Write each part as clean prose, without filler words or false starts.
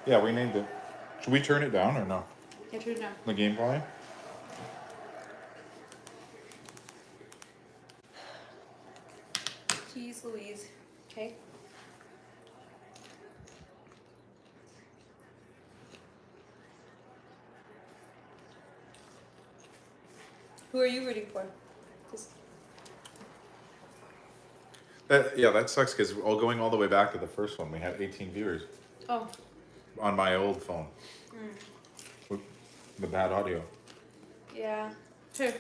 Yeah, we named it. Should we turn it down or no? Yeah, turn it down. The game volume? Jeez Louise. Okay. Who are you rooting for? Just... Yeah, that sucks because going all the way back to the first one, we had 18 viewers. Oh. On my old phone. With the bad audio. Yeah. Sure.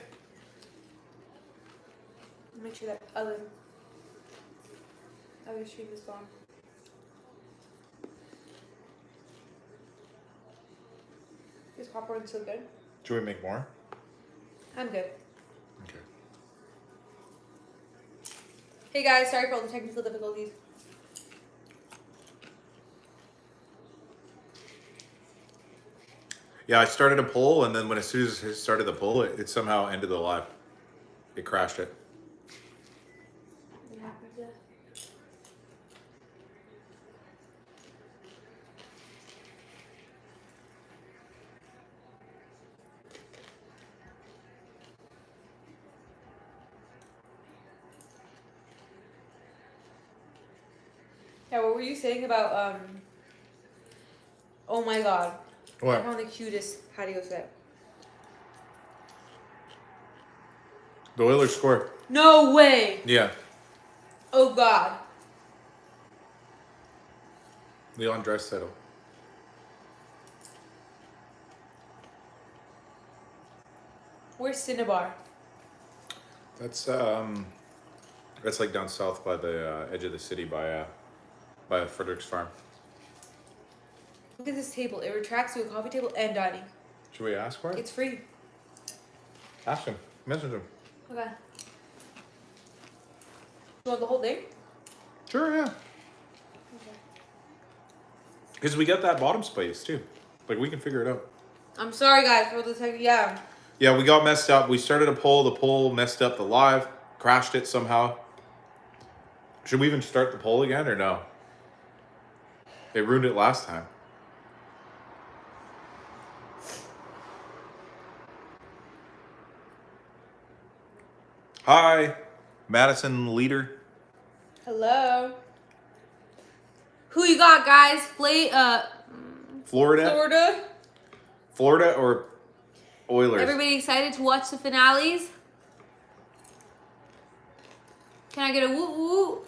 Make sure that other stream is gone. This popcorn's so good. Should we make more? I'm good. Okay. Hey guys, sorry for all the technical difficulties. Yeah, I started a poll, and then as soon as it started the poll, it somehow ended the live. It crashed it. Yeah, what were you saying about oh my god. What? I found the cutest patio set. The Oilers scored. No way! Yeah. Oh god. Leon Draisaitl. Where's Cinnabar? That's like down south by the edge of the city by Frederick's Farm. Look at this table. It retracts to a coffee table and dining. Should we ask for it? It's free. Ask him. Message him. Okay. You want the whole thing? Sure, yeah. Okay. Because we got that bottom space too. Like we can figure it out. I'm sorry guys for the tech. Yeah. Yeah, we got messed up. We started a poll. The poll messed up the live. Crashed it somehow. Should we even start the poll again or no? They ruined it last time. Hi, Madison Leader. Hello. Who you got, guys? Florida or Oilers? Everybody excited to watch the finales? Can I get a woo woo?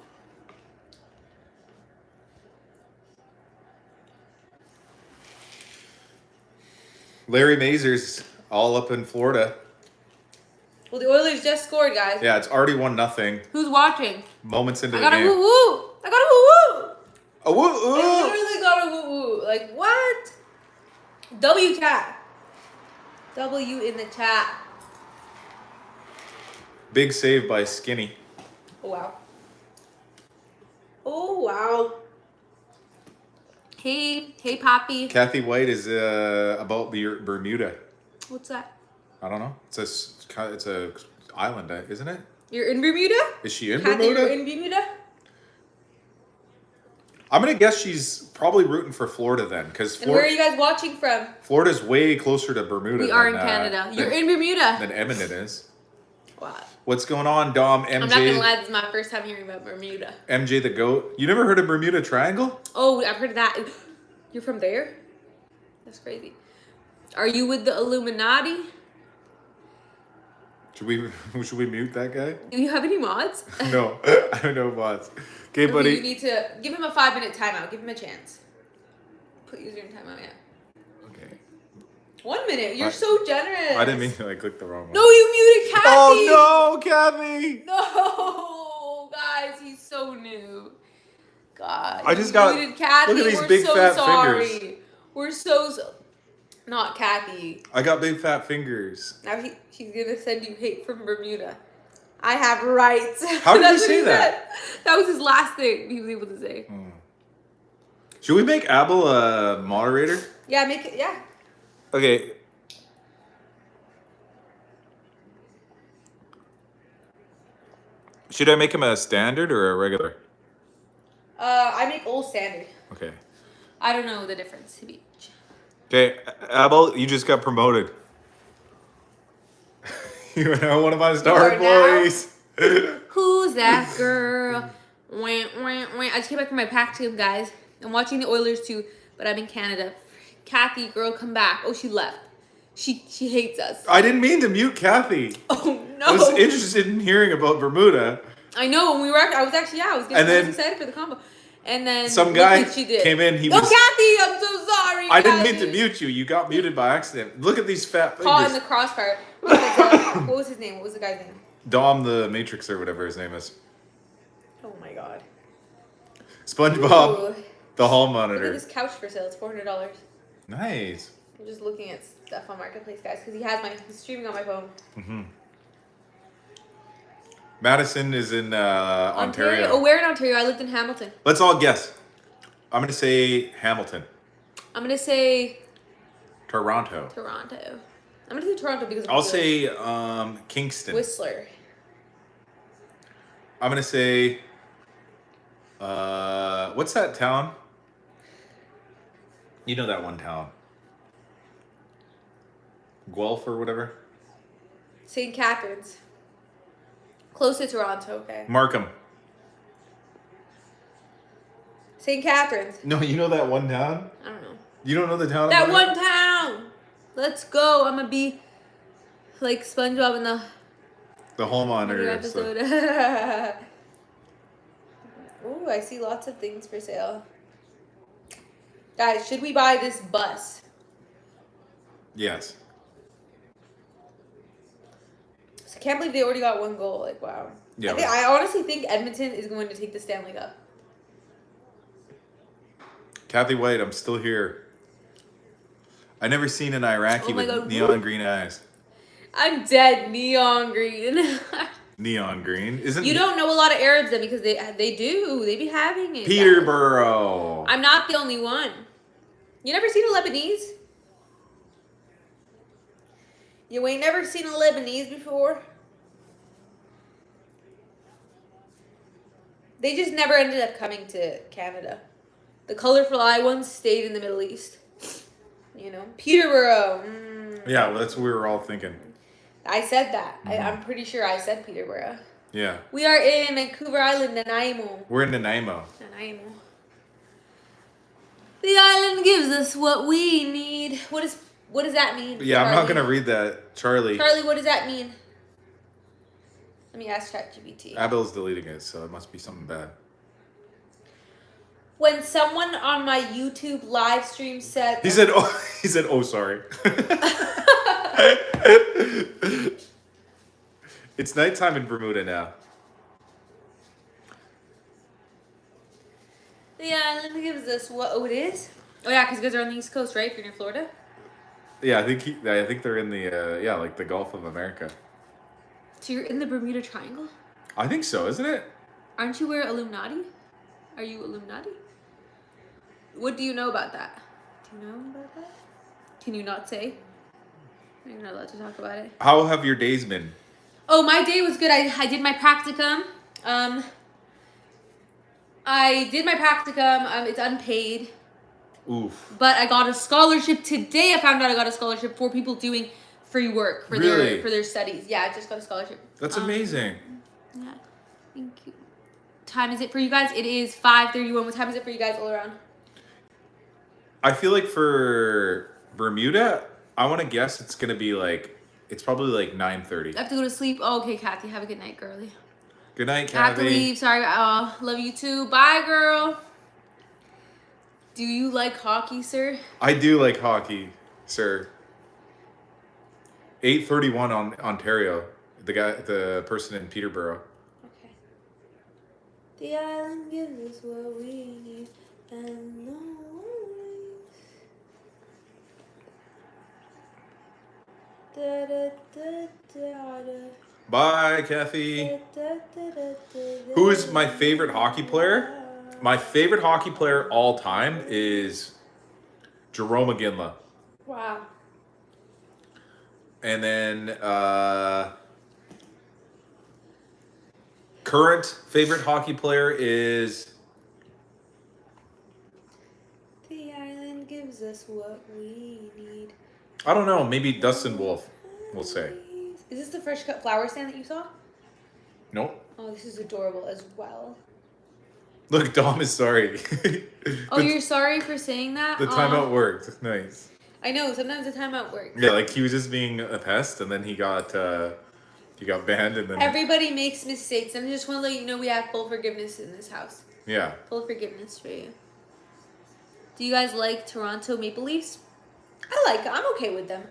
Larry Mazur's all up in Florida. Well, the Oilers just scored, guys. Yeah, it's already 1-0. Who's watching? Moments into the I got game. a woo woo. I got a woo woo. A woo woo. I literally got a woo woo. Like what? W chat. W in the chat. Big save by Skinny. Oh wow. Oh wow. Hey, Poppy. Kathy White is about Bermuda. What's that? I don't know. It's a island, isn't it? You're in Bermuda? Is she in Kathy, Bermuda? you're in Bermuda? I'm gonna guess she's probably rooting for Florida then, because And where are you guys watching from? Florida's way closer to Bermuda. We are in Canada. You're in Bermuda. Than Edmonton is. Wow. What's going on, Dom? MJ. I'm not gonna lie, this is my first time hearing about Bermuda. MJ the GOAT. You never heard of Bermuda Triangle? Oh, I've heard of that. You're from there? That's crazy. Are you with the Illuminati? Should we mute that guy? Do you have any mods? No, I have no mods. Okay, buddy. You need to give him a 5-minute timeout. Give him a chance. Put user in timeout, yeah. Okay. 1 minute. You're so generous. I didn't mean to click the wrong one. No, you muted Kathy. Oh no, Kathy. No, guys, he's so new. God. I just got. Muted Kathy. Look at these We're big so fat sorry. fingers. We're so not Kathy. I got big fat fingers. Now she's gonna send you hate from Bermuda. I have rights. How did you say that? That was his last thing he was able to say. Should we make Abel a moderator? Yeah, make it. Yeah. Okay. Should I make him a standard or a regular? I make old standard. Okay. I don't know the difference. Okay, Abel, you just got promoted. You are now one of my star are now- boys. Who's that girl? Wah, wah, wah. I just came back from my practicum, guys. I'm watching the Oilers too, but I'm in Canada. Kathy, girl, come back. Oh, she left. She hates us. I didn't mean to mute Kathy. Oh no. I was interested in hearing about Bermuda. I know when we were. I was getting excited for the combo. And then Some look guy what she did. came in. Oh, Kathy, I'm so sorry. I didn't mean Kathy. to mute you. You got muted by accident. Look at these fat Caught in fingers. the crossfire. What was his name? What was the guy's name? Dom the Matrix or whatever his name is. Oh my god. SpongeBob, Ooh. the hall Look monitor. at this couch for sale. It's $400. Nice. I'm just looking at stuff on Marketplace, guys, because he's streaming on my phone. Mm-hmm. Madison is in Ontario. Oh, where in Ontario? I lived in Hamilton. Let's all guess. I'm going to say Hamilton. I'm gonna say Toronto. Toronto. I'm gonna say Toronto because I'll say Kingston. Whistler. I'm going to say... what's that town? You know that one town. Guelph or whatever? St. Catharines. Close to Toronto, okay. Markham. St. Catharines. No, you know that one town? I don't know. You don't know the town? That one town! Let's go. I'm gonna be like SpongeBob in The hall monitor episode. Ooh, I see lots of things for sale. Guys, should we buy this bus? Yes. I can't believe they already got one goal. Like, wow. Yeah. I honestly think Edmonton is going to take the Stanley Cup. Kathy White, I'm still here. I never seen an Iraqi Oh my with God. neon green eyes. I'm dead. Neon green. Neon green? Isn't You don't know a lot of Arabs then because they do. They be having it. Peterborough. I'm not the only one. You never seen a Lebanese? You ain't never seen a Lebanese before? They just never ended up coming to Canada. The colorful eye ones stayed in the Middle East. You know? Peterborough. Yeah, well, that's what we were all thinking. I said that. I'm pretty sure I said Peterborough. Yeah. We are in Vancouver Island, Nanaimo. We're in Nanaimo. Nanaimo. The island gives us what we need. What does that mean? Yeah, I'm not Charlie? going to read that. Charlie. Charlie, what does that mean? Let me ask ChatGPT. Abel's deleting it, so it must be something bad. When someone on my YouTube live stream said... He said, oh, sorry. It's nighttime in Bermuda now. The island gives us what... Oh, it is? Oh, yeah, because you guys are on the East Coast, right? If you're near Florida? Yeah, I think they're in the, like the Gulf of America. So you're in the Bermuda Triangle? I think so, isn't it? Aren't you Illuminati? Are you Illuminati? What do you know about that? Do you know about that? Can you not say? You're not allowed to talk about it. How have your days been? Oh, my day was good. I did my practicum. It's unpaid. Oof. But I got a scholarship today. I found out I got a scholarship for people doing free work for their studies. Yeah, I just got a scholarship. That's amazing. Yeah, thank you. Time is it for you guys? It is 5:31. What time is it for you guys all around? I feel like for Bermuda, I want to guess it's going to be it's probably like 9:30. I have to go to sleep. Oh, okay, Kathy. Have a good night, girlie. Good night, I have to Kathy. leave. Sorry. Love you too. Bye, girl. Do you like hockey, sir? I do like hockey, sir. 8:31 on Ontario. The person in Peterborough. Okay. The island gives us what we need and no worries. Da, da, da, da, da. Bye, Kathy. Da, da, da, da, Who is my favorite hockey player? My favorite hockey player all time is Jerome McGinley. Wow. And then current favorite hockey player is The Is this what we need? I don't know. Maybe Dustin Wolf, we'll say. Is this the fresh cut flower stand that you saw? Nope. Oh, this is adorable as well. Look, Dom is sorry. Oh, you're sorry for saying that? The timeout worked. Nice. I know. Sometimes the timeout works. Yeah, like he was just being a pest, and then he got banned, and then Everybody makes mistakes, and I just want to let you know we have full forgiveness in this house. yeah. Full forgiveness for you. Do you guys like Toronto Maple Leafs? I like them. I'm okay with them.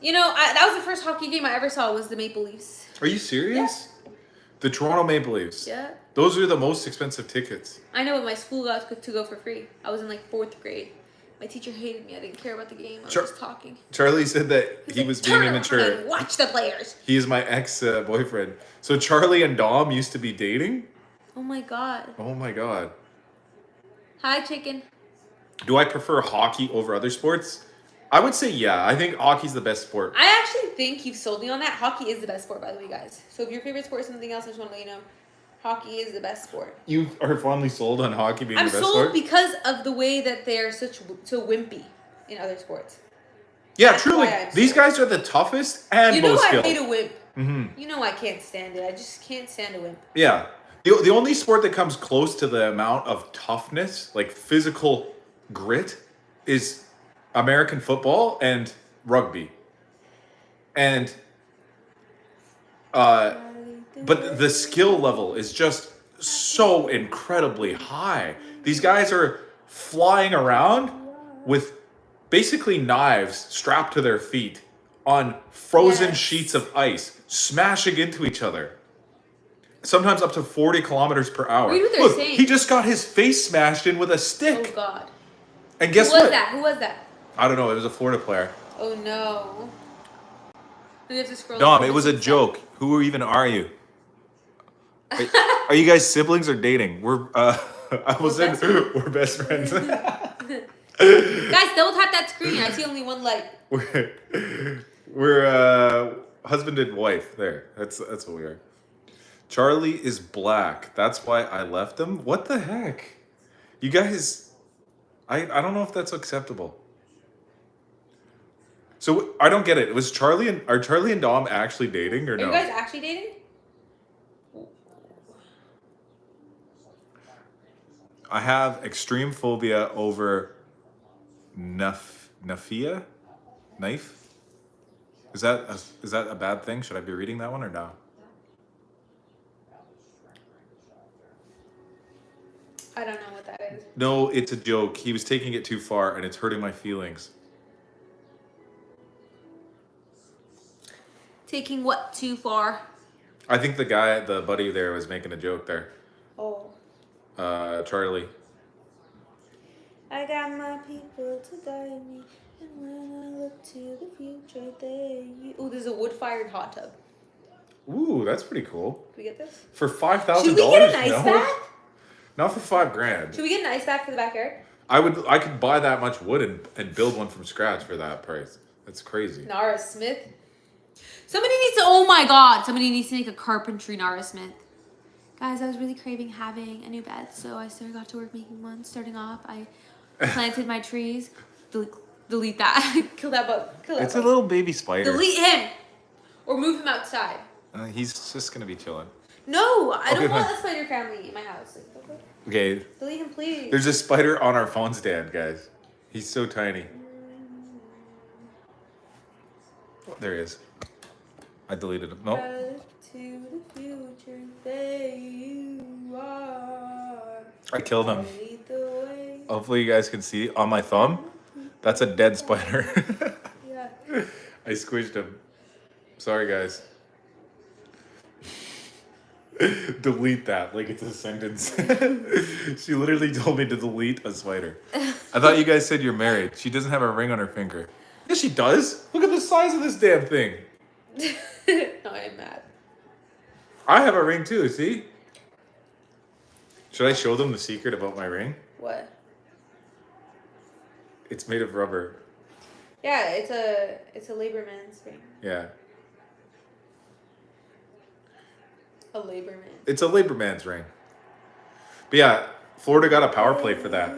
You know, that was the first hockey game I ever saw was the Maple Leafs. Are you serious? Yeah. The Toronto Maple Leafs. Yeah. Those are the most expensive tickets. I know, but my school got to go for free. I was in like 4th grade. My teacher hated me. I didn't care about the game. I was just talking. Charlie said that he was being immature. Watch the players. He is my ex-boyfriend. So Charlie and Dom used to be dating? Oh my god. Oh my god. Hi, chicken. Do I prefer hockey over other sports? I would say yeah. I think hockey's the best sport. I actually think you've sold me on that. Hockey is the best sport, by the way, guys. So if your favorite sport is something else, I just want to let you know. Hockey is the best sport. You are fondly sold on hockey being the best sport? I'm sold because of the way that they're so wimpy in other sports. Yeah, That's truly. These guys are the toughest and most skilled. You know I hate a wimp. Mm-hmm. You know I can't stand it. I just can't stand a wimp. Yeah. The only sport that comes close to the amount of toughness, like physical grit, is American football and rugby. And but the skill level is just so incredibly high. These guys are flying around with basically knives strapped to their feet on frozen sheets of ice, smashing into each other. Sometimes up to 40 kilometers per hour. Read what they're Look, saying. he just got his face smashed in with a stick. Oh, God. And guess what? Who was that? I don't know. It was a Florida player. Oh, no. We have to scroll Dom, it was a joke. Who even are you? Are you guys siblings or dating? We're best friends. Guys, double tap that screen. I see only one light. We're husband and wife. There. That's what we are. Charlie is black. That's why I left him. What the heck? You guys, I don't know if that's acceptable. So I don't get it. Are Charlie and Dom actually dating or no? Are you guys actually dating? I have extreme phobia over knife. Is that a bad thing? Should I be reading that one or no? I don't know what that is. No, it's a joke. He was taking it too far and it's hurting my feelings. Taking what too far? I think the buddy there was making a joke there. Oh. Charlie. I got my people to guide me, and when I look to the future, oh, there's a wood-fired hot tub. Ooh, that's pretty cool. Can we get this? For $5,000? Should we get an ice bath? Not for $5,000. Should we get an ice bath for the backyard? I could buy that much wood and build one from scratch for that price. That's crazy. Nara Smith. Somebody needs to make a carpentry Nara Smith. Guys, I was really craving having a new bed, so I got to work making one. Starting off, I planted my trees. Delete that. Kill that bug. It's a little baby spider. Delete him! Or move him outside. He's just going to be chilling. No, I don't want a spider family in my house. Okay. Delete him, please. There's a spider on our phone stand, guys. He's so tiny. Oh, there he is. I deleted him. Nope. To the future, there you are. I killed him. Hopefully you guys can see on my thumb. That's a dead spider. Yeah. I squished him. Sorry, guys. Delete that like it's a sentence. She literally told me to delete a spider. I thought you guys said you're married. She doesn't have a ring on her finger. Yes, she does. Look at the size of this damn thing. No, I'm mad. I have a ring too, see? Should I show them the secret about my ring? What? It's made of rubber. Yeah, it's a labor man's ring. Yeah. A labor man. It's a labor man's ring. But yeah, Florida got a power play for that.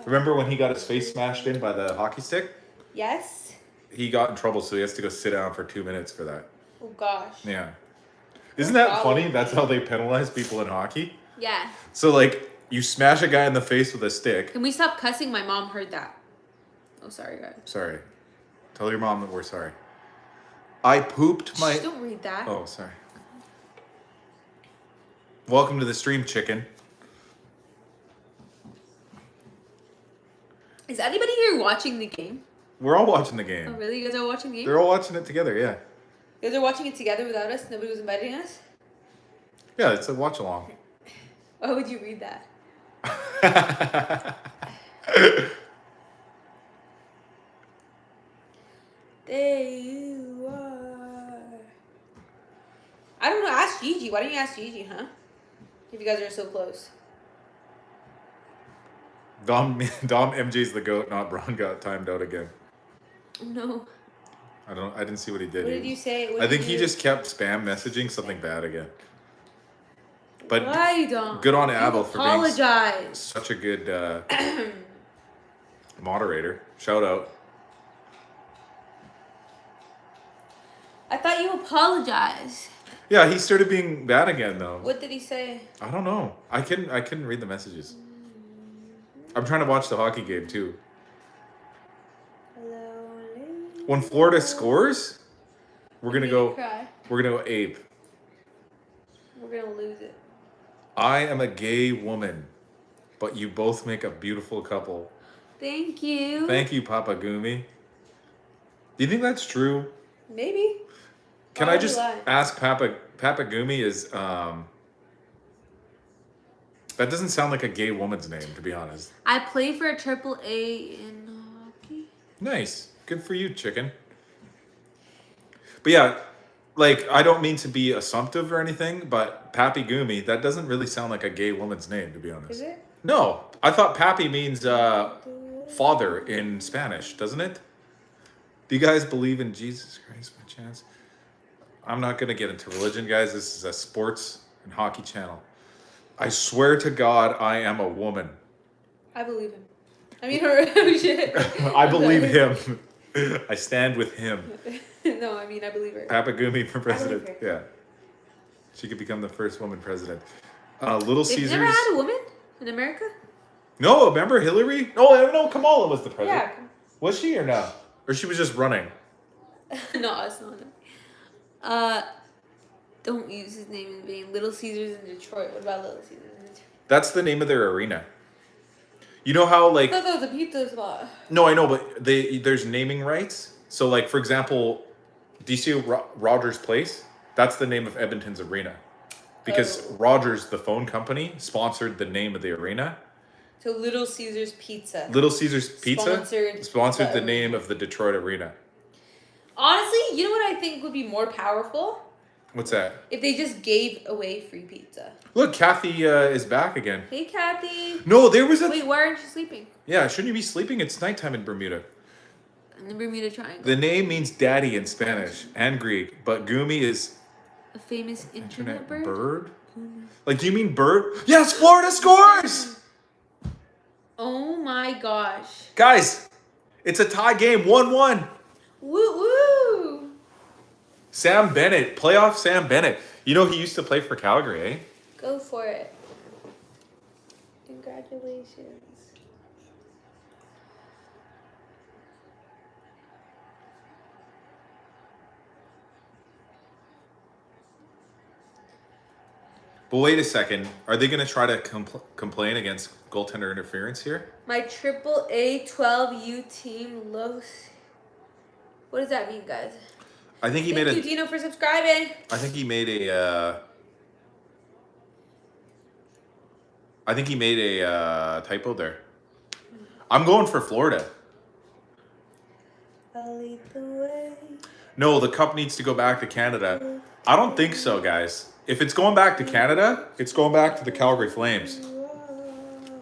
Remember when he got his face smashed in by the hockey stick? Yes. He got in trouble, so he has to go sit down for 2 minutes for that. Oh gosh. Yeah. Isn't that funny? That's how they penalize people in hockey. Yeah. So like, you smash a guy in the face with a stick. Can we stop cussing? My mom heard that. Oh, sorry, guys. Sorry. Tell your mom that we're sorry. I pooped my... Shh, don't read that. Oh, sorry. Welcome to the stream, chicken. Is anybody here watching the game? We're all watching the Oh, game. really? You guys are watching the game? They're all watching it together, yeah. You guys are watching it together without us? Nobody was inviting us? Yeah, it's a watch along. Why would you read that? There you are. I don't know. Ask Gigi. Why don't you ask Gigi, huh? If you guys are so close. Dom MJ's the GOAT, not Braun got timed out again. No. I didn't see what he did. What did you say? What I did think you he do? just kept spam messaging something bad again. But Why, Dom? good on You Abel for being apologize. such a good moderator. Shout out. I thought you apologized. Yeah, he started being bad again though. What did he say? I don't know. I couldn't read the messages. I'm trying to watch the hockey game too. When Florida scores, we're gonna go ape. We're gonna lose it. I am a gay woman, but you both make a beautiful couple. Thank you. Thank you, Papa Gumi. Do you think that's true? Maybe. Can Why I would just you lie? ask Papa Gumi is that doesn't sound like a gay woman's name, to be honest. I play for a AAA in hockey. Nice. Good for you, chicken. But yeah, like, I don't mean to be assumptive or anything, but Pappy Gumi, that doesn't really sound like a gay woman's name, to be honest. Is it? No. I thought Pappy means father in Spanish, doesn't it? Do you guys believe in Jesus Christ by chance? I'm not going to get into religion, guys. This is a sports and hockey channel. I swear to God, I am a woman. I believe him. I mean, her. Oh, shit. I believe him. I stand with him. No, I mean, I believe her. Papa Gumi for president. her. Yeah. She could become the first woman president. Little They've Caesars. never had a woman in America? No, remember Hillary? No, Kamala was the president. Yeah. Was she or no? Or she was just running? No, it's not. Don't use his name in vain. Little Caesars in Detroit. What about Little Caesars in Detroit? That's the name of their arena. You know how, like... I thought that was a pizza spot. No, I know, but there's naming rights. So, like, for example, do you see Rogers Place? That's the name of Edmonton's arena. Because Rogers, the phone company, sponsored the name of the arena. So Little Caesars Pizza. Little Caesars Pizza Sponsored the name of the Detroit arena. Honestly, you know what I think would be more powerful? What's that? If they just gave away free pizza. Look, Kathy is back again. Hey, Kathy. No, there was a... Wait, why aren't you sleeping? Yeah, shouldn't you be sleeping? It's nighttime in Bermuda. In the Bermuda Triangle. The name means daddy in Spanish and Greek, but Gumi is... A famous internet bird? bird? Like, do you mean bird? Yes, Florida scores! Oh my gosh. Guys, it's a tie game, 1-1. Woo woo! Sam Bennett, playoff Sam Bennett. You know he used to play for Calgary, eh? Go for it. Congratulations. But wait a second. Are they going to try to complain against goaltender interference here? My AAA 12U team lows. What does that mean, guys? I think he Thank made you, Dino, for subscribing. I think he made a... I think he made a typo there. I'm going for Florida. I'll lead the way. No, the cup needs to go back to Canada. I don't think so, guys. If it's going back to Canada, it's going back to the Calgary Flames.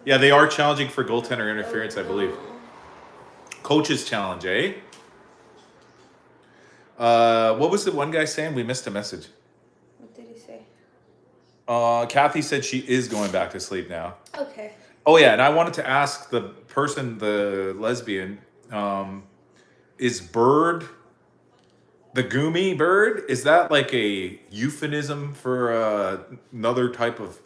Yeah, they are challenging for goaltender interference, I believe. Coach's challenge, eh? What was the one guy saying? We missed a message. What did he say? Kathy said she is going back to sleep now. Okay. Oh yeah, and I wanted to ask the person, the lesbian, is bird the goomy bird? Is that like a euphemism for another type of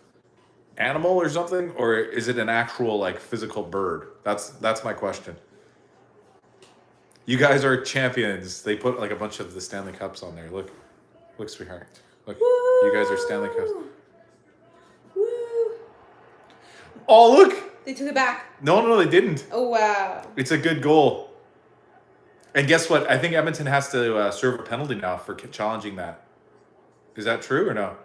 animal or something, or is it an actual like physical bird? That's my question. You guys are champions. They put like a bunch of the Stanley Cups on there. Look, sweetheart. Look, you guys are Stanley Cups. Woo! Oh, look! They took it back. No, they didn't. Oh, wow. It's a good goal. And guess what? I think Edmonton has to serve a penalty now for challenging that. Is that true or no?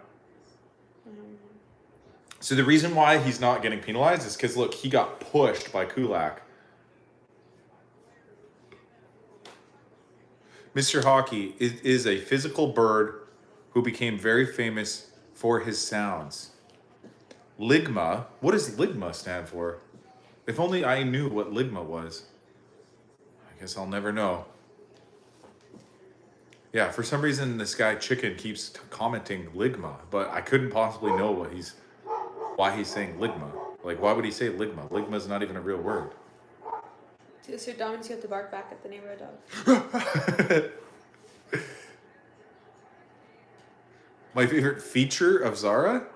So the reason why he's not getting penalized is because, look, he got pushed by Kulak. Mr. Hockey is a physical bird who became very famous for his sounds. Ligma. What does Ligma stand for? If only I knew what Ligma was. I guess I'll never know. Yeah, for some reason this guy Chicken keeps commenting Ligma, but I couldn't possibly know why he's saying Ligma. Like, why would he say Ligma? Ligma's not even a real word. Sir Dominic, you have to bark back at the neighborhood dog. My favorite feature of Zara?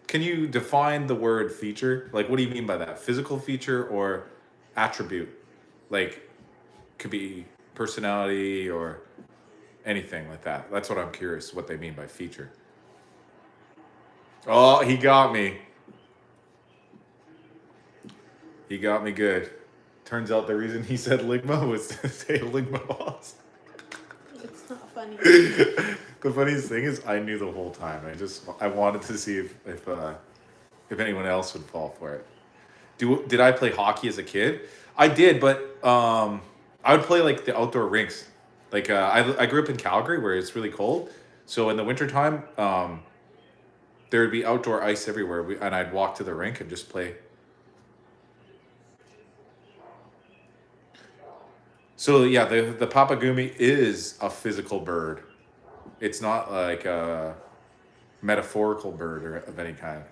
Can you define the word feature? Like, what do you mean by that? Physical feature or attribute? Like, could be personality or anything like that. That's what I'm curious what they mean by feature. Oh, he got me. He got me good. Turns out the reason he said Ligma was to say Ligma balls. It's not funny. The funniest thing is I knew the whole time. I wanted to see if anyone else would fall for it. Did I play hockey as a kid? I did, but I would play like the outdoor rinks. Like I grew up in Calgary where it's really cold. So in the wintertime, there would be outdoor ice everywhere. And I'd walk to the rink and just play. So yeah, the papagumi is a physical bird. It's not like a metaphorical bird or of any kind.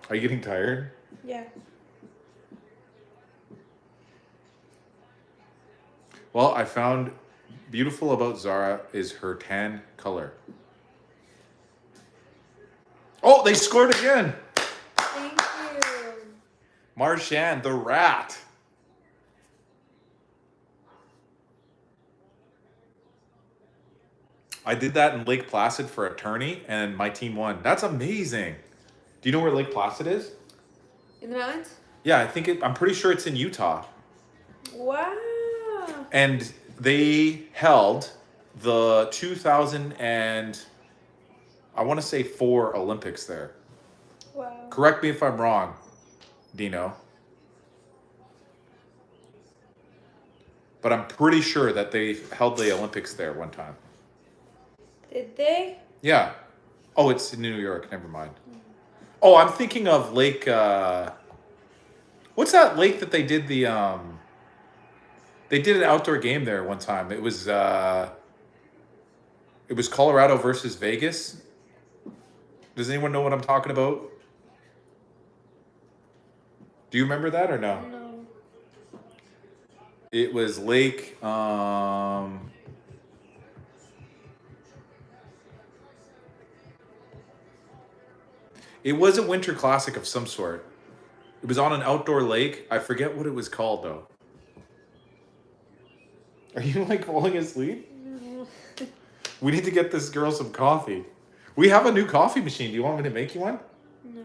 Are you getting tired? Yeah. Well, I found beautiful about Zara is her tan color. Oh, they scored again. Thank you. Marchand, the rat. I did that in Lake Placid for a tourney, and my team won. That's amazing. Do you know where Lake Placid is? In the mountains? Yeah, I'm pretty sure it's in Utah. Wow. And they held the 2000 and I want to say 4 Olympics there. Wow. Correct me if I'm wrong, Dino. But I'm pretty sure that they held the Olympics there one time. Did they? Yeah. Oh, it's in New York. Never mind. Oh, I'm thinking of Lake. What's that lake that they did the? They did an outdoor game there one time. It was Colorado versus Vegas. Does anyone know what I'm talking about? Do you remember that or no? No. It was Lake. It was a winter classic of some sort. It was on an outdoor lake. I forget what it was called though. Are you like falling asleep? No. We need to get this girl some coffee. We have a new coffee machine. Do you want me to make you one? No.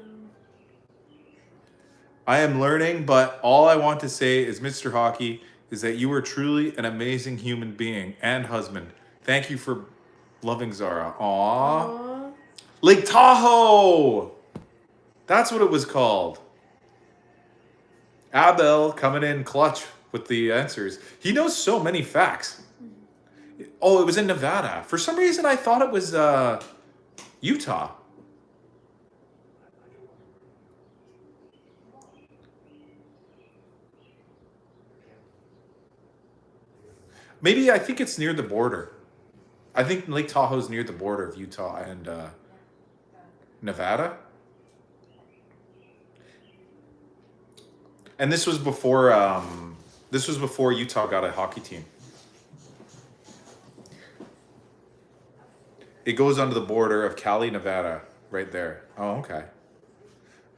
I am learning, but all I want to say is, Mr. Hockey, is that you are truly an amazing human being and husband. Thank you for loving Zara. Aww. Aww. Lake Tahoe! That's what it was called. Abel coming in clutch with the answers. He knows so many facts. Oh, it was in Nevada. For some reason, I thought it was Utah. Maybe I think it's near the border. I think Lake Tahoe's near the border of Utah and Nevada. And this was before Utah got a hockey team. It goes under the border of Cali, Nevada, right there. Oh, okay.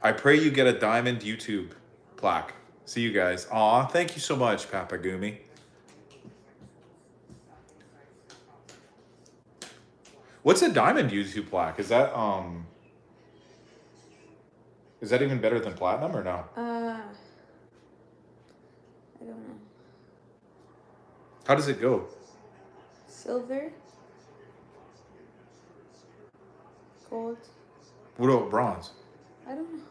I pray you get a diamond YouTube plaque. See you guys. Aw, thank you so much, Papa Gumi. What's a diamond YouTube plaque? Is that even better than platinum or no? I don't know. How does it go? Silver. Gold. What about bronze? I don't know.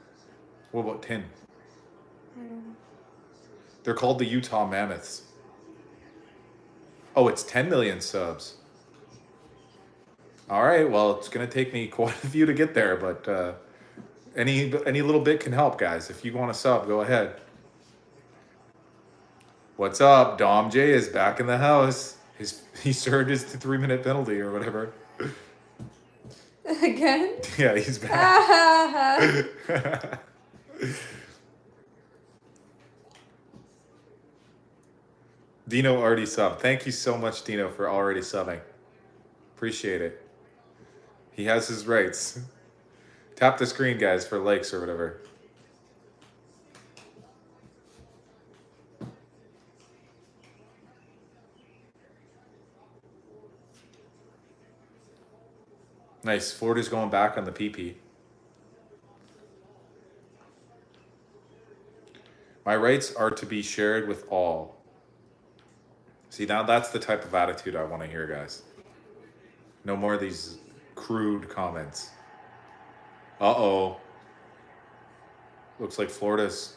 What about tin? I don't know. They're called the Utah Mammoths. Oh, it's 10 million subs. All right, well, it's gonna take me quite a few to get there, but any little bit can help, guys. If you want to sub, go ahead. What's up? Dom J is back in the house. He served his 3-minute penalty or whatever. Again? Yeah, he's back. Dino already subbed. Thank you so much, Dino, for already subbing. Appreciate it. He has his rights. Tap the screen, guys, for likes or whatever. Nice. Florida's going back on the PP. My rights are to be shared with all. See, now that's the type of attitude I want to hear, guys. No more of these crude comments. Uh-oh. Looks like Florida's...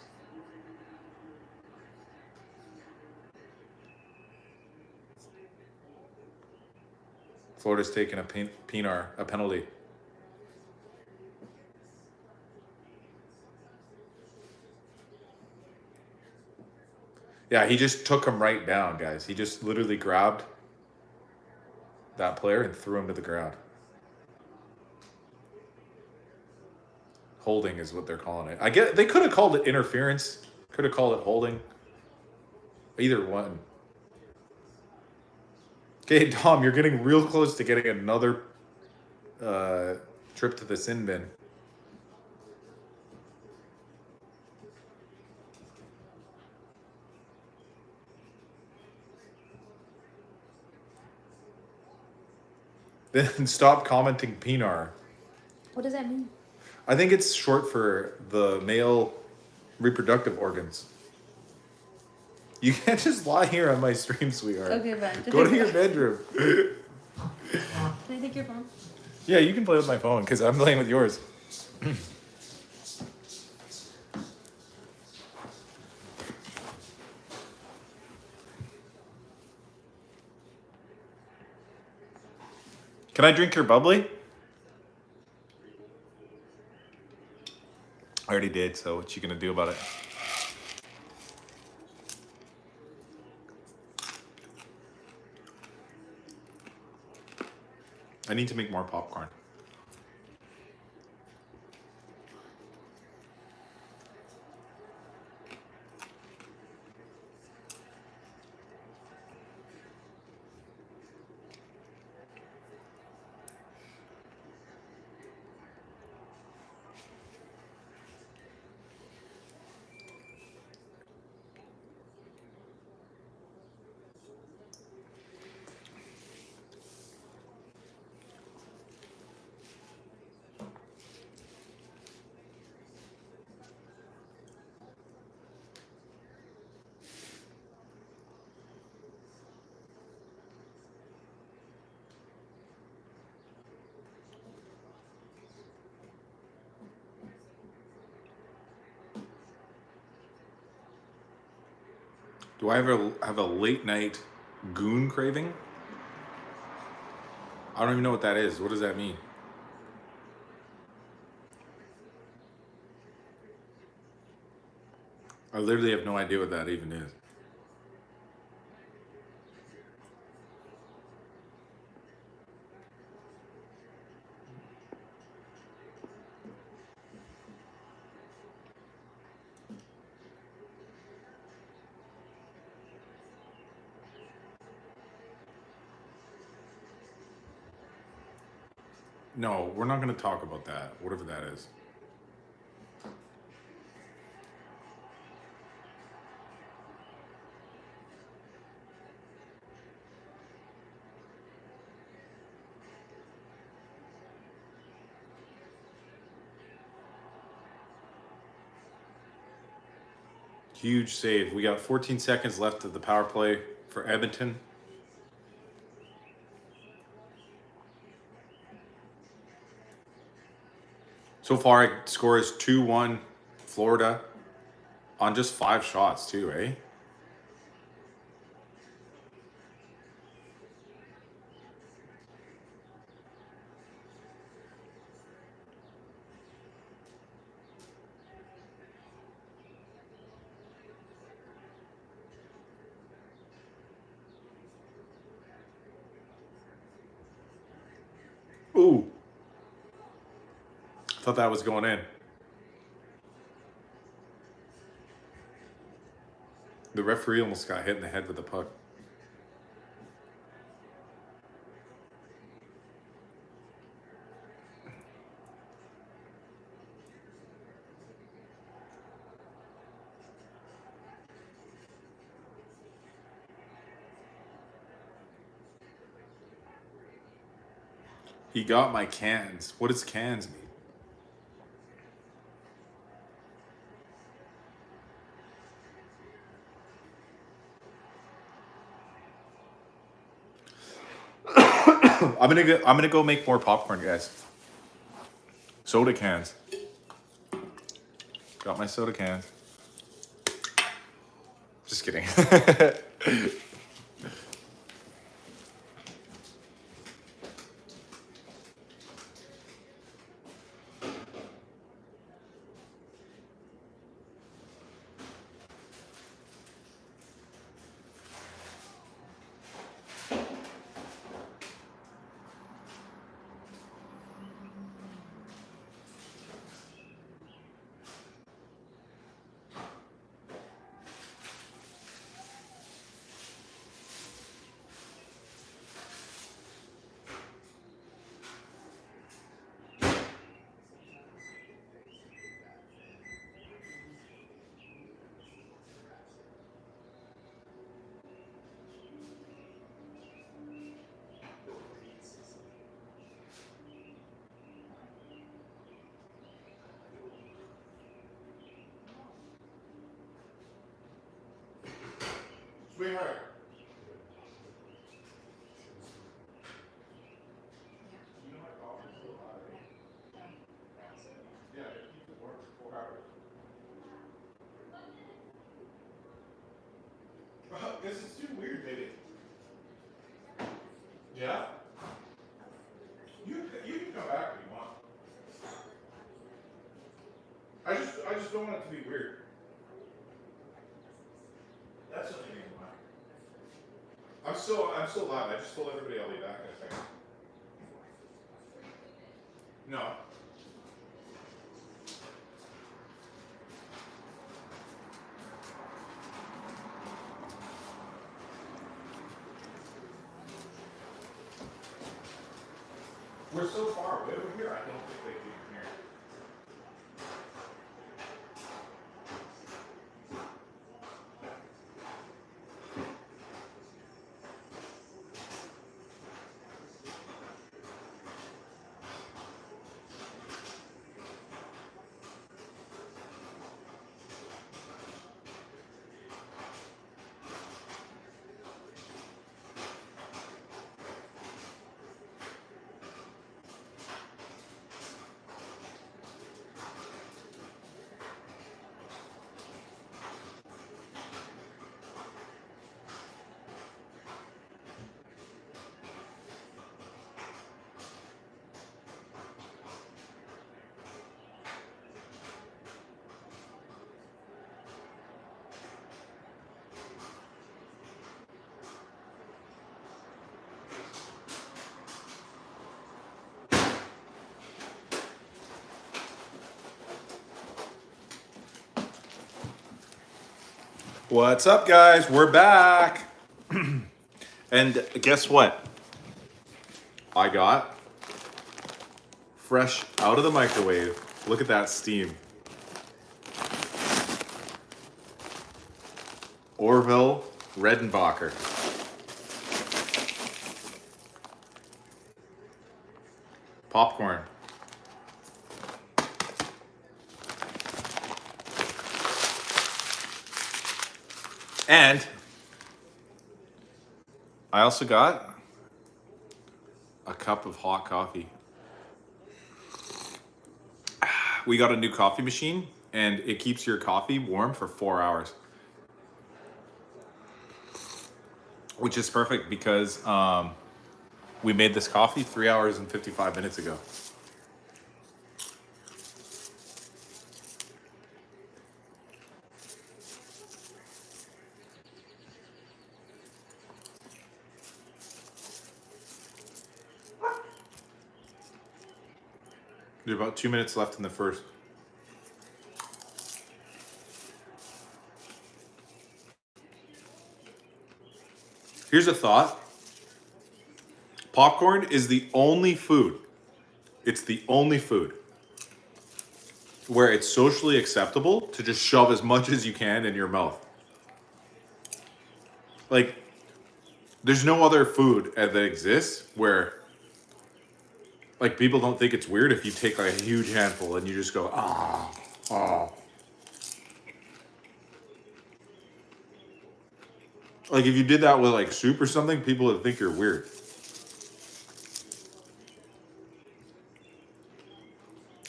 Florida's taking a penalty. Yeah, he just took him right down, guys. He just literally grabbed that player and threw him to the ground. Holding is what they're calling it. I get they could have called it interference. Could have called it holding. Either one. Okay, Dom, you're getting real close to getting another trip to the sin bin. Then stop commenting Pinar. What does that mean? I think it's short for the male reproductive organs. You can't just lie here on my stream, sweetheart. Okay, fine. Go to your bedroom. Can I take your phone? Yeah, you can play with my phone because I'm playing with yours. Can I drink your bubbly? I already did, so what you gonna do about it? I need to make more popcorn. Do I ever have a late night goon craving? I don't even know what that is. What does that mean? I literally have no idea what that even is. No, we're not going to talk about that, whatever that is. Huge save. We got 14 seconds left of the power play for Edmonton. So far, it scores 2-1 Florida on just 5 shots too, eh? Ooh. I thought that was going in. The referee almost got hit in the head with the puck. He got my cans. What does cans mean? I'm gonna go make more popcorn, guys. Soda cans. Got my soda cans. Just kidding. Sweetheart. You know my coffee's so hot, right? Yeah, it keeps it warm for 4 hours. This is too weird, baby. Yeah? You can come back if you want. I just don't want it to be weird. That's the only reason why. I'm still live. I just told everybody I'll be back in a second. No. We're so far away over here, I don't think they can hear. What's up, guys? We're back. And guess what? I got fresh out of the microwave. Look at that steam. Orville Redenbacher. Popcorn. And I also got a cup of hot coffee. We got a new coffee machine and it keeps your coffee warm for 4 hours. Which is perfect because we made this coffee 3 hours and 55 minutes ago. There's about 2 minutes left in the first. Here's a thought. Popcorn is the only food. It's the only food where it's socially acceptable to just shove as much as you can in your mouth. Like, there's no other food that exists where, like, people don't think it's weird if you take like a huge handful and you just go, ah, ah. Like, if you did that with like soup or something, people would think you're weird.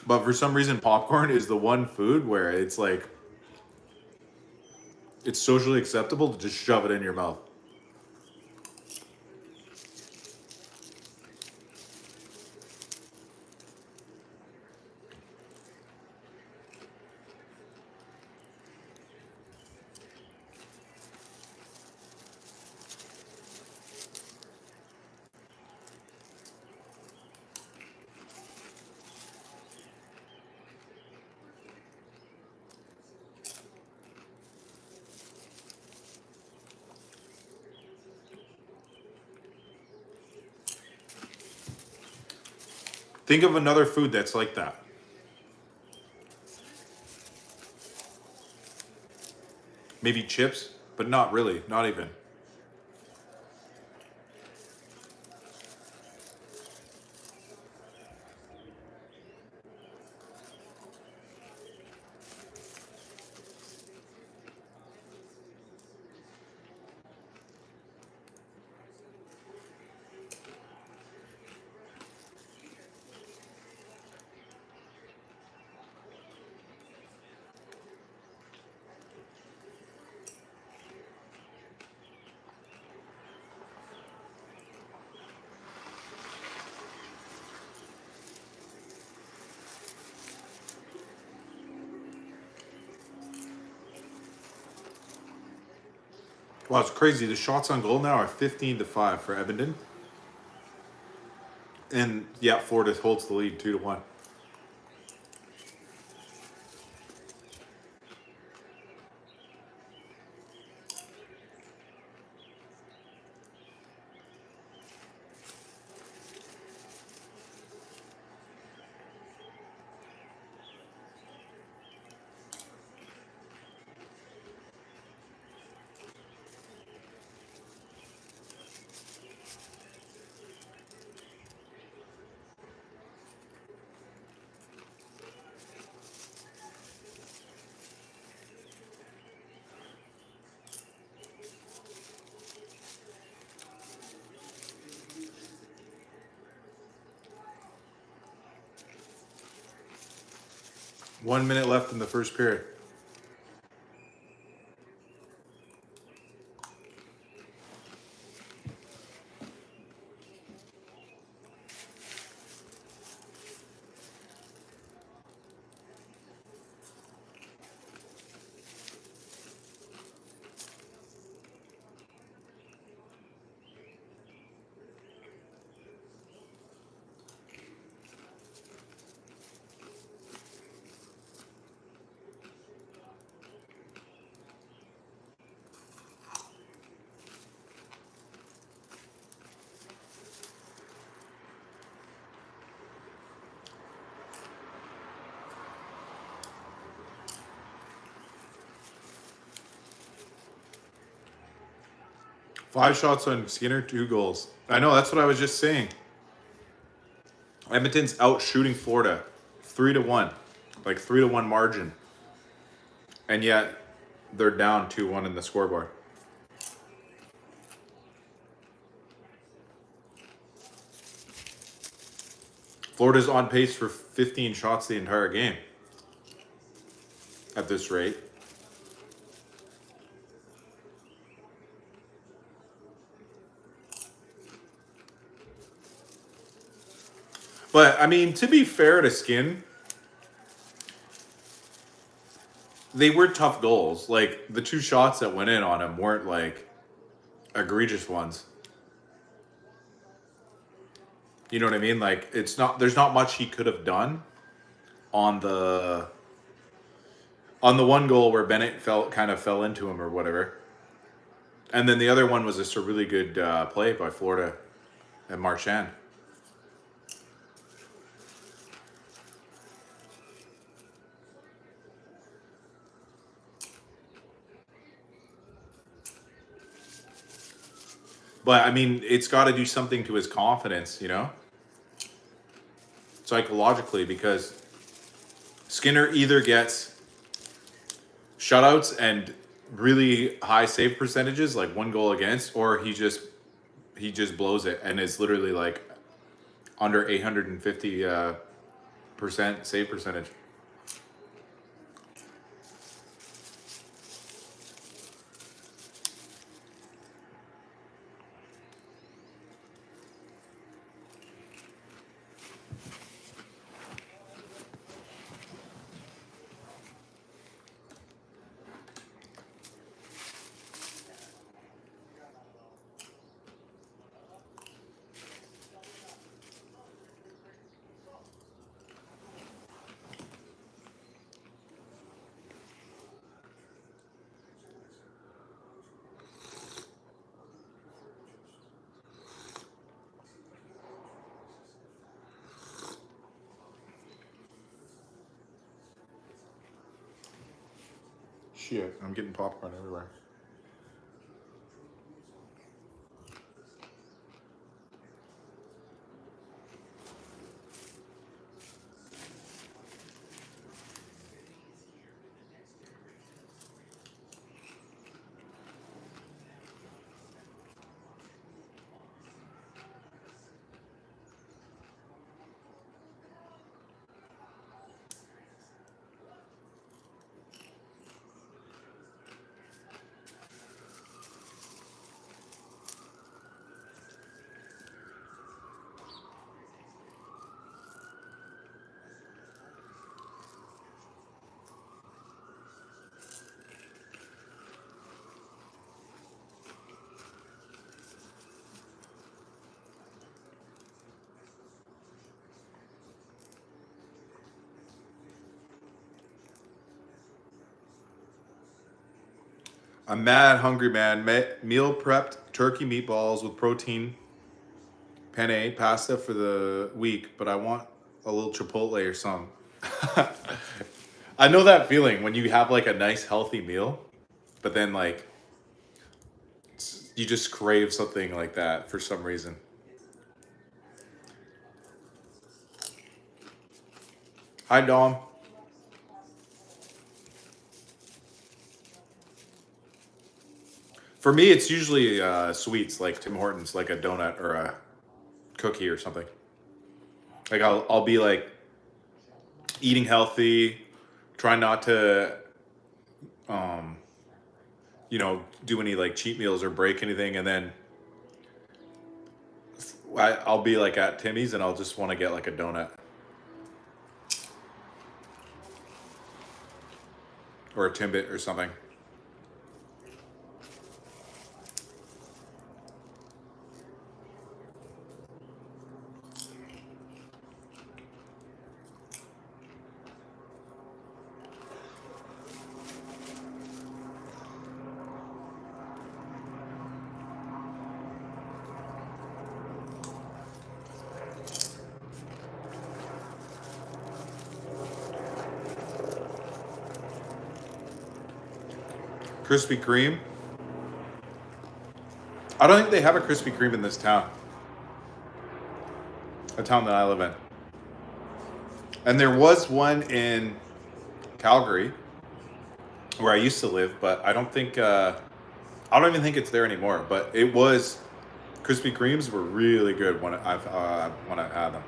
But for some reason, popcorn is the one food where it's like, it's socially acceptable to just shove it in your mouth. Think of another food that's like that. Maybe chips, but not really, not even. Wow, it's crazy. The shots on goal now are 15-5 for Edmonton. And yeah, Florida holds the lead 2-1. One minute left in the first period. 5 shots on Skinner, 2 goals. I know, that's what I was just saying. Edmonton's out shooting Florida 3-1, like 3-1 margin. And yet they're down 2-1 in the scoreboard. Florida's on pace for 15 shots the entire game at this rate. But, I mean, to be fair to Skin, they were tough goals. Like, the 2 shots that went in on him weren't, like, egregious ones. You know what I mean? Like, it's not, there's not much he could have done on the one goal where Bennett kind of fell into him or whatever. And then the other one was just a really good play by Florida and Marchand. But, I mean, it's got to do something to his confidence, you know? Psychologically, because Skinner either gets shutouts and really high save percentages, like 1 goal against, or he just blows it and is literally like under 850% save percentage. Shit, I'm getting popcorn everywhere. I'm mad hungry, man. Meal prepped turkey meatballs with protein, penne, pasta for the week, but I want a little Chipotle or something. I know that feeling when you have like a nice healthy meal, but then like you just crave something like that for some reason. Hi, Dom. For me, it's usually sweets like Tim Hortons, like a donut or a cookie or something. Like I'll be like eating healthy, try not to do any like cheat meals or break anything, and then I'll be like at Timmy's and I'll just want to get like a donut or a Timbit or something. Krispy Kreme. I don't think they have a Krispy Kreme in this town. A town that I live in. And there was one in Calgary, where I used to live, but I don't even think it's there anymore. But it was, Krispy Kremes were really good when I had them.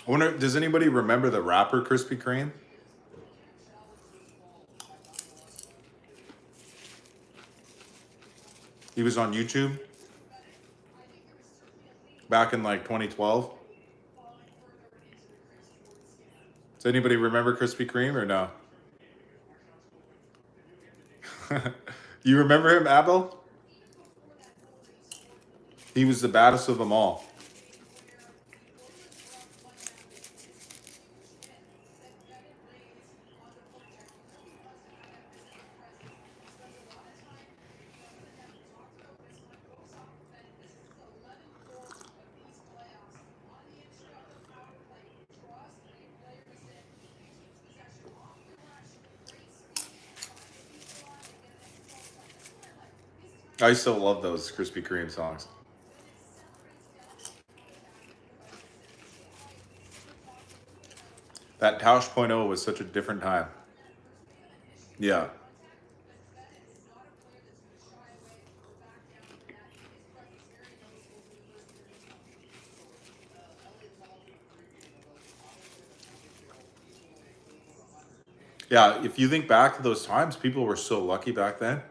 I wonder, does anybody remember the rapper Krispy Kreme? He was on YouTube back in like 2012. Does anybody remember Krispy Kreme or no? You remember him, Abel? He was the baddest of them all. I still love those Krispy Kreme songs. That Tausch Point .0 was such a different time. Yeah. Yeah, if you think back to those times, people were so lucky back then.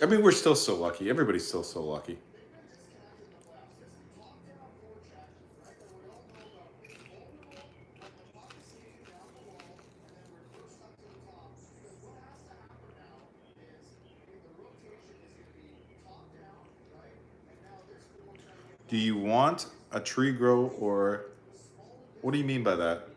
I mean, we're still so lucky. Everybody's still so lucky. Do you want a tree grow or what do you mean by that?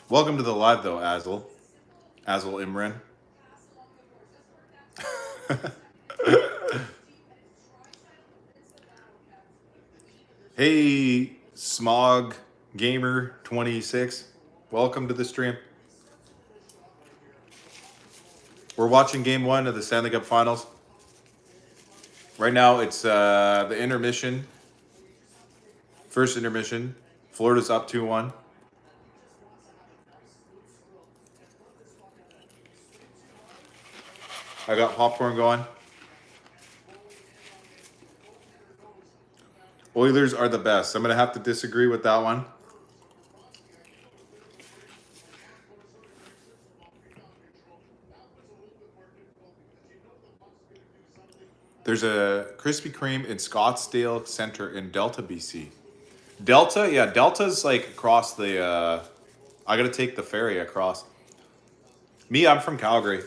Welcome to the live though, Azel. Azel Imran. Hey, Smog Gamer 26. Welcome to the stream. We're watching game 1 of the Stanley Cup Finals. Right now it's the intermission. First intermission. Florida's up 2-1. I got popcorn going. Oilers are the best. I'm going to have to disagree with that one. There's a Krispy Kreme in Scottsdale Center in Delta, BC. Delta? Yeah, Delta's like across the... I got to take the ferry across. Me, I'm from Calgary.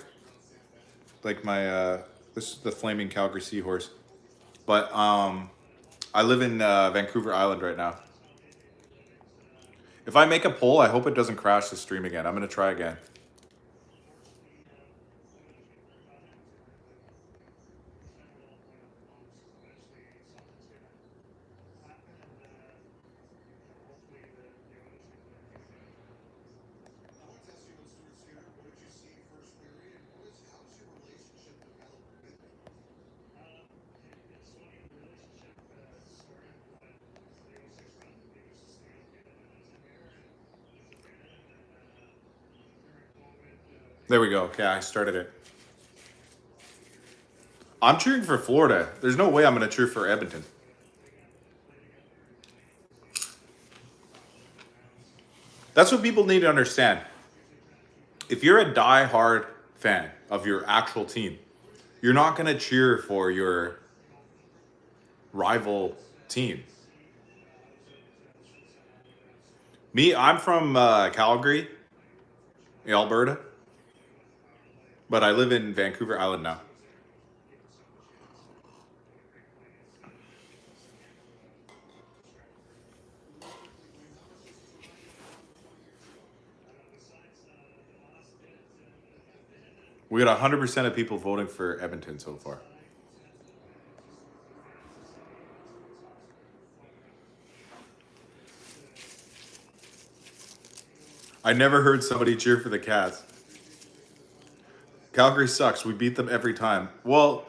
Like my... this is the Flaming Calgary Seahorse. But I live in Vancouver Island right now. If I make a poll, I hope it doesn't crash the stream again. I'm going to try again. There we go. Okay, I started it. I'm cheering for Florida. There's no way I'm going to cheer for Edmonton. That's what people need to understand. If you're a die-hard fan of your actual team, you're not going to cheer for your rival team. Me, I'm from Calgary, Alberta, but I live in Vancouver Island now. We got 100% of people voting for Edmonton so far. I never heard somebody cheer for the Cats. Calgary sucks. We beat them every time. Well,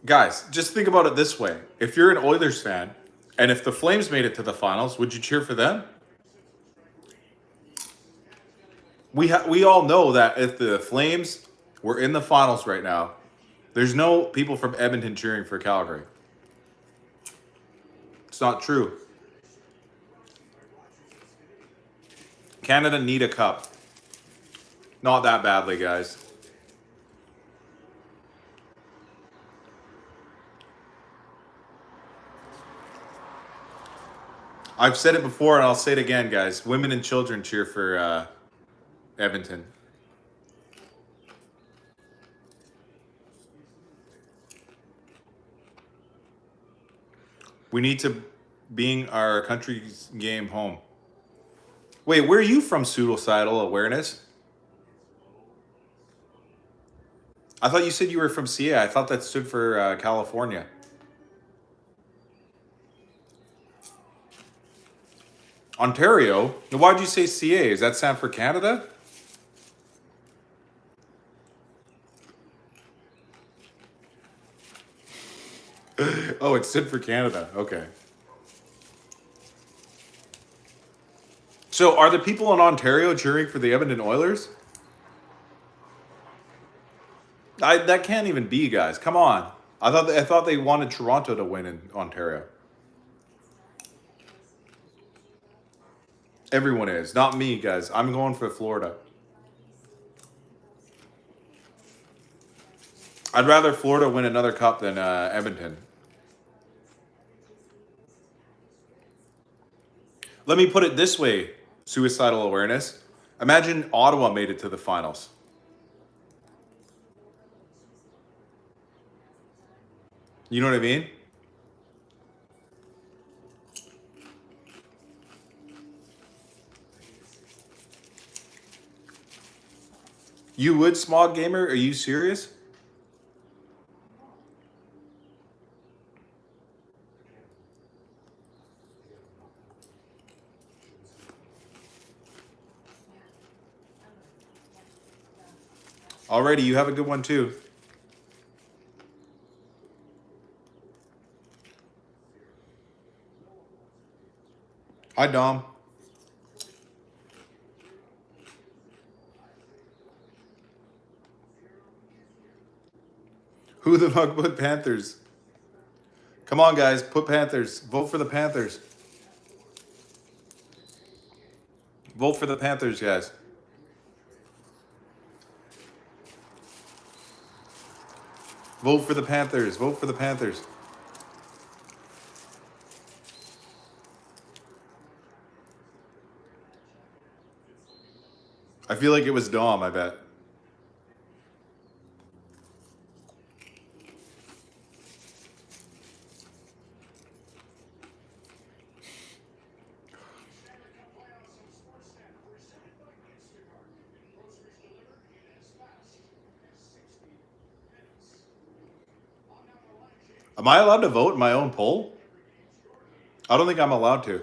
guys, just think about it this way. If you're an Oilers fan, and if the Flames made it to the finals, would you cheer for them? We all know that if the Flames were in the finals right now, there's no people from Edmonton cheering for Calgary. It's not true. Canada need a cup. Not that badly, guys. I've said it before and I'll say it again, guys. Women and children cheer for Edmonton. We need to bring our country's game home. Wait, where are you from, Suicidal Awareness? I thought you said you were from CA. I thought that stood for California. Ontario? Why'd you say CA? Is that stand for Canada? Oh, it stood for Canada. Okay. So are the people in Ontario cheering for the Edmonton Oilers? That can't even be, guys. Come on. I thought they wanted Toronto to win in Ontario. Everyone is. Not me, guys. I'm going for Florida. I'd rather Florida win another cup than Edmonton. Let me put it this way, Suicidal Awareness. Imagine Ottawa made it to the finals. You know what I mean? You would, Smog Gamer? Are you serious? Alrighty, you have a good one too. Hi, Dom. Who the fuck put Panthers? Come on, guys, put Panthers. Vote for the Panthers. Vote for the Panthers, guys. Vote for the Panthers. Vote for the Panthers. I feel like it was Dom, I bet. Am I allowed to vote in my own poll? I don't think I'm allowed to.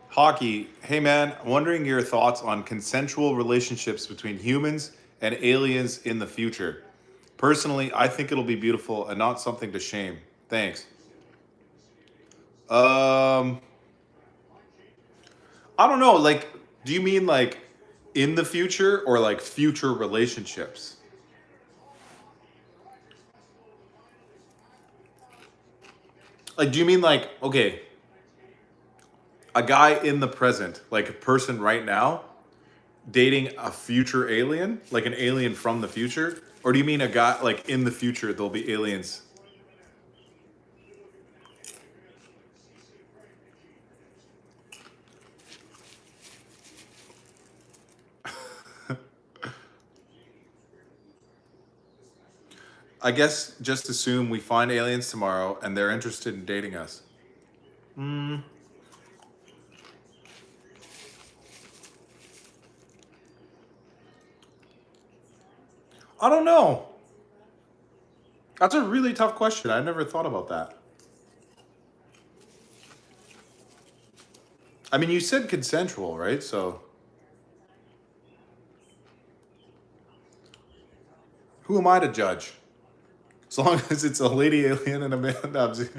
Hockey, hey man, I'm wondering your thoughts on consensual relationships between humans and aliens in the future. Personally, I think it'll be beautiful and not something to shame. Thanks. I don't know. Like, do you mean like in the future or like future relationships? Like, do you mean like, okay, a guy in the present, like a person right now, dating a future alien, like an alien from the future? Or do you mean a guy like in the future there'll be aliens? I guess just assume we find aliens tomorrow and they're interested in dating us. I don't know. That's a really tough question. I never thought about that. I mean, you said consensual, right? So who am I to judge? As long as it's a lady alien and a man. No, I'm just-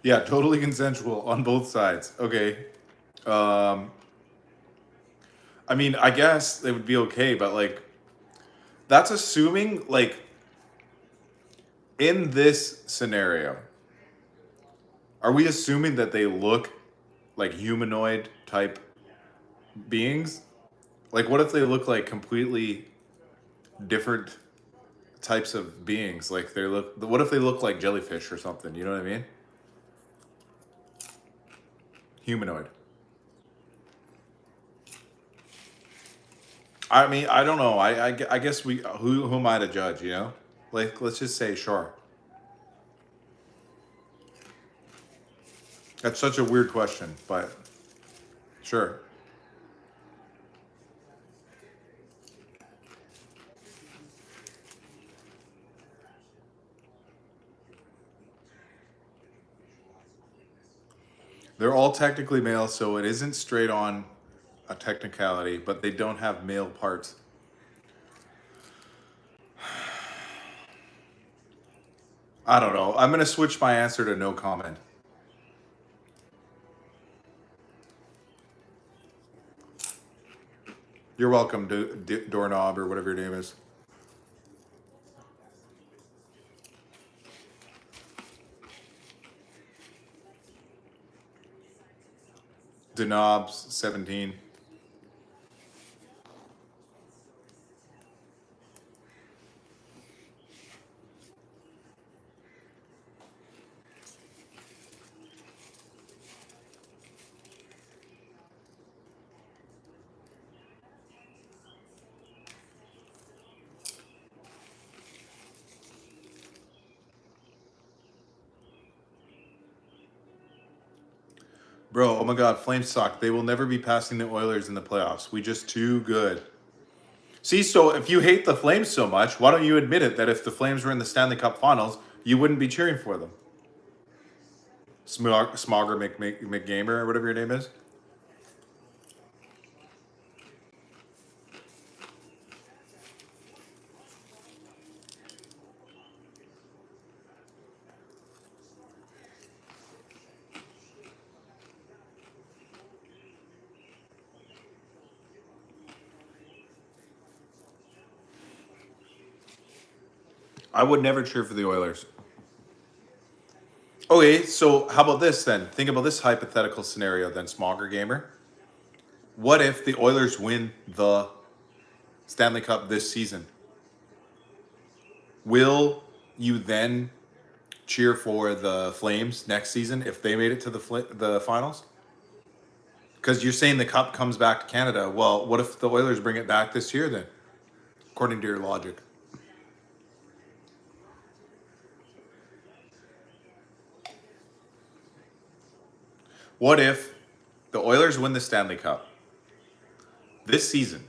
yeah, totally consensual on both sides. Okay. Um, I mean, I guess they would be okay, but like, that's assuming, like, in this scenario, are we assuming that they look like humanoid type beings? Like, what if they look like completely different types of beings? Like, they look. What if they look like jellyfish or something? You know what I mean? Humanoid. I mean, I don't know. I guess we. Who am I to judge? You know, like, let's just say sure. That's such a weird question, but sure. They're all technically male, so it isn't straight on a technicality, but they don't have male parts. I don't know. I'm gonna switch my answer to no comment. You're welcome, doorknob or whatever your name is. Denobs 17. Bro, oh my god, Flames suck. They will never be passing the Oilers in the playoffs. We just too good. See, so if you hate the Flames so much, why don't you admit it that if the Flames were in the Stanley Cup Finals, you wouldn't be cheering for them? Smogger McGamer or whatever your name is. I would never cheer for the Oilers. Okay, so how about this then? Think about this hypothetical scenario then, Smogger Gamer. What if the Oilers win the Stanley Cup this season? Will you then cheer for the Flames next season if they made it to the finals? Because you're saying the cup comes back to Canada. Well, what if the Oilers bring it back this year then? According to your logic. What if the Oilers win the Stanley Cup this season,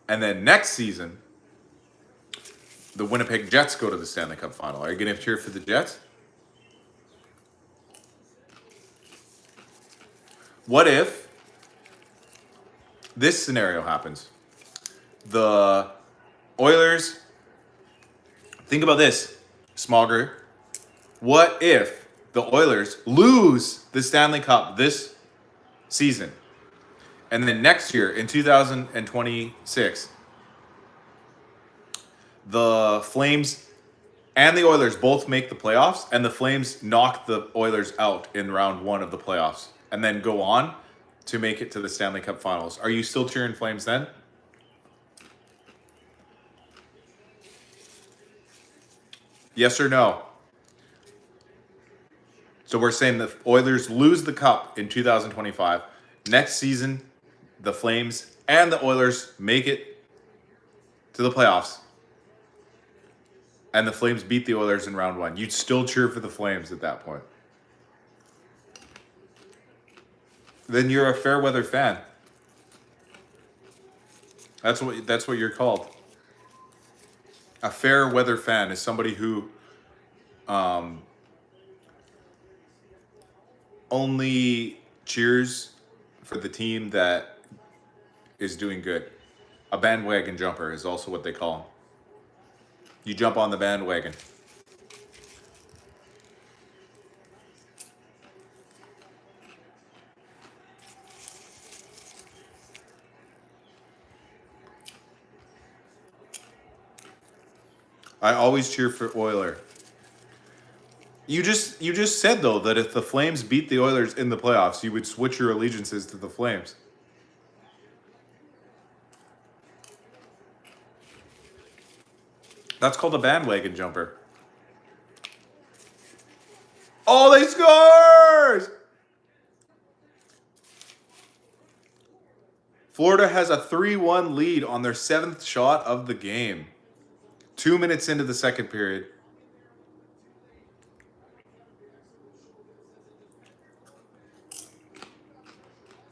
and then next season the Winnipeg Jets go to the Stanley Cup final? Are you going to cheer for the Jets? What if this scenario happens? the Oilers, think about this, Smogger. What if the Oilers lose the Stanley Cup this season? And then next year, in 2026, the Flames and the Oilers both make the playoffs, and the Flames knock the Oilers out in round 1 of the playoffs, and then go on to make it to the Stanley Cup Finals. Are you still cheering Flames then? Yes or no? So we're saying the Oilers lose the cup in 2025. Next season, the Flames and the Oilers make it to the playoffs. And the Flames beat the Oilers in round 1. You'd still cheer for the Flames at that point. Then you're a fair weather fan. That's what you're called. A fair weather fan is somebody who only cheers for the team that is doing good. A bandwagon jumper is also what they call them. You jump on the bandwagon. I always cheer for Oiler. You just said though that if the Flames beat the Oilers in the playoffs, you would switch your allegiances to the Flames. That's called a bandwagon jumper. Oh, they scores! Florida has a 3-1 lead on their 7th shot of the game. 2 minutes into the second period.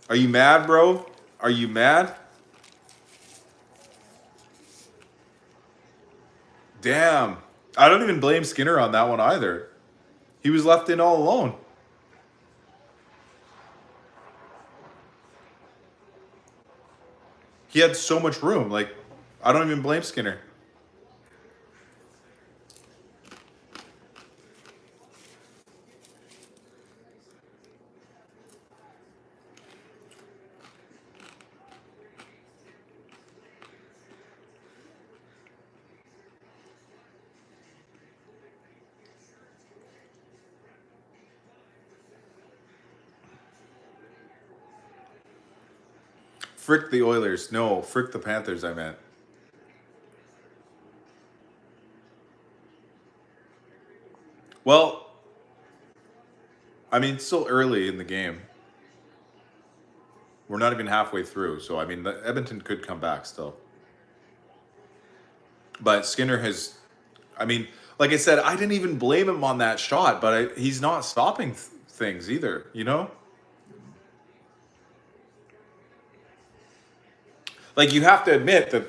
Are you mad, bro? Are you mad? Damn. I don't even blame Skinner on that one either. He was left in all alone. He had so much room. Like, I don't even blame Skinner. Frick the Oilers. No, frick the Panthers, I meant. Well, I mean, it's still early in the game. We're not even halfway through. So, I mean, Edmonton could come back still. But Skinner has, I mean, like I said, I didn't even blame him on that shot, but he's not stopping things either, you know? Like, you have to admit that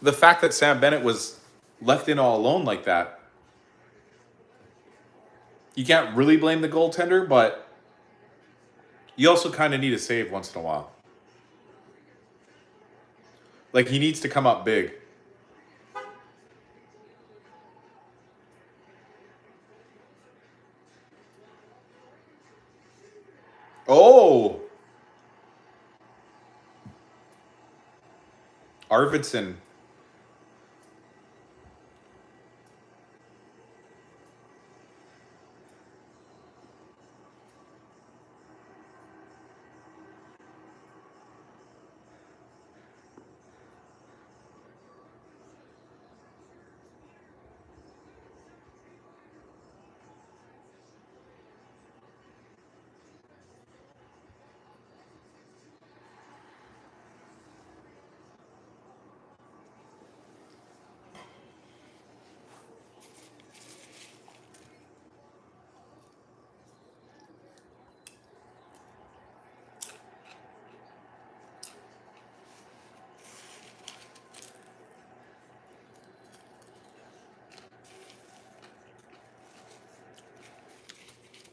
the fact that Sam Bennett was left in all alone like that, you can't really blame the goaltender, but you also kind of need a save once in a while. Like, he needs to come up big. Oh! Arvidsson.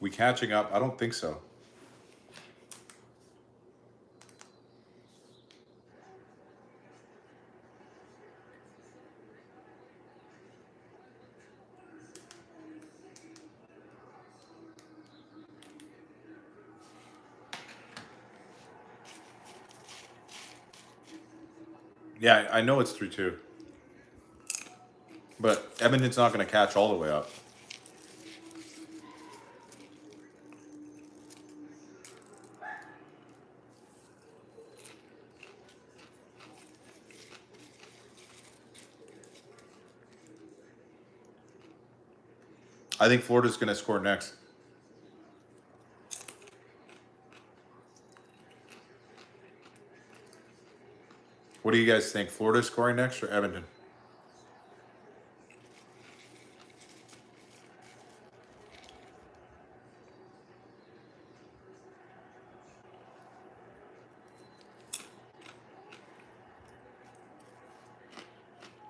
We catching up? I don't think so. Yeah, I know it's 3-2. But Edmonton's not going to catch all the way up. I think Florida's going to score next. What do you guys think? Florida scoring next or Edmonton?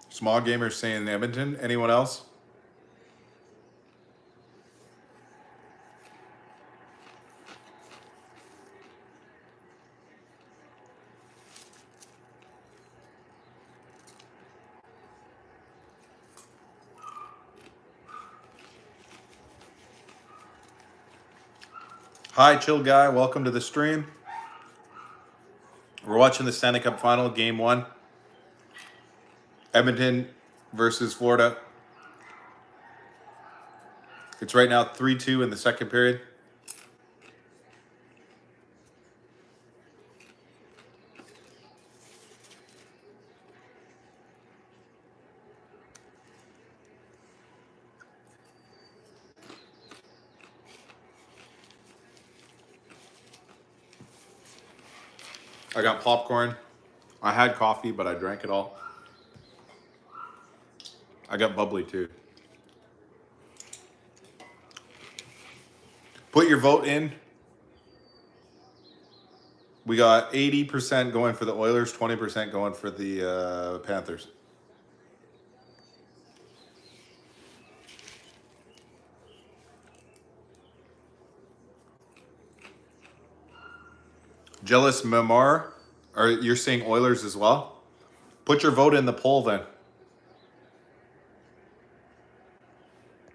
Small gamers saying Edmonton. Anyone else? Hi, chill guy. Welcome to the stream. We're watching the Stanley Cup Final, Game 1. Edmonton versus Florida. It's right now 3-2 in the second period. I got popcorn. I had coffee, but I drank it all. I got bubbly too. Put your vote in. We got 80% going for the Oilers, 20% going for the Panthers. Jealous Memar, or you're saying Oilers as well? Put your vote in the poll then.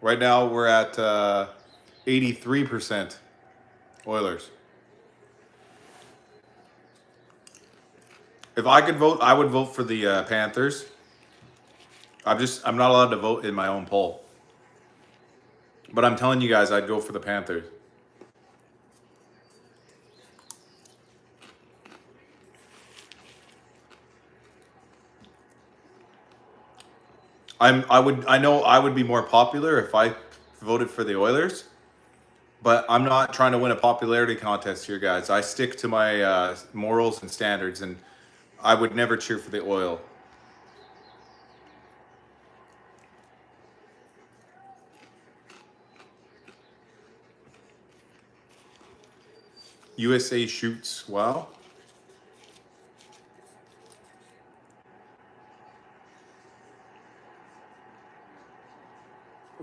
Right now we're at 83% Oilers. If I could vote, I would vote for the Panthers. I'm not allowed to vote in my own poll. But I'm telling you guys, I'd go for the Panthers. I know I would be more popular if I voted for the Oilers, but I'm not trying to win a popularity contest here, guys. I stick to my morals and standards, and I would never cheer for the Oil. USA shoots. Wow.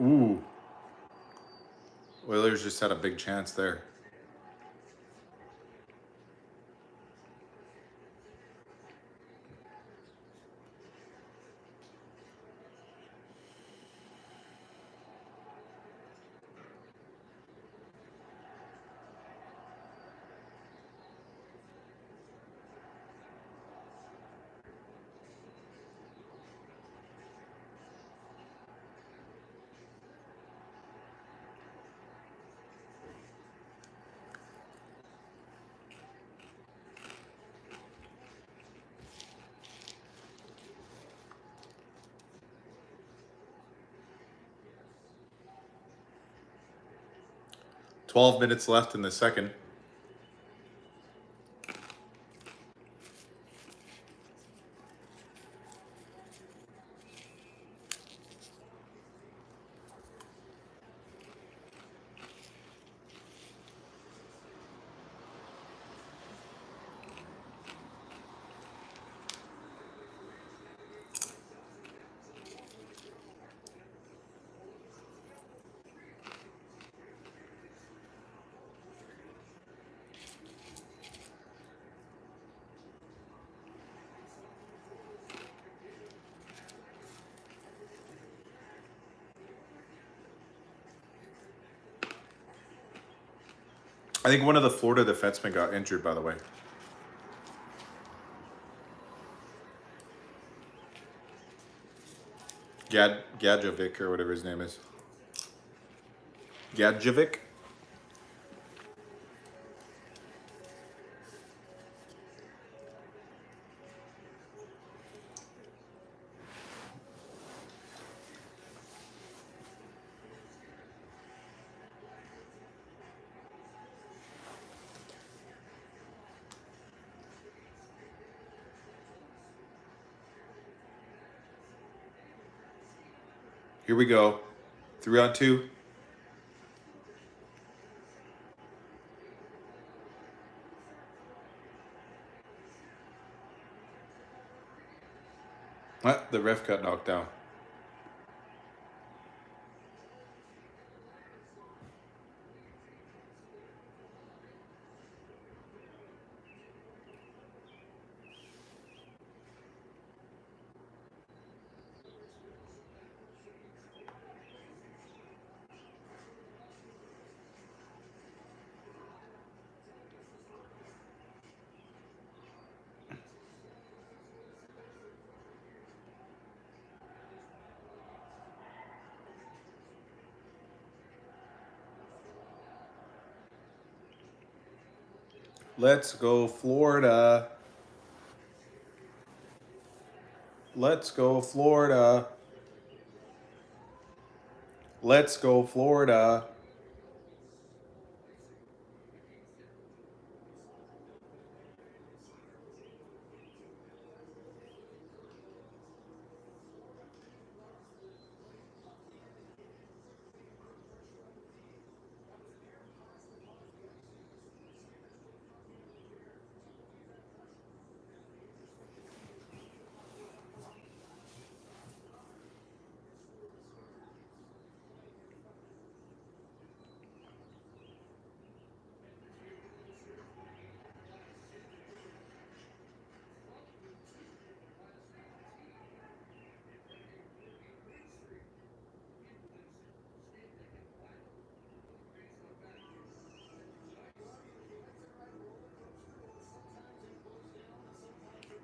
Ooh. Oilers just had a big chance there. $12 minutes left in the second. I think one of the Florida defensemen got injured, by the way. Gadjovic or whatever his name is. Gadjovic. Here we go. 3-on-2. What? The ref got knocked down. Let's go, Florida. Let's go, Florida. Let's go, Florida.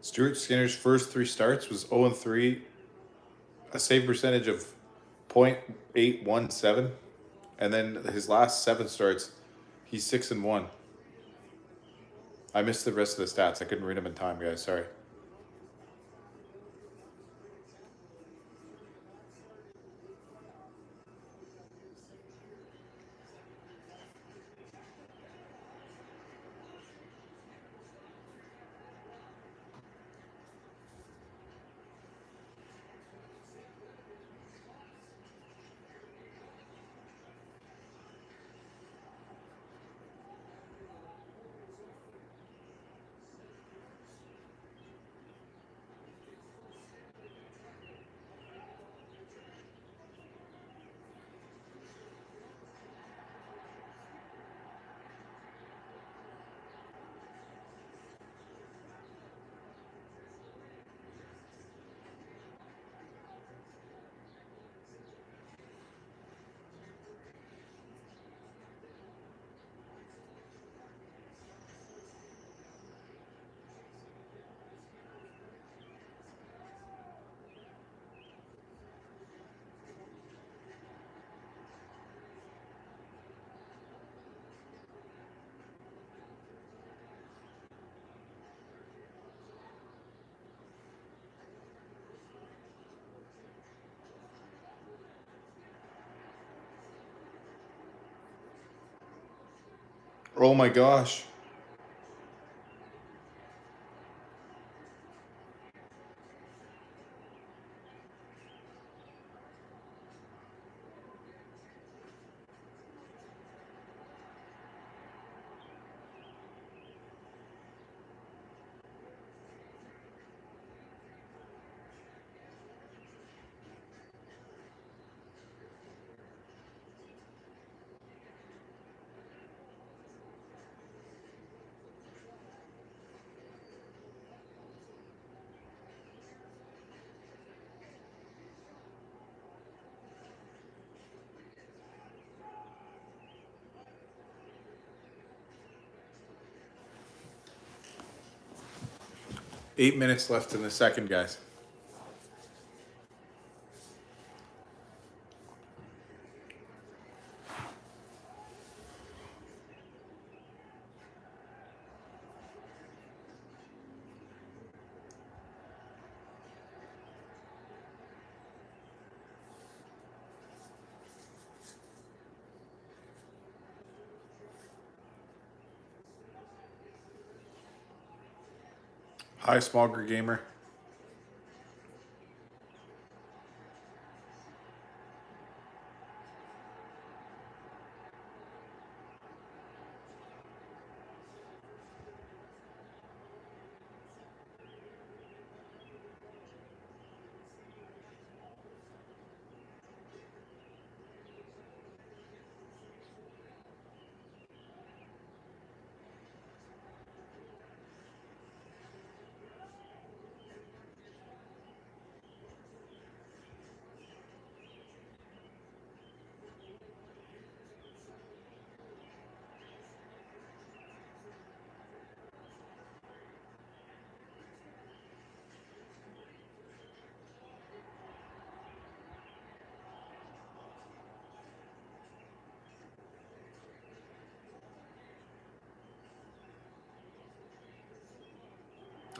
Stuart Skinner's first 3 starts was 0-3, a save percentage of .817, and then his last 7 starts, he's 6-1. I missed the rest of the stats. I couldn't read them in time, guys. Sorry. Oh my gosh. Eight minutes left in the second, guys. Hi, Smogger Gamer.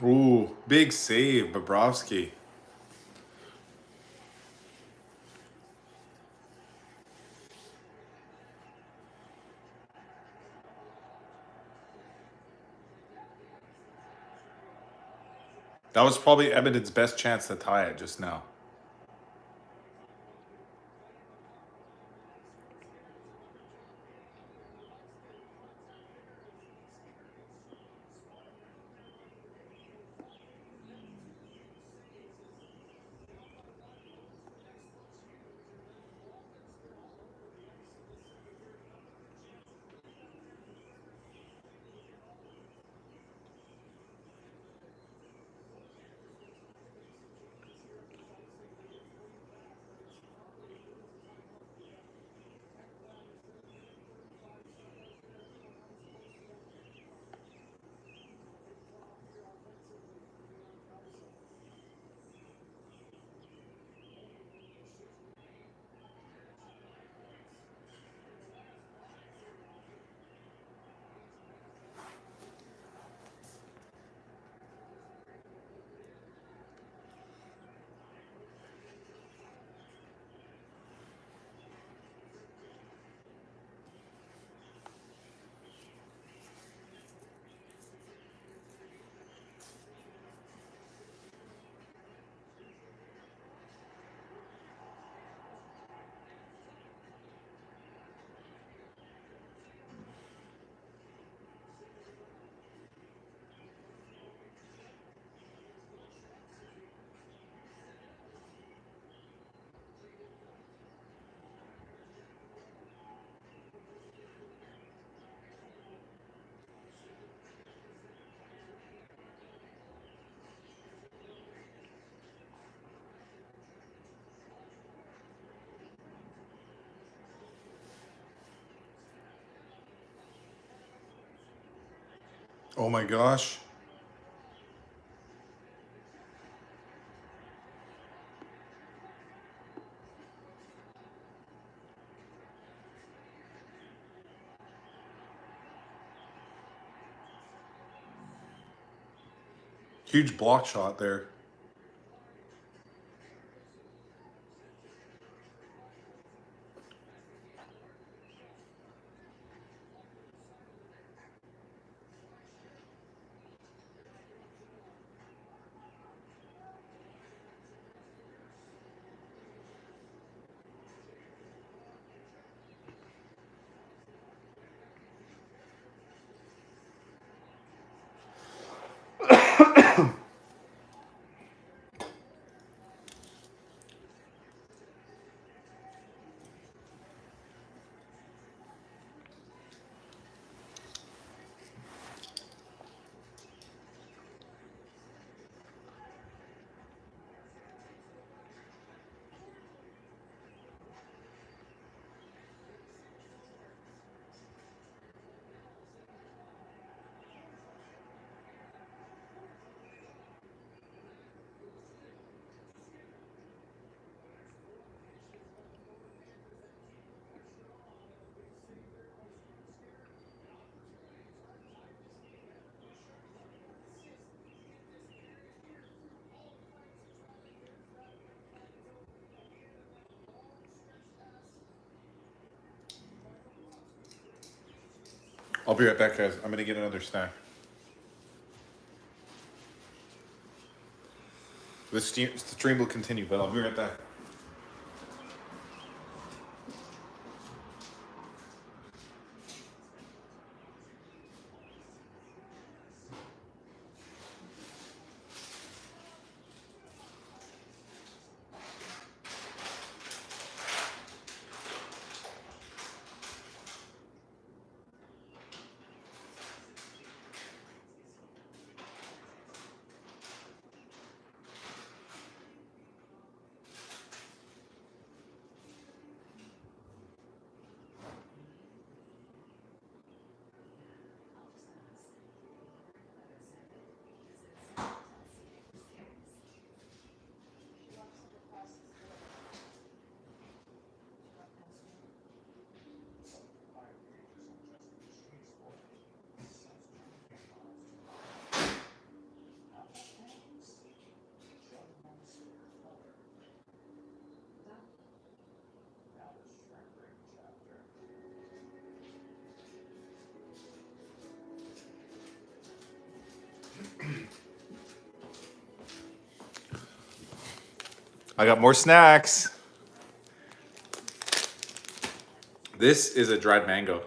Ooh, big save, Bobrovsky. That was probably Edmonton's best chance to tie it just now. Oh my gosh. Huge block shot there. I'll be right back, guys. I'm gonna get another snack. The stream will continue, but I'll be right back. I got more snacks. This is a dried mango.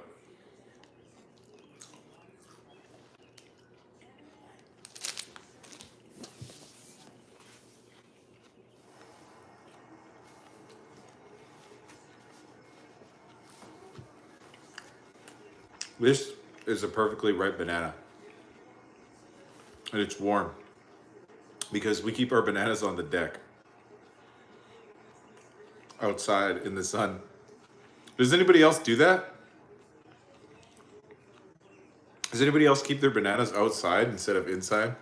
This is a perfectly ripe banana. And it's warm. Because we keep our bananas on the deck. Outside in the sun. Does anybody else do that? Does anybody else keep their bananas outside instead of inside?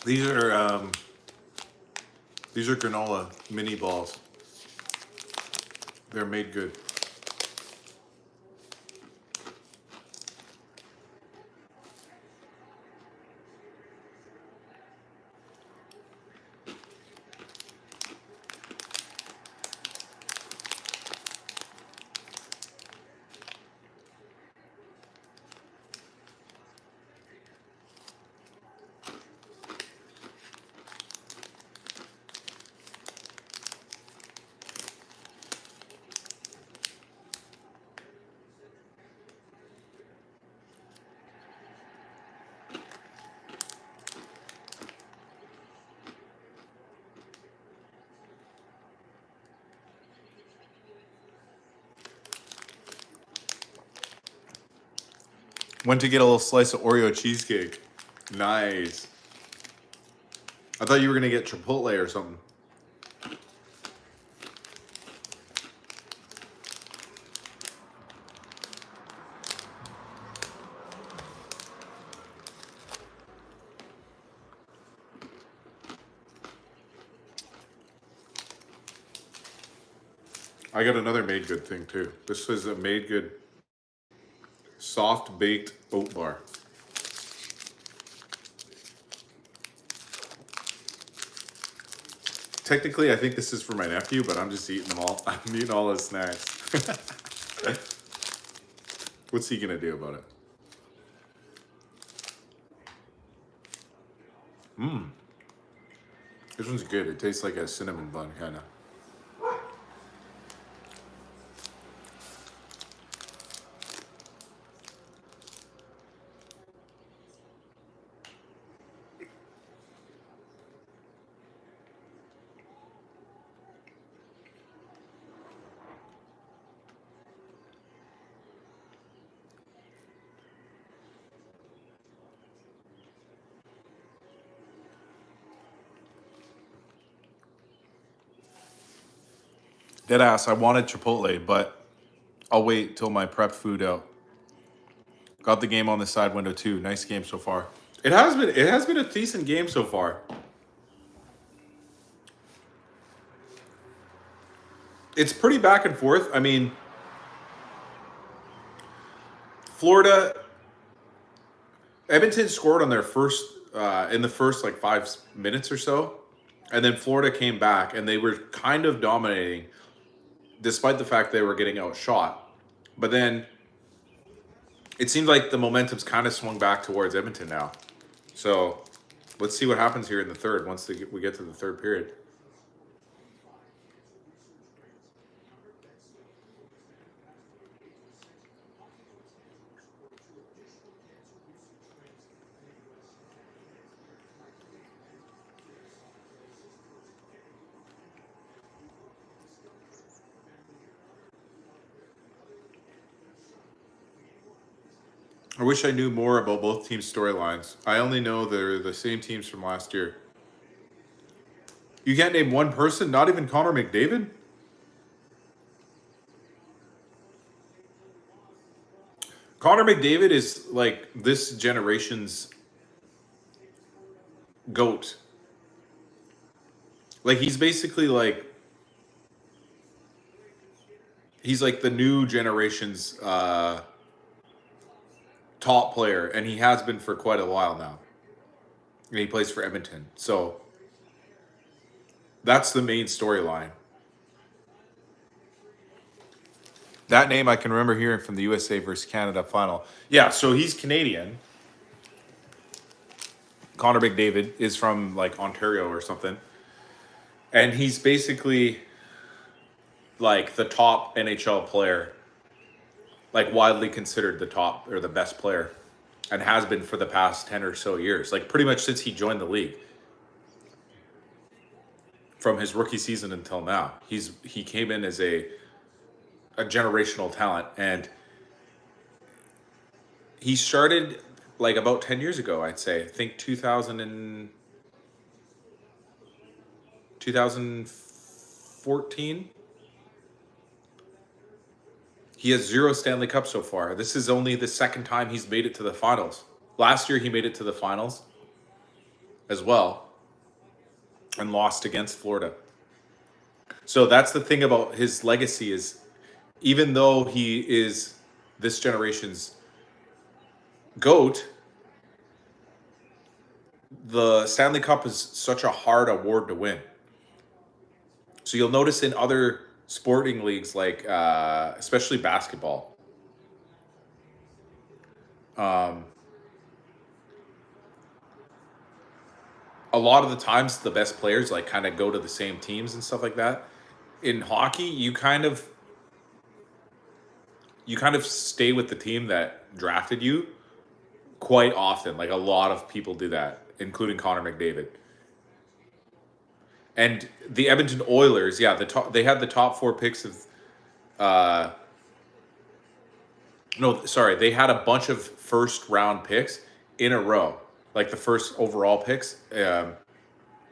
These are granola mini balls. They're made good. Went to get a little slice of Oreo cheesecake. Nice. I thought you were gonna get Chipotle or something. I got another made good thing too. This is a made good soft baked oat bar. Technically, I think this is for my nephew, but I'm just eating them all. I'm eating all his snacks. What's he gonna do about it? Mmm. This one's good. It tastes like a cinnamon bun, kind of. Deadass, I wanted Chipotle, but I'll wait till my prep food out. Got the game on the side window too. Nice game so far. It has been a decent game so far. It's pretty back and forth. I mean, Edmonton scored on their first in the first like 5 minutes or so, and then Florida came back and they were kind of dominating, despite the fact they were getting outshot. But then it seems like the momentum's kind of swung back towards Edmonton now. So let's see what happens here in the third once we get to the third period. I wish I knew more about both teams' storylines. I only know they're the same teams from last year. You can't name one person, not even Connor McDavid? Connor McDavid is like this generation's GOAT. Like he's basically like he's like the new generation's top player, and he has been for quite a while now. And he plays for Edmonton. So that's the main storyline. That name I can remember hearing from the USA versus Canada final. Yeah, so he's Canadian. Connor McDavid is from like Ontario or something. And he's basically like the top NHL player, like widely considered the top or the best player, and has been for the past 10 or so years, like pretty much since he joined the league. From his rookie season until now, he came in as a generational talent, and he started like about 10 years ago, I'd say. I think 2014. He has 0 Stanley Cups so far. This is only the second time he's made it to the finals. Last year he made it to the finals as well and lost against Florida. So that's the thing about his legacy is, even though he is this generation's GOAT, the Stanley Cup is such a hard award to win. So you'll notice in other sporting leagues, like especially basketball, a lot of the times the best players like kind of go to the same teams and stuff like that. In hockey, you kind of stay with the team that drafted you quite often. Like a lot of people do that, including Connor McDavid. And the Edmonton Oilers, yeah, they had the top 4 picks of they had a bunch of first round picks in a row, like the first overall picks,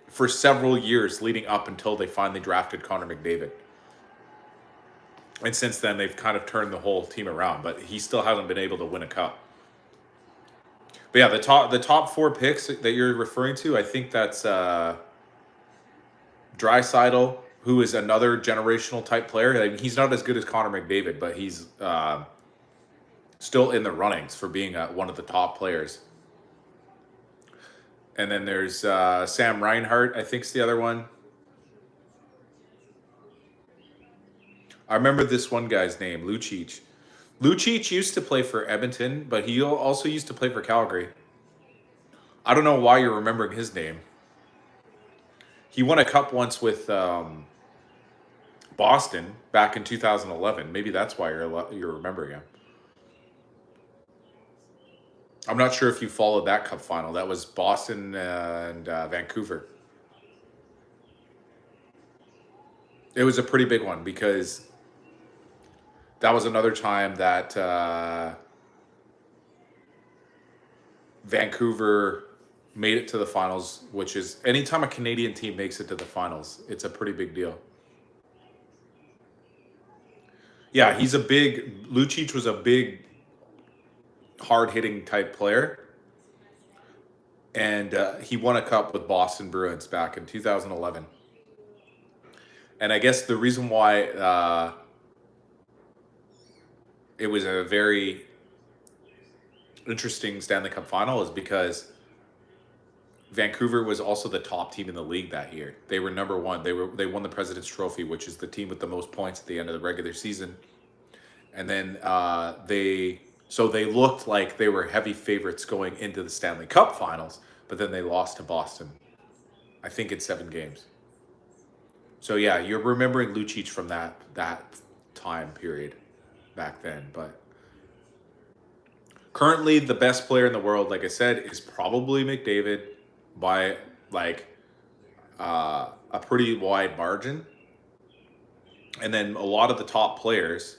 for several years leading up until they finally drafted Connor McDavid. And since then, they've kind of turned the whole team around, but he still hasn't been able to win a cup. But yeah, the top 4 picks that you're referring to, I think that's Draisaitl, who is another generational type player. I mean, he's not as good as Connor McDavid, but he's still in the runnings for being one of the top players. And then there's Sam Reinhart, I think's the other one. I remember this one guy's name, Lucic. Lucic used to play for Edmonton, but he also used to play for Calgary. I don't know why you're remembering his name. He won a cup once with Boston back in 2011. Maybe that's why you're remembering him. I'm not sure if you followed that cup final. That was Boston and Vancouver. It was a pretty big one because that was another time that Vancouver made it to the finals, which is anytime a Canadian team makes it to the finals, it's a pretty big deal. Yeah, Lucic was a big, hard-hitting type player. And he won a cup with Boston Bruins back in 2011. And I guess the reason why it was a very interesting Stanley Cup final is because Vancouver was also the top team in the league that year. They were number one. They won the President's Trophy, which is the team with the most points at the end of the regular season. And then they looked like they were heavy favorites going into the Stanley Cup finals, but then they lost to Boston. I think it's 7 games. So yeah, you're remembering Lucic from that time period back then. But currently, the best player in the world, like I said, is probably McDavid by like a pretty wide margin. And then a lot of the top players,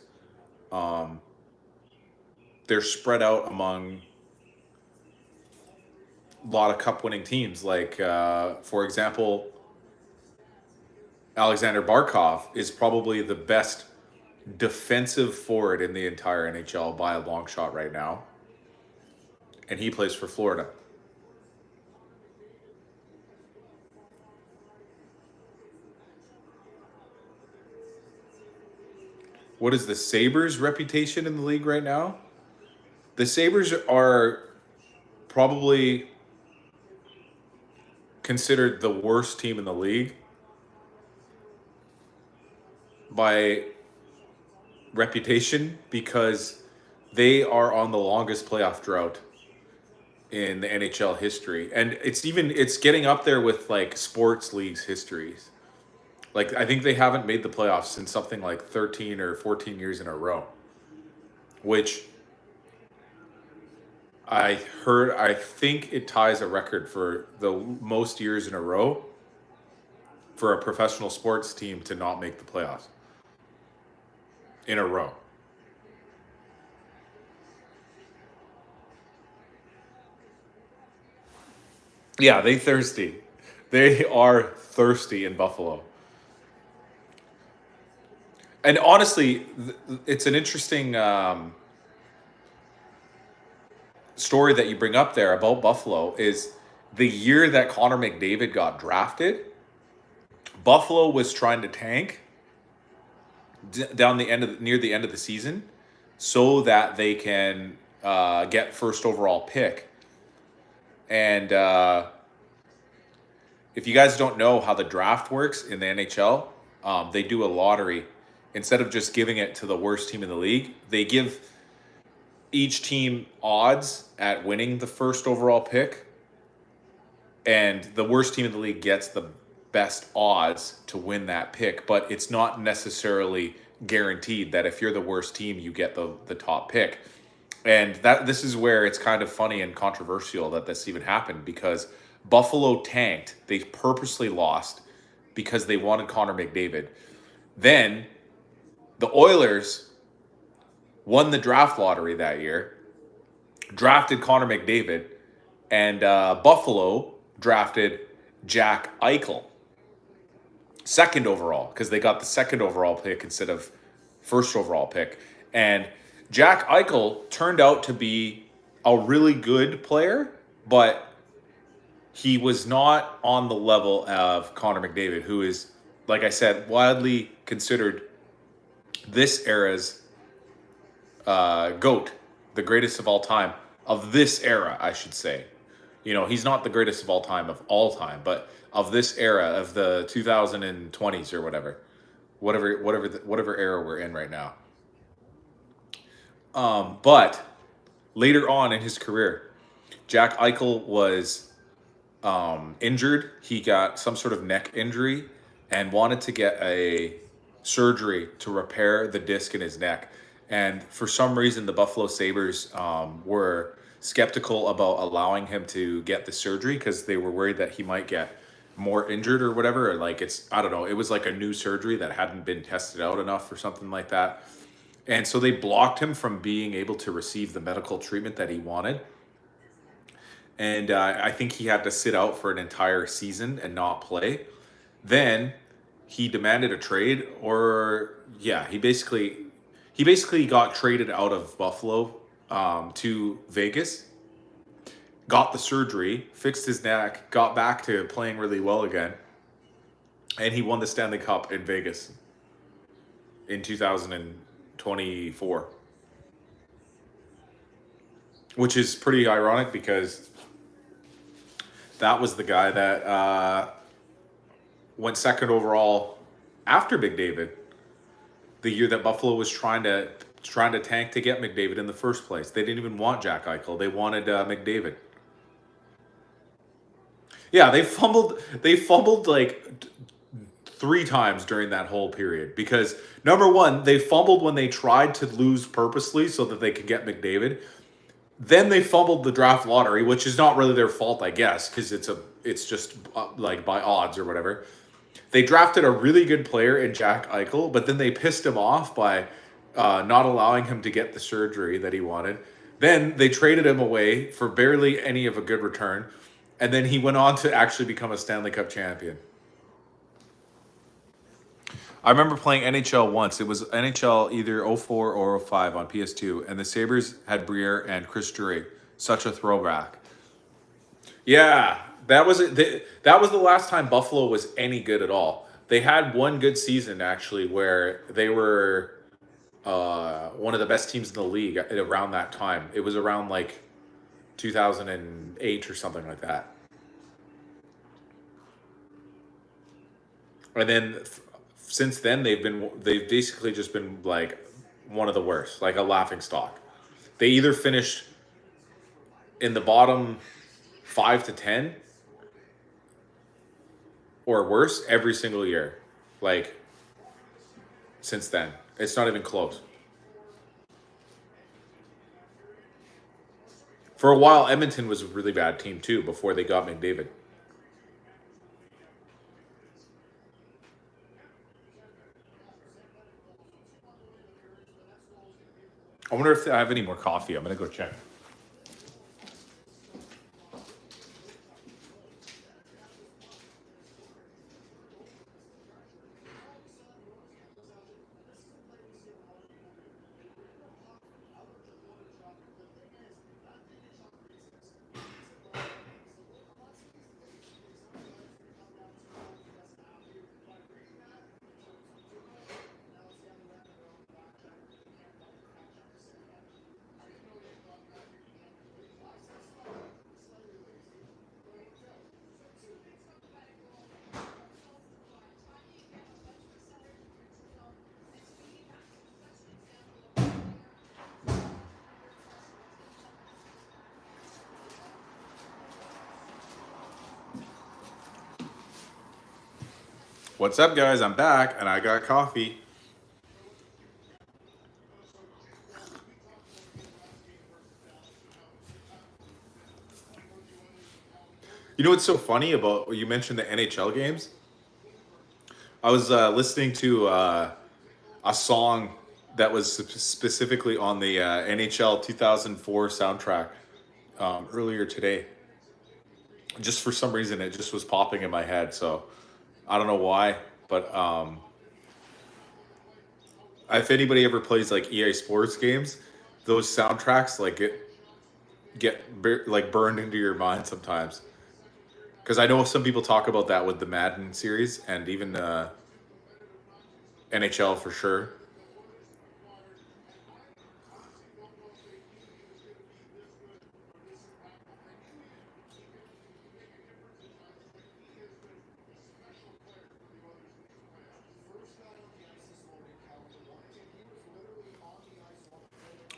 they're spread out among a lot of cup-winning teams. Like, for example, Alexander Barkov is probably the best defensive forward in the entire NHL by a long shot right now. And he plays for Florida. What is the Sabres' reputation in the league right now? The Sabres are probably considered the worst team in the league by reputation because they are on the longest playoff drought in the NHL history. And it's getting up there with like sports leagues histories. Like, I think they haven't made the playoffs since something like 13 or 14 years in a row, which I think it ties a record for the most years in a row for a professional sports team to not make the playoffs in a row. Yeah, they thirsty. They are thirsty in Buffalo. And honestly, it's an interesting story that you bring up there about Buffalo is the year that Connor McDavid got drafted, Buffalo was trying to tank near the end of the season so that they can get first overall pick. And if you guys don't know how the draft works in the NHL, they do a lottery. Instead of just giving it to the worst team in the league, they give each team odds at winning the first overall pick. And the worst team in the league gets the best odds to win that pick. But it's not necessarily guaranteed that if you're the worst team, you get the top pick. And this is where it's kind of funny and controversial that this even happened because Buffalo tanked. They purposely lost because they wanted Connor McDavid. Then the Oilers won the draft lottery that year, drafted Connor McDavid, and Buffalo drafted Jack Eichel, second overall, because they got the second overall pick instead of first overall pick. And Jack Eichel turned out to be a really good player, but he was not on the level of Connor McDavid, who is, like I said, widely considered this era's GOAT, the greatest of all time, of this era, I should say. You know, he's not the greatest of all time, but of this era, of the 2020s or whatever era we're in right now. But later on in his career, Jack Eichel was injured. He got some sort of neck injury and wanted to get a surgery to repair the disc in his neck. And for some reason, the Buffalo Sabres were skeptical about allowing him to get the surgery because they were worried that he might get more injured or whatever. Or like I don't know, it was like a new surgery that hadn't been tested out enough or something like that. And so they blocked him from being able to receive the medical treatment that he wanted. And I think he had to sit out for an entire season and not play. Then he demanded a trade, or yeah, he basically got traded out of Buffalo to Vegas, got the surgery, fixed his neck, got back to playing really well again, and he won the Stanley Cup in Vegas in 2024, which is pretty ironic because that was the guy that went second overall after McDavid, the year that Buffalo was trying to tank to get McDavid in the first place. They didn't even want Jack Eichel. They wanted McDavid. Yeah, they fumbled like 3 times during that whole period because number one, they fumbled when they tried to lose purposely so that they could get McDavid. Then they fumbled the draft lottery, which is not really their fault, I guess, because it's just like by odds or whatever. They drafted a really good player in Jack Eichel, but then they pissed him off by not allowing him to get the surgery that he wanted. Then they traded him away for barely any of a good return, and then he went on to actually become a Stanley Cup champion. I remember playing NHL once. It was NHL either 04 or 05 on PS2, and the Sabres had Briere and Chris Drury. Such a throwback. Yeah, that was it. That was the last time Buffalo was any good at all. They had one good season actually, where they were one of the best teams in the league around that time. It was around like 2008 or something like that. And then since then they've basically just been like one of the worst, like a laughing stock. They either finished in the bottom 5 to 10 or worse every single year. Like since then, it's not even close. For a while, Edmonton was a really bad team too before they got McDavid. I wonder if I have any more coffee. I'm gonna go check. What's up, guys? I'm back, and I got coffee. You know what's so funny about you mentioned the NHL games? I was listening to a song that was specifically on the NHL 2004 soundtrack earlier today. Just for some reason, it just was popping in my head. So I don't know why, but if anybody ever plays like EA Sports games, those soundtracks like like burned into your mind sometimes. Because I know some people talk about that with the Madden series and even NHL for sure.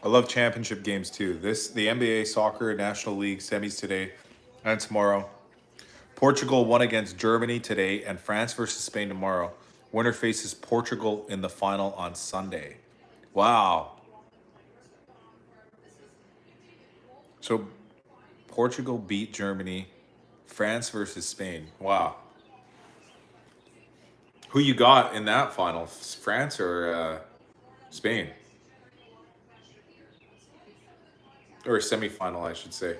I love championship games too. The NBA Soccer National League semis today and tomorrow. Portugal won against Germany today, and France versus Spain tomorrow. Winner faces Portugal in the final on Sunday. Wow. So Portugal beat Germany. France versus Spain. Wow. Who you got in that final? France or Spain? Or semifinal, I should say.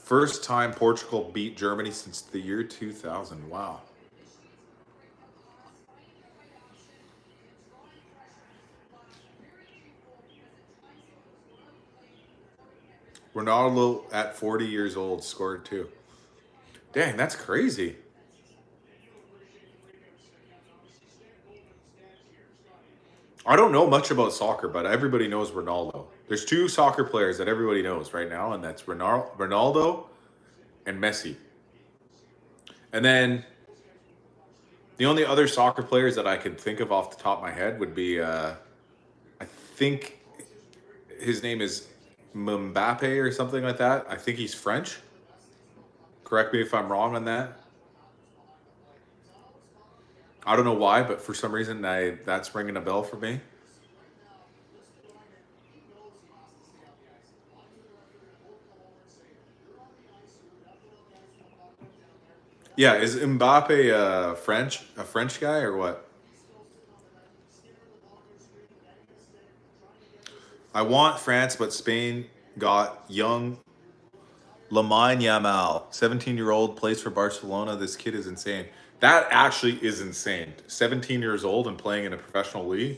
First time Portugal beat Germany since the year 2000. Wow. Ronaldo at 40 years old scored too. Dang, that's crazy. I don't know much about soccer, but everybody knows Ronaldo. There's two soccer players that everybody knows right now, and that's Ronaldo and Messi. And then the only other soccer players that I could think of off the top of my head would be, I think his name is Mbappe or something like that. I think he's French. Correct me if I'm wrong on that. I don't know why, but for some reason that's ringing a bell for me. Yeah, is Mbappe a French guy or what? I want France, but Spain got young Lamine Yamal, 17-year-old, plays for Barcelona. This kid is insane. That actually is insane. 17 years old and playing in a professional league.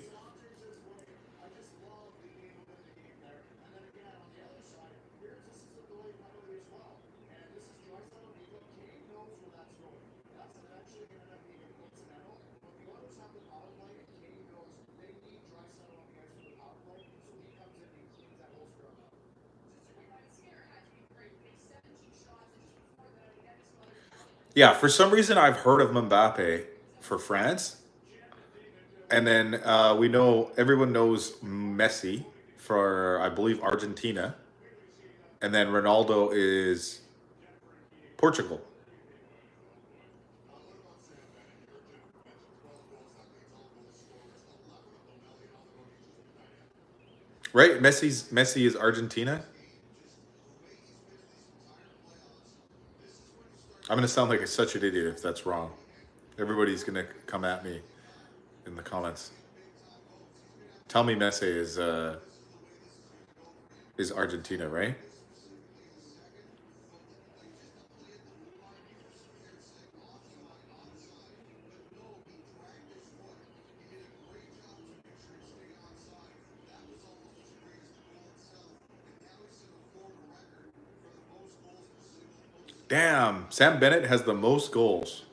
Yeah, for some reason I've heard of Mbappe for France, and then we know everyone knows Messi for I believe Argentina, and then Ronaldo is Portugal, right? Messi is Argentina. I'm gonna sound like such an idiot if that's wrong. Everybody's gonna come at me in the comments. Tell me Messi is Argentina, right? Damn, Sam Bennett has the most goals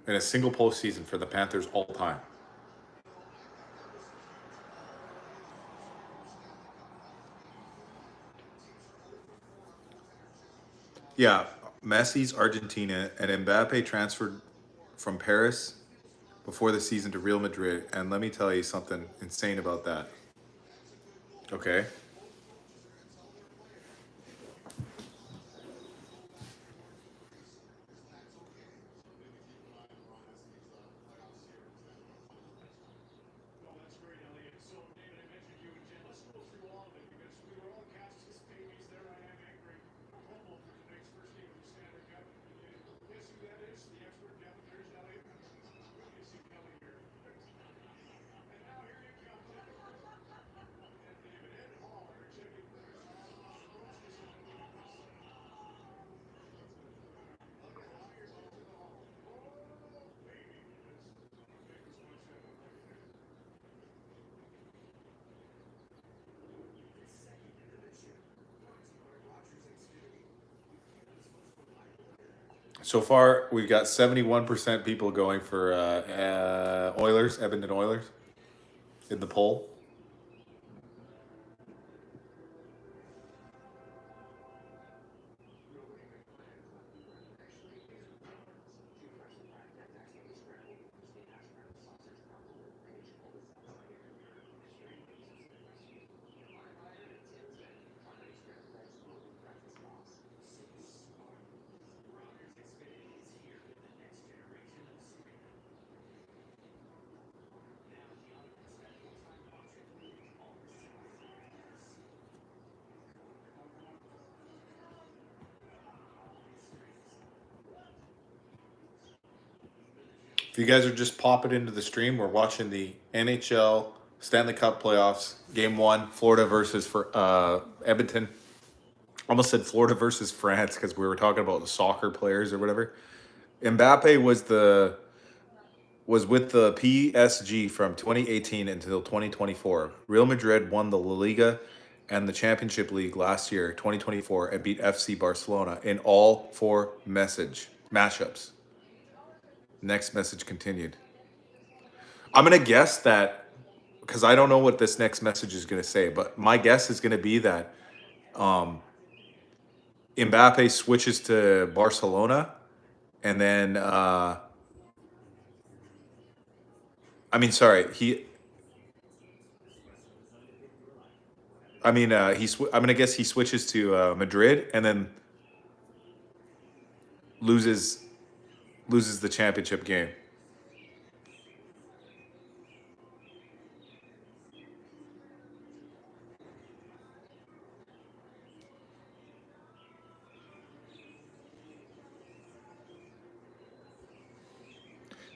in a single postseason for the Panthers all time. Yeah, Messi's Argentina and Mbappe transferred from Paris before the season to Real Madrid. And let me tell you something insane about that. Okay. So far, we've got 71% people going for Oilers, Edmonton Oilers, in the poll. If you guys are just popping into the stream, we're watching the NHL Stanley Cup playoffs. Game 1, Florida versus Edmonton. Almost said Florida versus France because we were talking about the soccer players or whatever. Mbappe was with the PSG from 2018 until 2024. Real Madrid won the La Liga and the Championship League last year, 2024, and beat FC Barcelona in all 4 matchups. Next message continued. I'm going to guess that, because I don't know what this next message is going to say, but my guess is going to be that Mbappe switches to Barcelona, and then I'm gonna guess he switches to Madrid, and then loses the championship game.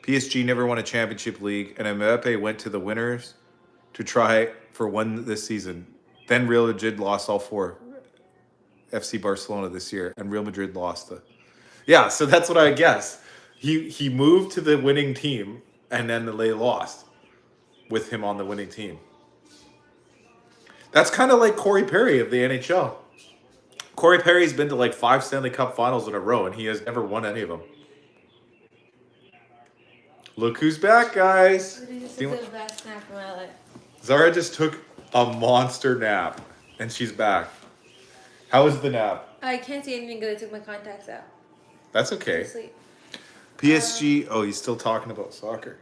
PSG never won a championship league, and Mbappe went to the winners to try for one this season. Then Real Madrid lost all 4. FC Barcelona this year, and Real Madrid lost the. Yeah, so that's what I guess. He moved to the winning team, and then they lost with him on the winning team. That's kind of like Corey Perry of the NHL. Corey Perry's been to like 5 Stanley Cup finals in a row, and he has never won any of them. Look who's back, guys. This is the best snack of my life. Zara just took a monster nap, and she's back. How was the nap? I can't see anything good. I took my contacts out. That's okay. Sleep. PSG, he's still talking about soccer.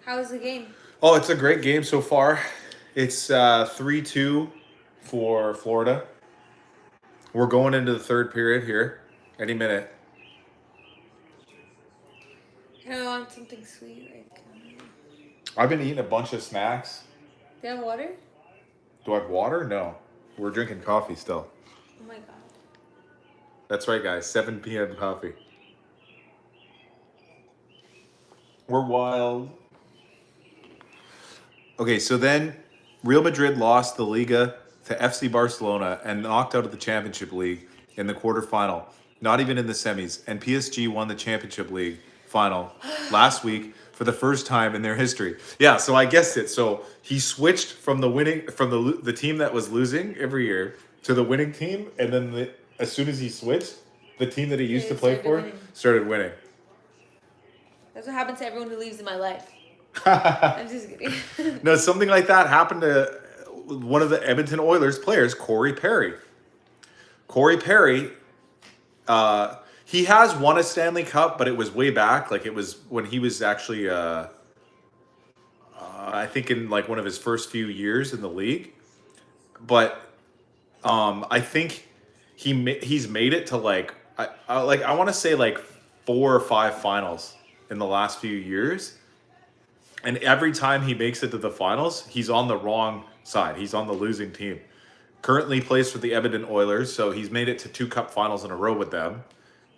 How was the game? Oh, it's a great game so far. It's 3-2 for Florida. We're going into the 3rd period here any minute. I want something sweet. I've been eating a bunch of snacks. Do you have water? Do I have water? No. We're drinking coffee still. Oh my god. That's right, guys. 7 p.m. coffee. We're wild. Okay, so then Real Madrid lost the Liga to FC Barcelona and knocked out of the Championship League in the quarterfinal. Not even in the semis. And PSG won the Championship League final last week for the first time in their history. Yeah, so I guessed it. So he switched from the team that was losing every year to the winning team, and then as soon as he switched, the team that he used to play for started winning. That's what happens to everyone who leaves in my life. I'm just kidding. No, something like that happened to one of the Edmonton Oilers players, Corey Perry. Corey Perry, he has won a Stanley Cup, but it was way back. Like, it was when he was actually, I think in like one of his first few years in the league. But I think he's made it to like I want to say like 4 or 5 finals in the last few years. And every time he makes it to the finals, he's on the wrong side. He's on the losing team. Currently plays for the Edmonton Oilers, so he's made it to 2 cup finals in a row with them.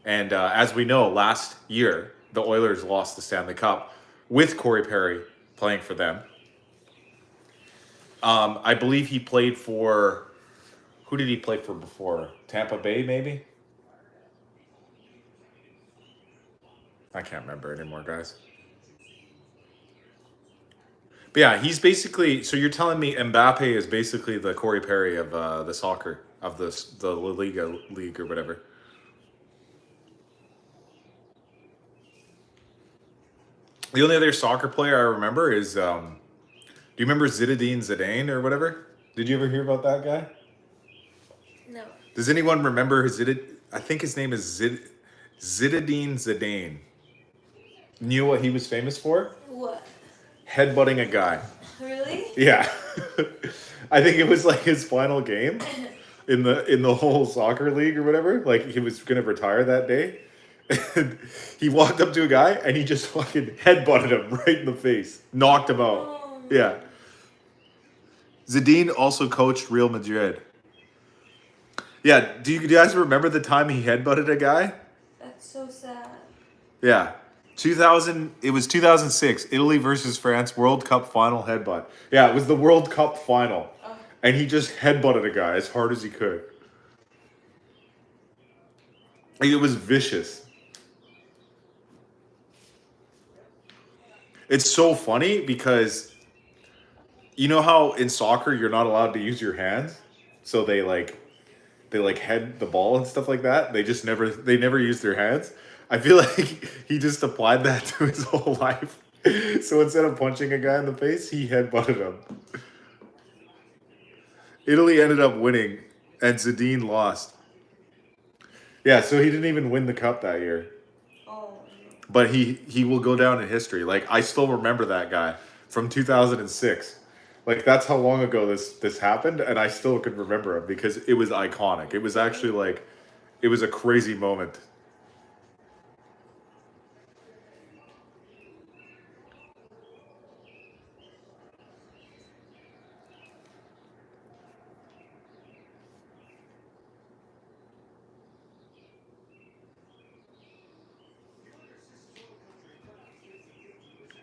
And as we know, last year, the Oilers lost the Stanley Cup with Corey Perry playing for them. I believe he played for... Who did he play for before? Tampa Bay, maybe? I can't remember anymore, guys. But yeah, he's basically... So you're telling me Mbappe is basically the Corey Perry of the soccer, of the La Liga league or whatever. The only other soccer player I remember is... do you remember Zinedine Zidane or whatever? Did you ever hear about that guy? No. Does anyone remember I think his name is Zinedine Zidane. You know what he was famous for? What? Headbutting a guy. Really? Yeah. I think it was like his final game in the whole soccer league or whatever. Like, he was gonna retire that day. And he walked up to a guy and he just fucking headbutted him right in the face. Knocked him out. Oh. Yeah. Zidane also coached Real Madrid. Yeah, do you guys remember the time he headbutted a guy? That's so sad. Yeah. 2000. It was 2006. Italy versus France World Cup final headbutt. Yeah, it was the World Cup final, and he just headbutted a guy as hard as he could. It was vicious. It's so funny because you know how in soccer you're not allowed to use your hands, so they head the ball and stuff like that. They never use their hands. I feel like he just applied that to his whole life. So instead of punching a guy in the face, he headbutted him. Italy ended up winning, and Zidane lost. Yeah, so he didn't even win the cup that year. Oh. But he will go down in history. Like, I still remember that guy from 2006. Like, that's how long ago this happened, and I still could remember him because it was iconic. It was actually like, it was a crazy moment.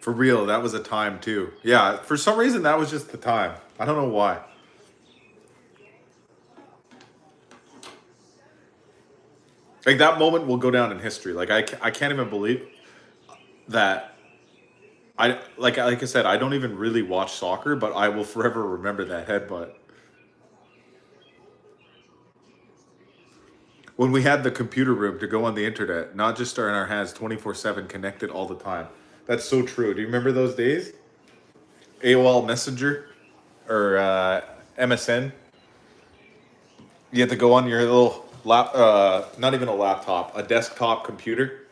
For real, that was a time too. Yeah, for some reason that was just the time. I don't know why. Like, that moment will go down in history. Like, I can't even believe that. Like I said, I don't even really watch soccer, but I will forever remember that headbutt. When we had the computer room to go on the internet, not just in our hands, 24/7, connected all the time. That's so true. Do you remember those days? AOL Messenger or MSN. You had to go on your little not even a laptop, a desktop computer.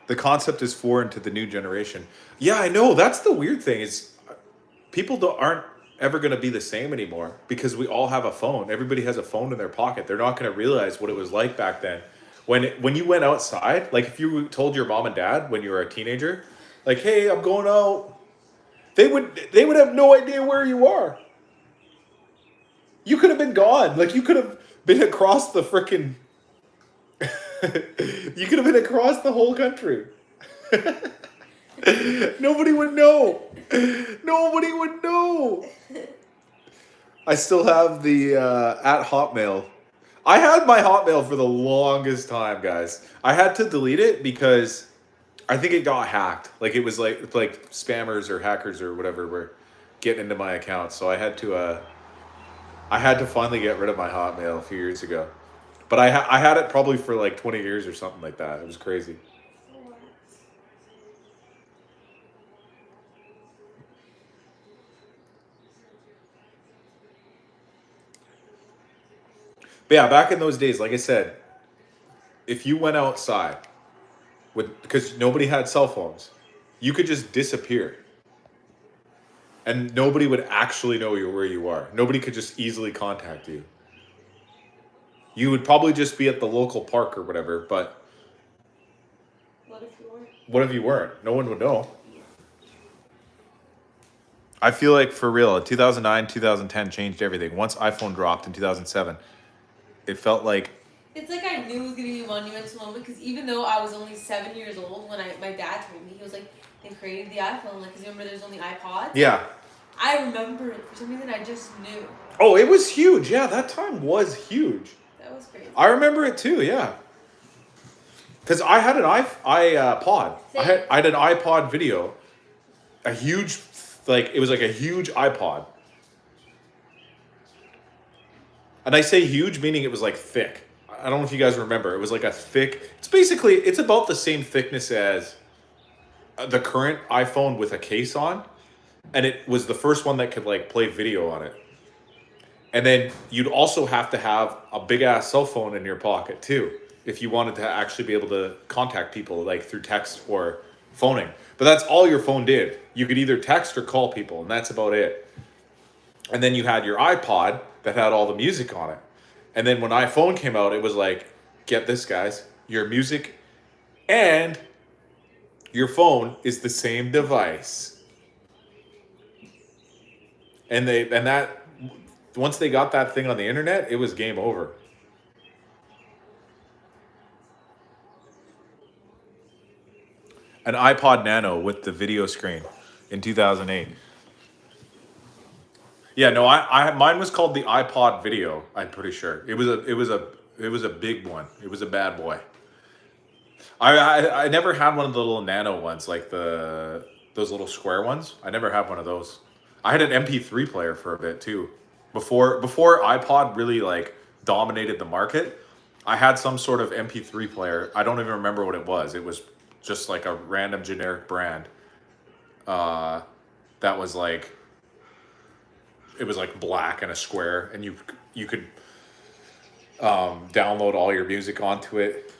The concept is foreign to the new generation. Yeah, I know. That's the weird thing is people aren't ever going to be the same anymore because we all have a phone. Everybody has a phone in their pocket. They're not going to realize what it was like back then. When you went outside, like if you told your mom and dad when you were a teenager, like, "Hey, I'm going out," they would have no idea where you are. You could have been gone. Like, you could have been across the frickin' you could have been across the whole country. Nobody would know. Nobody would know. I still have the at Hotmail. I had my Hotmail for the longest time, guys. I had to delete it because I think it got hacked. Like, it was like spammers or hackers or whatever were getting into my account. So I had to finally get rid of my Hotmail a few years ago. But I had it probably for like 20 years or something like that. It was crazy. But yeah, back in those days, like I said, if you went outside because nobody had cell phones, you could just disappear. And nobody would actually know where you are. Nobody could just easily contact you. You would probably just be at the local park or whatever, but What if you weren't? what if you weren't? No one would know. I feel like, for real, 2009, 2010 changed everything. Once iPhone dropped in 2007, it felt like... It's like I knew it was going to be a monumental moment because even though I was only 7 years old when my dad told me, he was like, they created the iPhone. Like, because remember there's only iPods? Yeah. I remember it. For some reason, I just knew. Oh, it was huge. Yeah, that time was huge. That was crazy. I remember it too, yeah. Because I had an iPod. I had an iPod video. A huge, it was like a huge iPod. And I say huge, meaning it was like thick. I don't know if you guys remember. It was like a thick, it's about the same thickness as the current iPhone with a case on. And it was the first one that could like play video on it. And then you'd also have to have a big ass cell phone in your pocket too, if you wanted to actually be able to contact people like through text or phoning. But that's all your phone did. You could either text or call people, and that's about it. And then you had your iPod that had all the music on it. And then when iPhone came out, it was like, get this, guys, your music and your phone is the same device. And that once they got that thing on the internet, it was game over. an iPod Nano with the video screen in 2008. Yeah, no, mine was called the iPod Video. I'm pretty sure it was a big one. It was a bad boy. I never had one of the little nano ones, like those little square ones. I never had one of those. I had an MP3 player for a bit too. Before iPod really like dominated the market, I had some sort of MP3 player. I don't even remember what it was. It was just like a random generic brand. That was like, it was like black and a square, and you could download all your music onto it.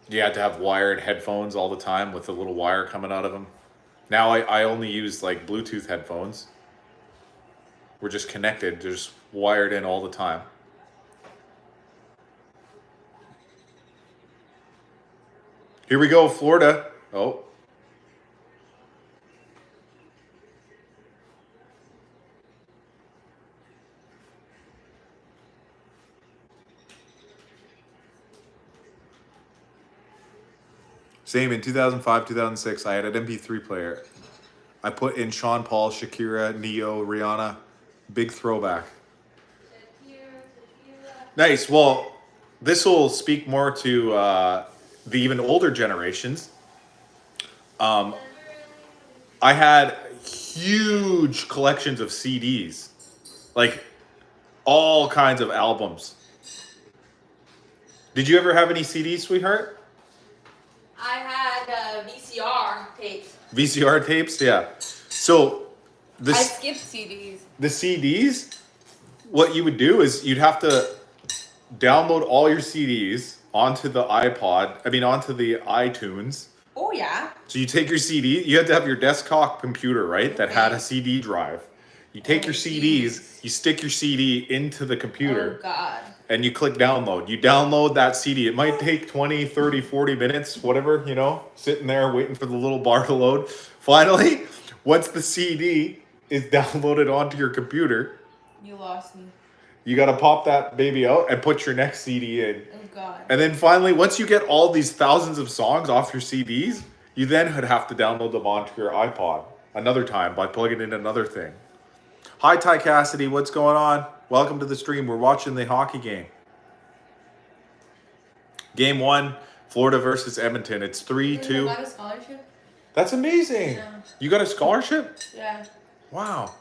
You had to have wired headphones all the time with a little wire coming out of them. Now I only use like Bluetooth headphones. We're just connected, just wired in all the time. Here we go, Florida. Oh. Same in 2005, 2006, I had an MP3 player. I put in Sean Paul, Shakira, Neo, Rihanna. Big throwback. Nice. Well, this will speak more to the even older generations. I had huge collections of CDs, like all kinds of albums. Did you ever have any CDs, sweetheart? I had VCR tapes. VCR tapes, yeah. So I skipped CDs. the CDs, what you would do is you'd have to download all your CDs onto the onto the iTunes. Oh yeah. So you take your CD, you had to have your desktop computer, right, that had a CD drive. You take your CDs, you stick your CD into the computer. Oh God. And you click download. You download that CD. It might take 20, 30, 40 minutes, whatever, sitting there waiting for the little bar to load. Finally, once the CD is downloaded onto your computer, you lost me. You got to pop that baby out and put your next CD in. Oh God. And then finally, once you get all these thousands of songs off your CDs, you then would have to download them onto your iPod another time by plugging in another thing. Hi, Ty Cassidy. What's going on? Welcome to the stream. We're watching the hockey game. Game 1, Florida versus Edmonton. It's 3-2. I got a scholarship. That's amazing. Yeah. You got a scholarship? Yeah. Wow.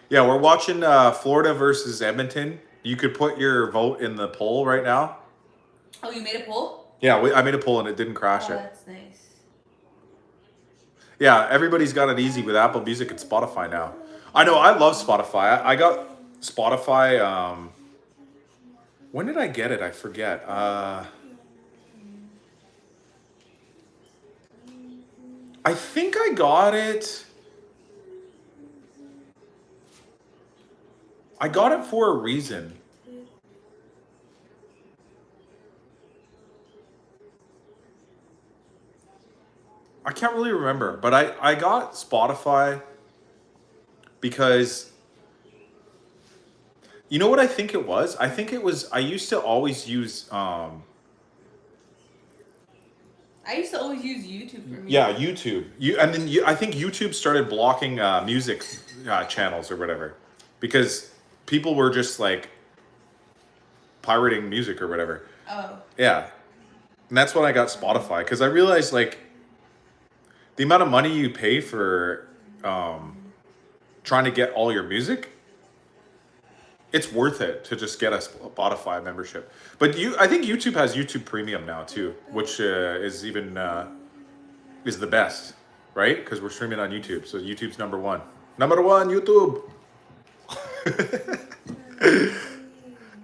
Yeah, we're watching Florida versus Edmonton. You could put your vote in the poll right now. Oh, you made a poll? Yeah, I made a poll and it didn't crash it. That's nice. Yeah, everybody's got it easy with Apple Music and Spotify now. I know, I love Spotify. I got Spotify, when did I get it? I forget. I think I got it. I got it for a reason. I can't really remember, but I got Spotify because, you know what I think it was? I think it was, I used to always use, I used to always use YouTube for music. Yeah, YouTube. I think YouTube started blocking music channels or whatever, because people were just like pirating music or whatever. Oh. Yeah. And that's when I got Spotify, because I realized like the amount of money you pay for trying to get all your music, it's worth it to just get a Spotify membership. But I think YouTube has YouTube Premium now too, which is even is the best, right? Because we're streaming on YouTube, so YouTube's number one. Number one, YouTube.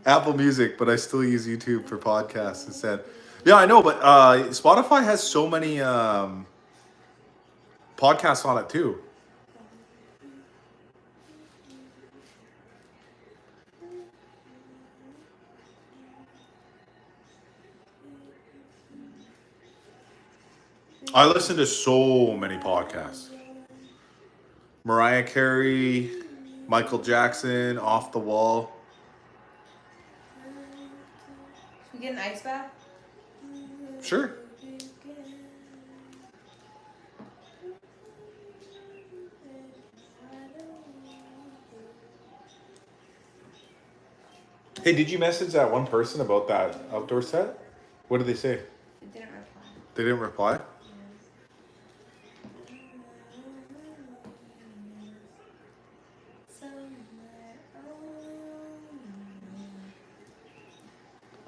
Apple Music, but I still use YouTube for podcasts instead. Yeah, I know, but Spotify has so many podcasts on it too. I listen to so many podcasts. Mariah Carey, Michael Jackson, Off the Wall. get an ice bath? Sure. Hey, did you message that one person about that outdoor set? What did they say? It didn't reply. They didn't reply?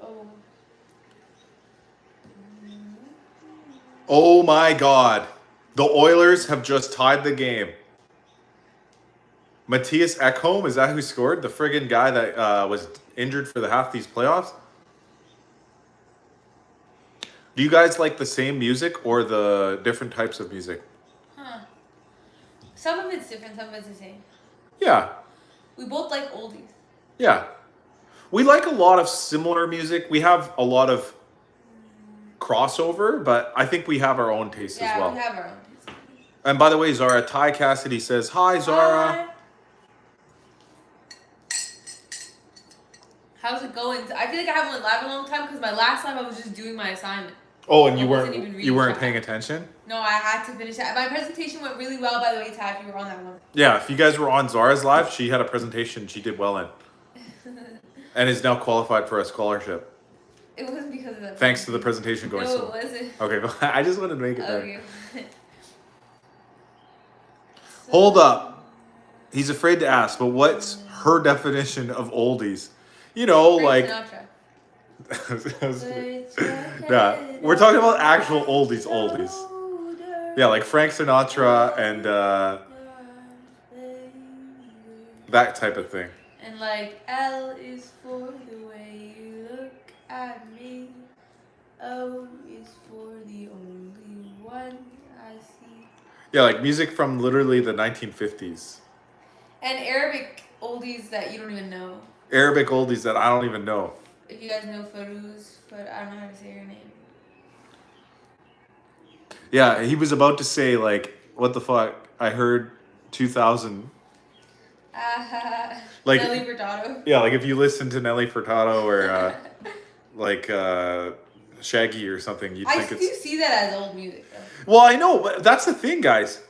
Oh. Oh my God. The Oilers have just tied the game. Matthias Ekholm, is that who scored? The friggin' guy that was injured for the half these playoffs? Do you guys like the same music or the different types of music? Huh. Some of it's different, some of it's the same. Yeah. We both like oldies. Yeah. We like a lot of similar music. We have a lot of crossover, but I think we have our own taste as well. Yeah, we have our own taste. And by the way, Zara, Ty Cassidy says, hi, Zara. Hi. How's it going? I feel like I haven't went live in a long time because my last time I was just doing my assignment. Oh, and you wasn't even reading weren't chat. paying attention? No, I had to finish that. My presentation went really well, by the way, Ty, if you were on that one. Yeah, if you guys were on Zara's live, she had a presentation she did well in. And is now qualified for a scholarship. It wasn't because of that. Thanks to the presentation going so No, well. it wasn't. Okay, I just wanted to make it better. Okay. Hold up. He's afraid to ask, but what's her definition of oldies? You know, Frank like... Sinatra. Yeah, we're talking about actual oldies. Yeah, like Frank Sinatra and that type of thing. And like, L is for the way you look at me. O is for the only one I see. Yeah, like music from literally the 1950s. And Arabic oldies that you don't even know. Arabic oldies that I don't even know. If you guys know Farouz, but I don't know how to say her name. Yeah, he was about to say, like, what the fuck? I heard 2000. Like, Nelly Furtado. Yeah, like if you listen to Nelly Furtado or like Shaggy or something, you'd think I do see that as old music, though. Well, I know, but that's the thing, guys.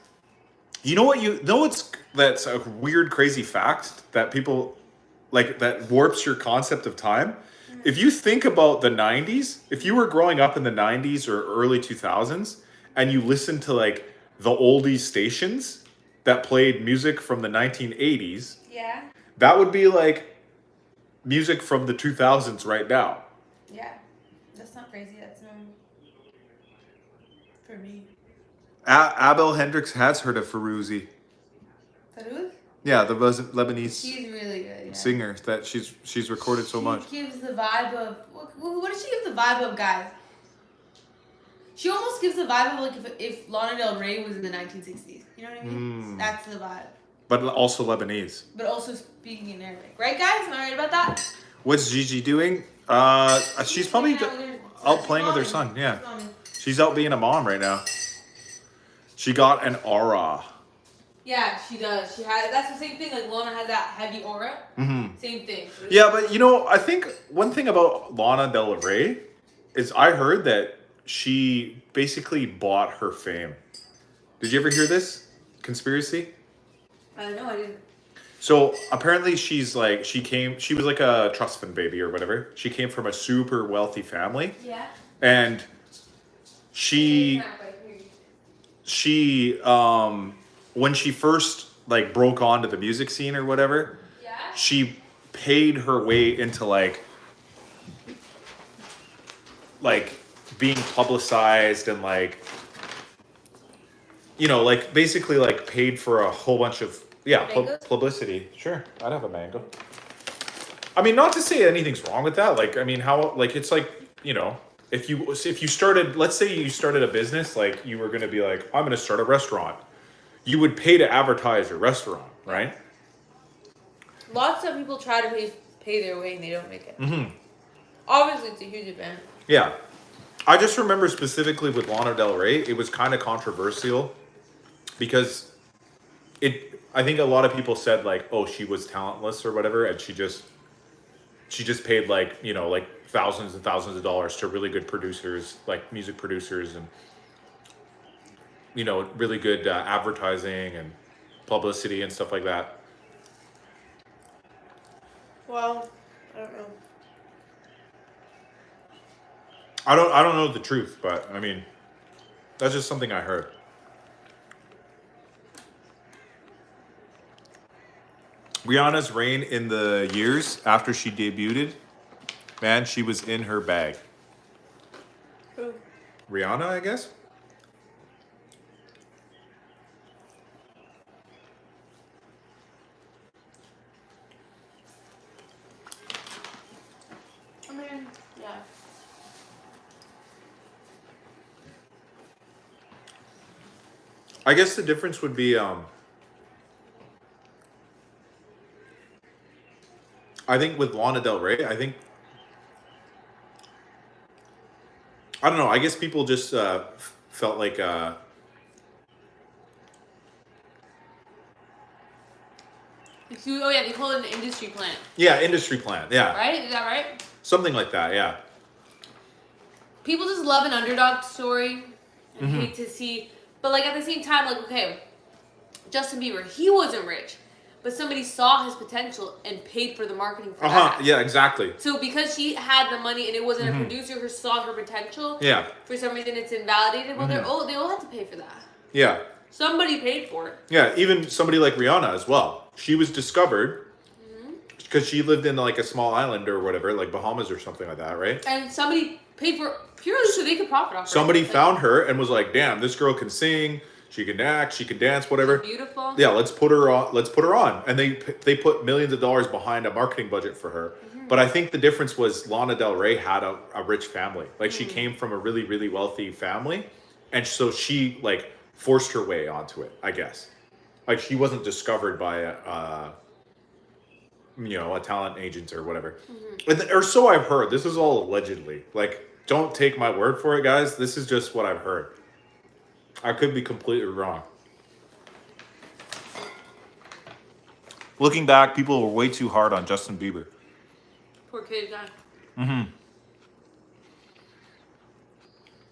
You know what? You know what's that's a weird, crazy fact that people like that warps your concept of time. If you think about the 90s, if you were growing up in the 90s or early 2000s and you listened to like the oldies stations that played music from the 1980s, Yeah. that would be like music from the 2000s right now. Yeah. That's not crazy. That's normal. For me. Abel Hendricks has heard of Farouzi. Farouz? Yeah, the Lebanese She's really good, yeah. singer that she's recorded so much. She gives the vibe of... What does she give the vibe of, guys? She almost gives the vibe of like if Lana Del Rey was in the 1960s. You know what I mean? That's the vibe. But also Lebanese. But also speaking in Arabic. Right, guys? Am I right about that? What's Gigi doing? She's probably out playing with her son. Yeah. She's out being a mom right now. She got an aura. Yeah, she does. She has. That's the same thing. Like Lana has that heavy aura. Mm-hmm. Same thing. Yeah, but you know, I think one thing about Lana Del Rey is I heard that she basically bought her fame. Did you ever hear this conspiracy? No, I didn't. So apparently she was like a trust fund baby or whatever. She came from a super wealthy family. Yeah. And she when she first like broke onto the music scene or whatever, she paid her way into like being publicized and like, you know, like basically like paid for a whole bunch of publicity. Sure, I'd have a mango. I mean, not to say anything's wrong with that. Like, I mean, how like it's like, you know, if you started, let's say you started a business, like you were going to be like, I'm going to start a restaurant. You would pay to advertise your restaurant, right? Lots of people try to pay their way and they don't make it. Mm-hmm. Obviously, it's a huge event. Yeah. I just remember specifically with Lana Del Rey, it was kind of controversial because I think a lot of people said like, oh, she was talentless or whatever, and she just she just paid like, you know, like thousands and thousands of dollars to really good producers, like music producers, and you know, really good advertising and publicity and stuff like that. Well, I don't know. I don't know the truth, but I mean, that's just something I heard. Rihanna's reign in the years after she debuted, man, she was in her bag. Who? Rihanna, I guess. I mean, yeah. I guess the difference would be, I think with Lana Del Rey, I think, I don't know. I guess people just felt like, Oh yeah, they call it an industry plant, yeah, industry plant, yeah, right? Is that right? something like that, yeah. People just love an underdog story and hate to see, but like at the same time, like okay, Justin Bieber, he wasn't rich, but somebody saw his potential and paid for the marketing for that. Yeah, exactly. So because she had the money and it wasn't a producer who saw her potential, Yeah, for some reason it's invalidated. Well, they all have to pay for that. yeah, Somebody paid for it. yeah. Even somebody like Rihanna as well. She was discovered because she lived in like a small island or whatever, like Bahamas or something like that, right? And somebody paid for it purely so they could profit off her. Somebody Like, found her and was like, "Damn, this girl can sing, she can act, she can dance, whatever. beautiful. Yeah, let's put her on. Let's put her on." And they put millions of dollars behind a marketing budget for her. But I think the difference was Lana Del Rey had a rich family. Like she came from a really really wealthy family, and so she like forced her way onto it. I guess, like she wasn't discovered by a you know, a talent agent or whatever. Or so I've heard. This is all allegedly. Like, don't take my word for it, guys. This is just what I've heard. I could be completely wrong. Looking back, people were way too hard on Justin Bieber. Poor kid guy.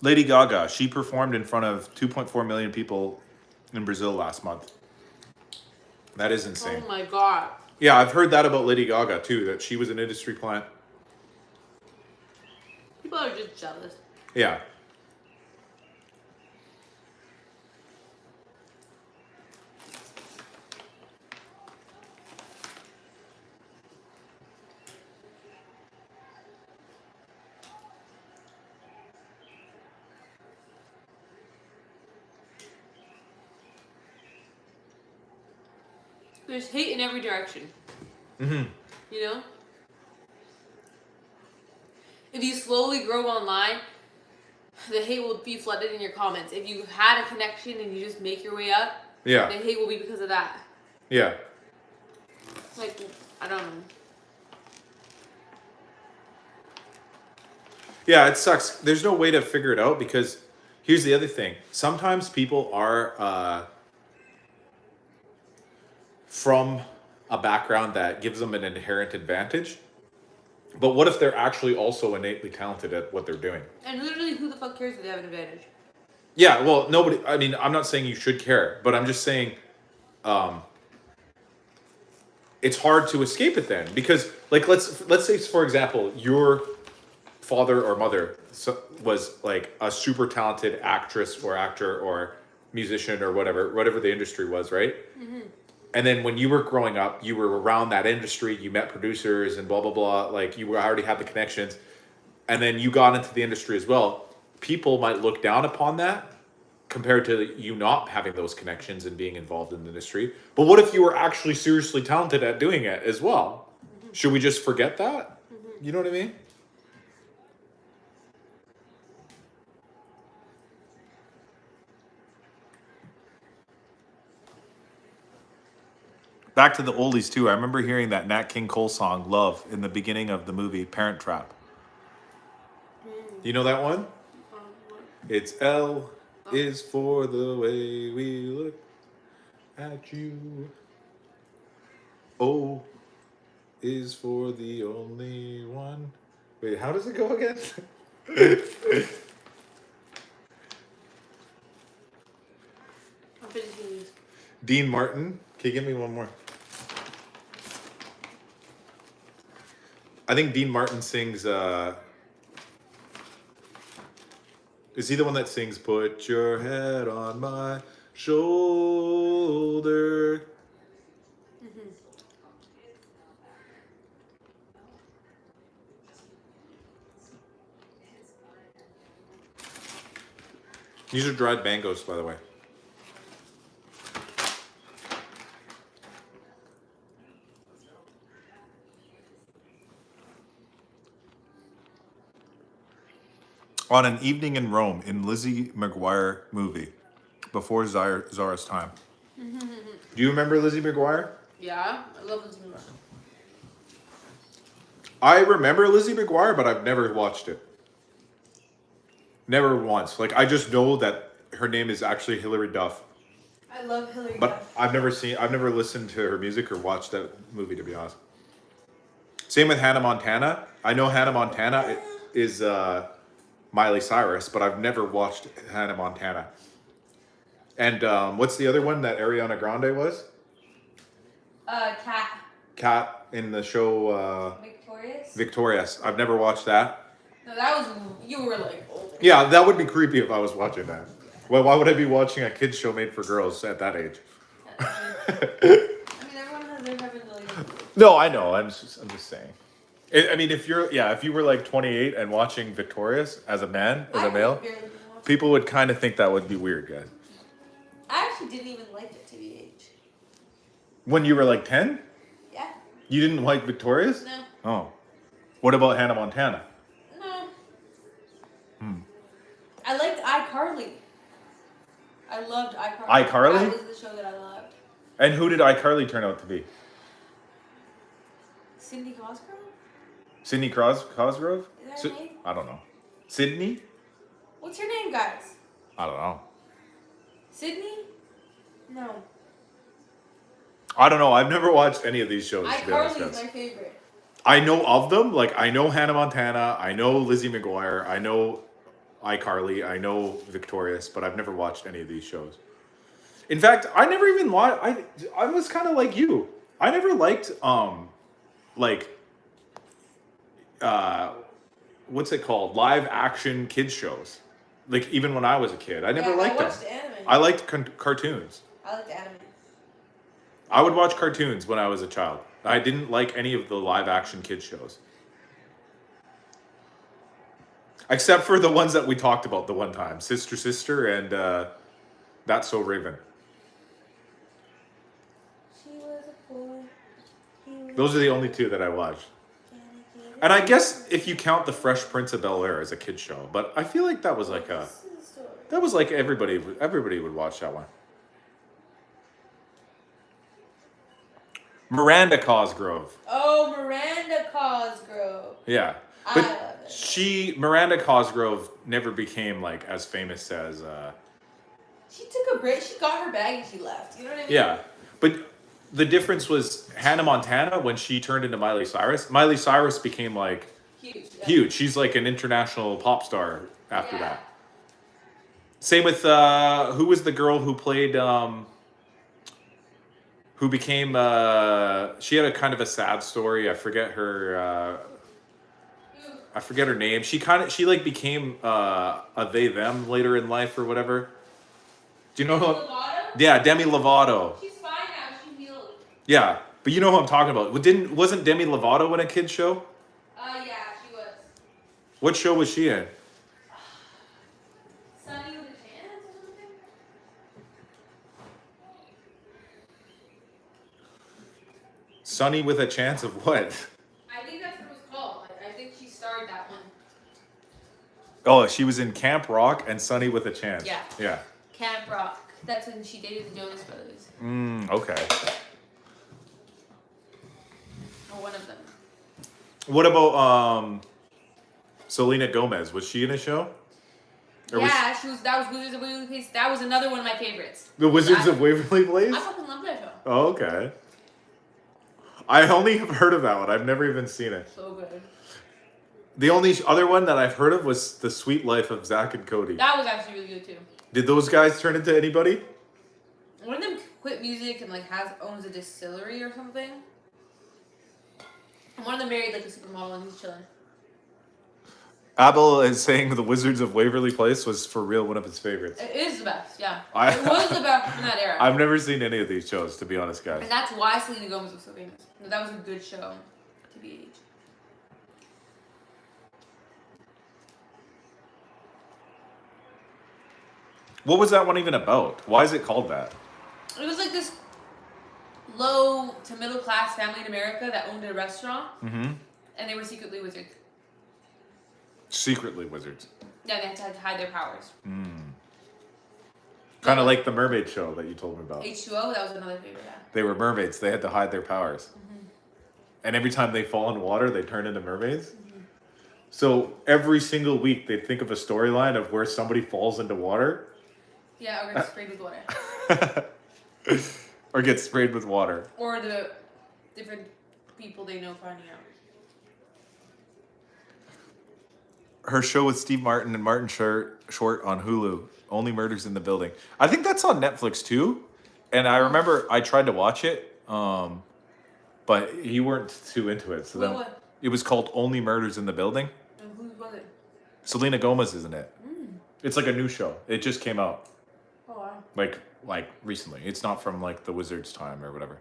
Lady Gaga, she performed in front of 2.4 million people in Brazil last month. That is insane. Oh my god. Yeah, I've heard that about Lady Gaga too, that she was an industry plant. People are just jealous. Yeah. There's hate in every direction. You know? If you slowly grow online, the hate will be flooded in your comments. If you had a connection and you just make your way up, Yeah. the hate will be because of that. Yeah. Like, I don't know. Yeah, it sucks. There's no way to figure it out because here's the other thing. Sometimes people are from a background that gives them an inherent advantage. But what if they're actually also innately talented at what they're doing? And literally, who the fuck cares if they have an advantage? Yeah, well, nobody. I mean, I'm not saying you should care, but I'm just saying it's hard to escape it then because, like, let's say, for example, your father or mother was like a super talented actress or actor or musician or whatever the industry was, right? And then when you were growing up, you were around that industry, you met producers and blah, blah, blah. Like you already had the connections. And then you got into the industry as well. People might look down upon that compared to you not having those connections and being involved in the industry. But what if you were actually seriously talented at doing it as well? Should we just forget that? You know what I mean? Back to the oldies too. I remember hearing that Nat King Cole song "Love" in the beginning of the movie Parent Trap. You know that one? It's L is for the way we look at you. O is for the only one. Wait, how does it go again? I'm finishing these. Dean Martin. Can you give me one more? I think Dean Martin sings. Is he the one that sings "Put your head on my shoulder"? These are dried mangoes, by the way. On an Evening in Rome in Lizzie McGuire movie, before Zara's time. Do you remember Lizzie McGuire? Yeah, I love this movie. I remember Lizzie McGuire, but I've never watched it. Never once. Like, I just know that her name is actually Hilary Duff. I love Hilary But Duff. I've never listened to her music or watched that movie, to be honest. Same with Hannah Montana. I know Hannah Montana is Miley Cyrus, but I've never watched Hannah Montana. And what's the other one that Ariana Grande was? Cat. Cat in the show Victorious? Victorious. I've never watched that. No, that was, you were like older. Yeah, that would be creepy if I was watching that. Well, why would I be watching a kids show made for girls at that age? I mean, everyone has their heaven to like. No, I know. I'm just saying. I mean, if you were like 28 and watching Victorious as a man, as a male, people would kind of think that would be weird, guys. I actually didn't even like it to be age. When you were like 10? Yeah. You didn't like Victorious? No. Oh. What about Hannah Montana? No. I liked iCarly. I loved iCarly. iCarly? That was the show that I loved. And who did iCarly turn out to be? Cindy Cosgrove? Sydney Cosgrove? Is that her name? I don't know. Sydney? What's her name, guys? I don't know. Sydney? No. I don't know. I've never watched any of these shows. To be honest, iCarly is guys. my favorite. I know of them. Like, I know Hannah Montana. I know Lizzie McGuire. I know iCarly. I know Victorious, but I've never watched any of these shows. In fact, I never even watched. I was kind of like you. I never liked what's it called? Live action kids shows. Like, even when I was a kid, I never liked them. I watched anime. I liked cartoons. I liked anime. I would watch cartoons when I was a child. I didn't like any of the live action kids shows. Except for the ones that we talked about the one time. Sister Sister and That's So Raven. She was a boy. Those are the only two that I watched. And I guess if you count The Fresh Prince of Bel-Air as a kid show, but I feel like that was like everybody would watch that one. Miranda Cosgrove. Oh, Miranda Cosgrove. Yeah. I But love it. Miranda Cosgrove never became like as famous as She took a break. She got her bag and she left. You know what I mean? yeah. But the difference was Hannah Montana, when she turned into Miley Cyrus became like Huge. Yeah. huge. She's like an international pop star after Yeah. that. Same with who was the girl who played who became she had a kind of a sad story. I forget her name. She like became a they them later in life or whatever. Do you know who? Lovato? Yeah, Demi Lovato. She's fine now. She healed. Yeah, but you know who I'm talking about. Wasn't Demi Lovato in a kid's show? Yeah, she was. What show was she in? Sunny with a Chance or something? Sunny with a Chance of what? I think that's what it was called. I think she starred that one. Oh, she was in Camp Rock and Sunny with a Chance. Yeah. Yeah. Camp Rock. That's when she dated the Jonas Brothers. Okay. Or one of them. What about Selena Gomez? Was she in a show? Or Yeah, she was. That was Wizards of Waverly Place. That was another one of my favorites. The Wizards of Waverly Place? I fucking love that show. Oh, okay. I only have heard of that one. I've never even seen it. So good. The only other one that I've heard of was The Sweet Life of Zach and Cody. That was actually really good too. Did those guys turn into anybody? One of them quit music and like owns a distillery or something. And one of them married like a supermodel and he's chilling. Abel is saying The Wizards of Waverly Place was for real one of his favorites. It is the best, yeah. It was the best in that era. I've never seen any of these shows, to be honest, guys. And that's why Selena Gomez was so famous. That was a good show, TBH. What was that one even about? Why is it called that? It was like this low to middle class family in America that owned a restaurant. Mm-hmm. And they were secretly wizards. Secretly wizards. Yeah, they had to hide their powers. Kind of like the mermaid show that you told me about. H2O, that was another favorite. Yeah. They were mermaids. They had to hide their powers. And every time they fall in water, they turn into mermaids. So every single week, they'd think of a storyline of where somebody falls into water. Yeah, or gets sprayed with water. Or gets sprayed with water. Or the different people they know finding out. Her show with Steve Martin and Martin Short on Hulu, Only Murders in the Building. I think that's on Netflix too. And I remember I tried to watch it, but you weren't too into it. So then What? it was called Only Murders in the Building. And who was it? Selena Gomez is in it. It's like a new show. It just came out. Oh, wow. Like recently. It's not from like the Wizard's time or whatever.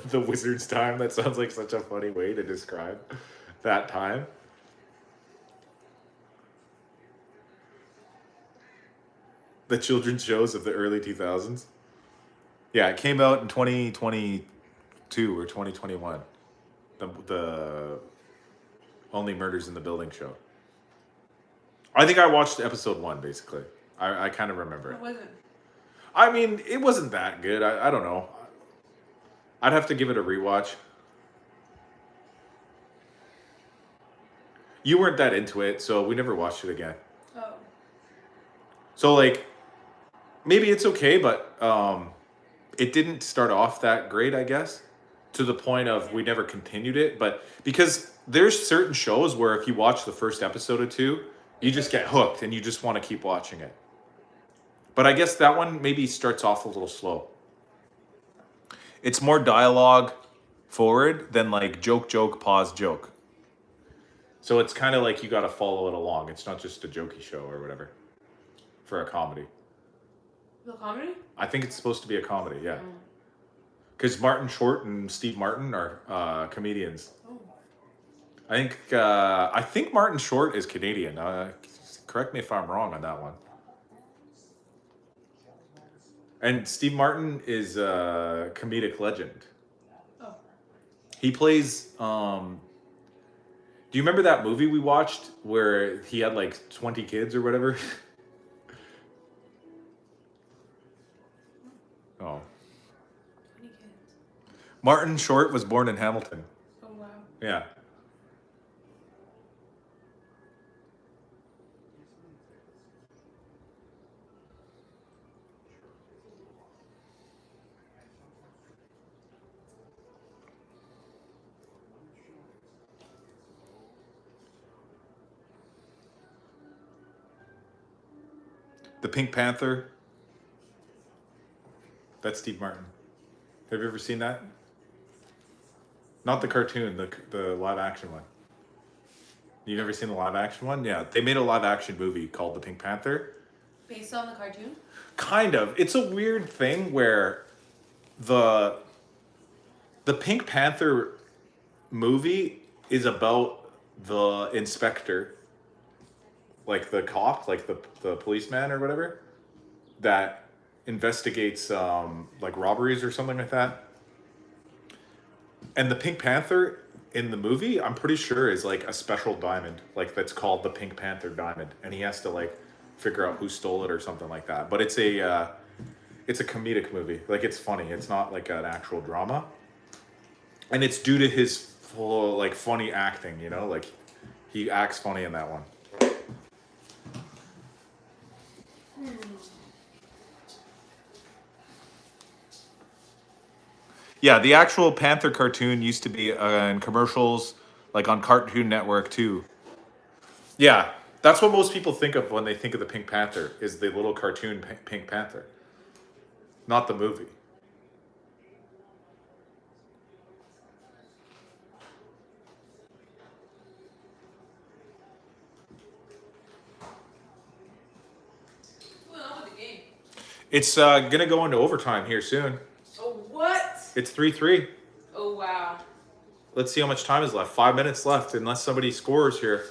The Wizard's time? That sounds like such a funny way to describe that time. The children's shows of the early 2000s. Yeah, it came out in 2022 or 2021. The Only Murders in the Building show. I think I watched episode 1, basically. I kind of remember it. What was it? I mean, it wasn't that good. I don't know. I'd have to give it a rewatch. You weren't that into it, so we never watched it again. Oh. So, like, maybe it's okay, but it didn't start off that great, I guess, to the point of we never continued it. But because there's certain shows where if you watch the first episode or two, you just get hooked and you just want to keep watching it. But I guess that one maybe starts off a little slow. It's more dialogue forward than like joke, pause, joke. So it's kind of like you got to follow it along. It's not just a jokey show or whatever for a comedy. The comedy? I think it's supposed to be a comedy, yeah. Because Martin Short and Steve Martin are comedians. Oh. I think Martin Short is Canadian. Correct me if I'm wrong on that one. And Steve Martin is a comedic legend. Oh. He plays. Do you remember that movie we watched where he had like 20 kids or whatever? Oh. 20 kids. Martin Short was born in Hamilton. Oh, wow. Yeah. The Pink Panther. That's Steve Martin. Have you ever seen that? Not the cartoon, the live action one. You never seen the live action one? Yeah, they made a live action movie called The Pink Panther. Based on the cartoon? Kind of. It's a weird thing where the Pink Panther movie is about the inspector, like the cop, like the policeman or whatever, that investigates like robberies or something like that. And the Pink Panther in the movie, I'm pretty sure, is like a special diamond, like that's called the Pink Panther diamond, and he has to like figure out who stole it or something like that. But it's a comedic movie. Like, it's funny. It's not like an actual drama, and it's due to his full like funny acting. You know, like he acts funny in that one. Yeah, the actual Panther cartoon used to be in commercials, like on Cartoon Network too. Yeah, that's what most people think of when they think of the Pink Panther, is the little cartoon Pink Panther, not the movie. What's going on with the game? It's gonna go into overtime here soon. Oh, what? It's 3-3. Oh, wow. Let's see how much time is left. 5 minutes left, unless somebody scores here.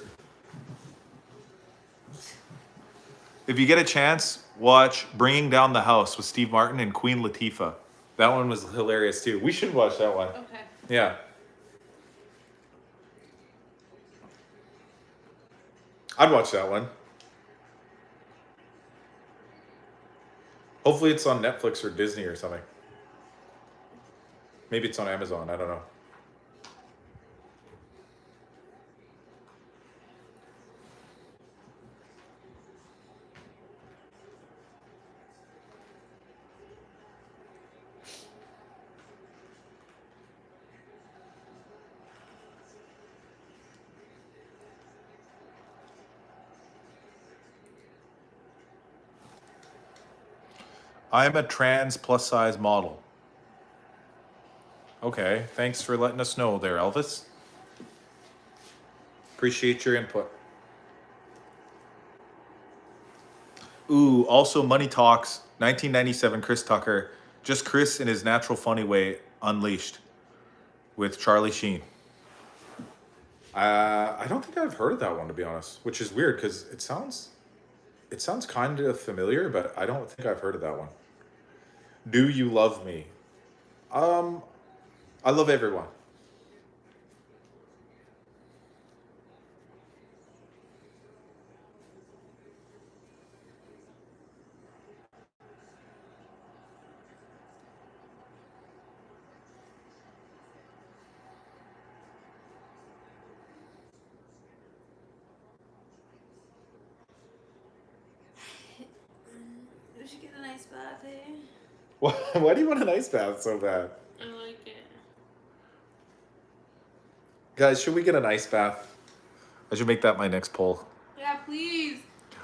If you get a chance, watch Bringing Down the House with Steve Martin and Queen Latifah. That one was hilarious too. We should watch that one. Okay. Yeah. I'd watch that one. Hopefully it's on Netflix or Disney or something. Maybe it's on Amazon. I don't know. I'm a trans plus size model. Okay, thanks for letting us know there, Elvis. Appreciate your input. Ooh, also Money Talks, 1997, Chris Tucker. Just Chris in his natural funny way, Unleashed, with Charlie Sheen. I don't think I've heard of that one, to be honest, which is weird because it sounds kind of familiar, but I don't think I've heard of that one. Do You Love Me? I love everyone. We should get a nice bath, eh? Why do you want an ice bath so bad? I like it. Guys, should we get an ice bath? I should make that my next poll. Yeah, please.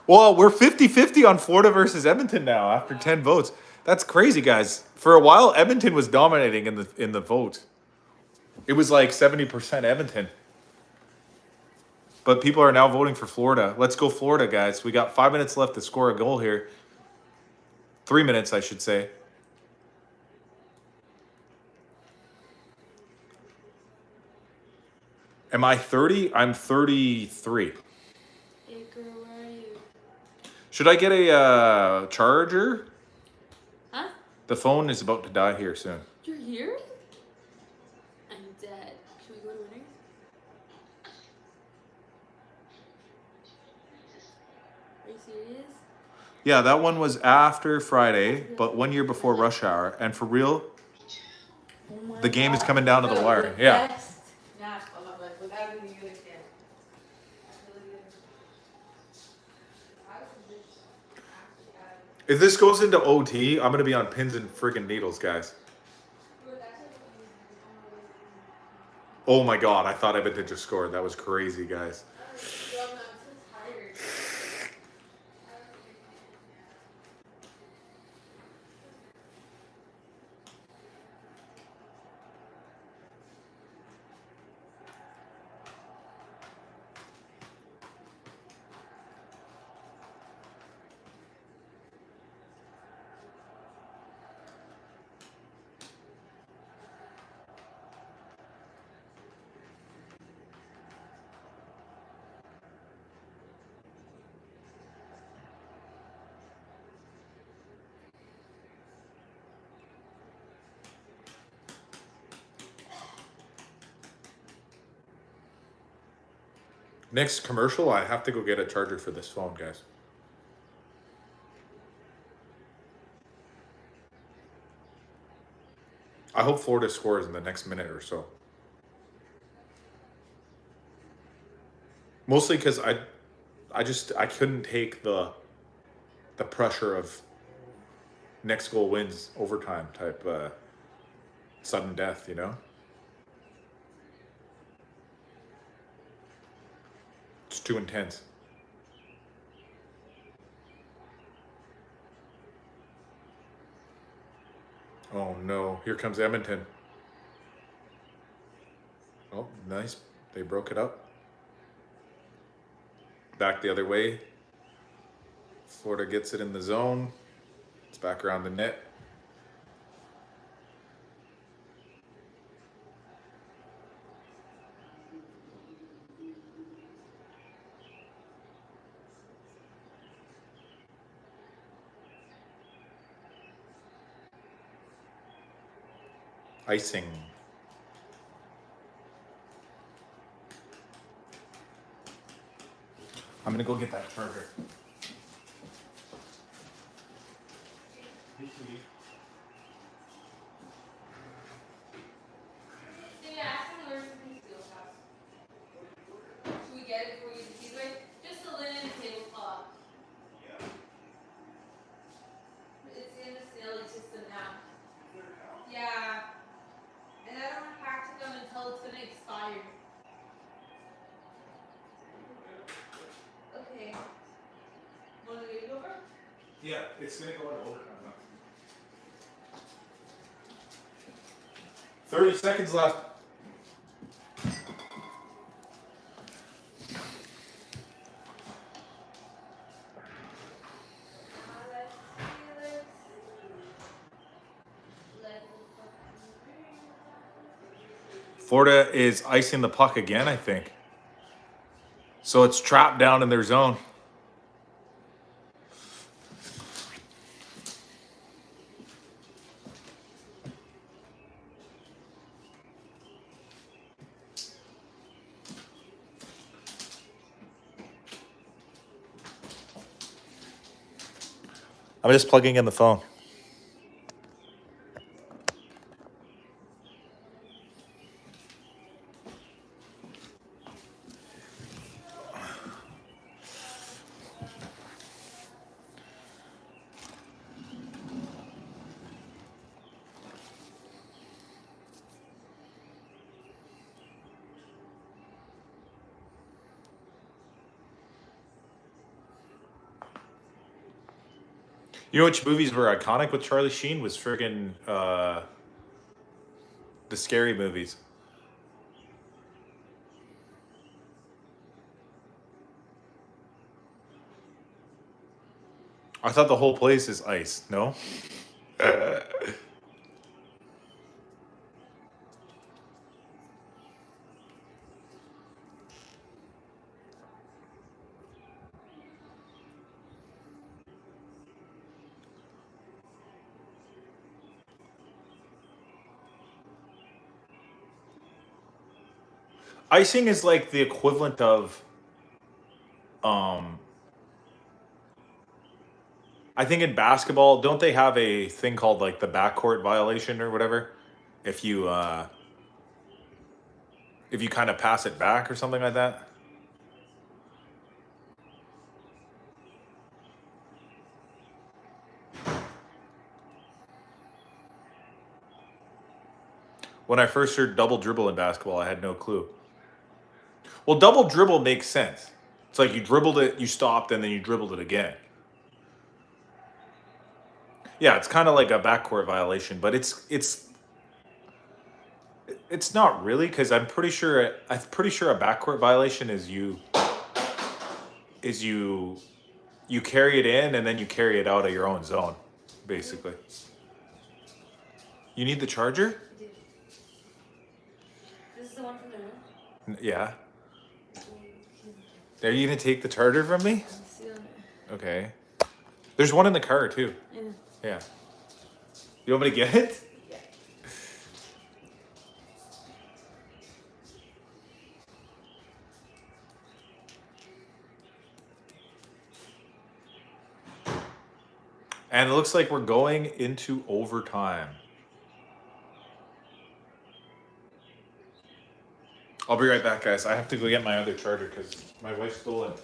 Well, we're 50-50 on Florida versus Edmonton now after 10 votes. That's crazy, guys. For a while, Edmonton was dominating in the vote. It was like 70% Edmonton. But people are now voting for Florida. Let's go Florida, guys. We got 5 minutes left to score a goal here. 3 minutes, I should say. Am I 30? I'm 33. Hey, girl, where are you? Should I get a charger? Huh? The phone is about to die here soon. You're here? I'm dead. Should we go to Winners? Are you serious? Yeah, that one was after Friday, but 1 year before rush hour. And for real, Oh my the game is God. coming down to the wire. Yeah. Best nap of my life. Without even you again. If this goes into OT, I'm going to be on pins and freaking needles, guys. Oh my God, I thought Edmonton just scored. That was crazy, guys. Next commercial, I have to go get a charger for this phone, guys. I hope Florida scores in the next minute or so. Mostly because I couldn't take the pressure of next goal wins overtime type sudden death, you know? It's too intense. Oh no, here comes Edmonton. Oh, nice. They broke it up. Back the other way. Florida gets it in the zone. It's back around the net. Icing. I'm gonna go get that charger. Should we get it for you to see it? Just a linen tablecloth. Yeah. It's in the Stanley system now. Yeah. And I don't have to them until it's gonna expire. Okay. Want to get it over? Yeah, it's gonna go in overtime. 30 seconds left. Florida is icing the puck again, I think. So it's trapped down in their zone. I'm just plugging in the phone. You know which movies were iconic with Charlie Sheen? Was friggin' the scary movies. I thought the whole place is ice, no? Icing is like the equivalent of I think in basketball, don't they have a thing called like the backcourt violation or whatever? If you kind of pass it back or something like that? When I first heard double dribble in basketball, I had no clue. Well, double dribble makes sense. It's like you dribbled it, you stopped, and then you dribbled it again. Yeah, it's kind of like a backcourt violation, but it's not really, because I'm pretty sure a backcourt violation is you carry it in and then you carry it out of your own zone, basically. You need the charger? This is the one from the room? Yeah. Are you gonna take the charger from me? Okay. There's one in the car too. Yeah. You want me to get it? Yeah. And it looks like we're going into overtime. I'll be right back, guys. I have to go get my other charger because my wife stole it.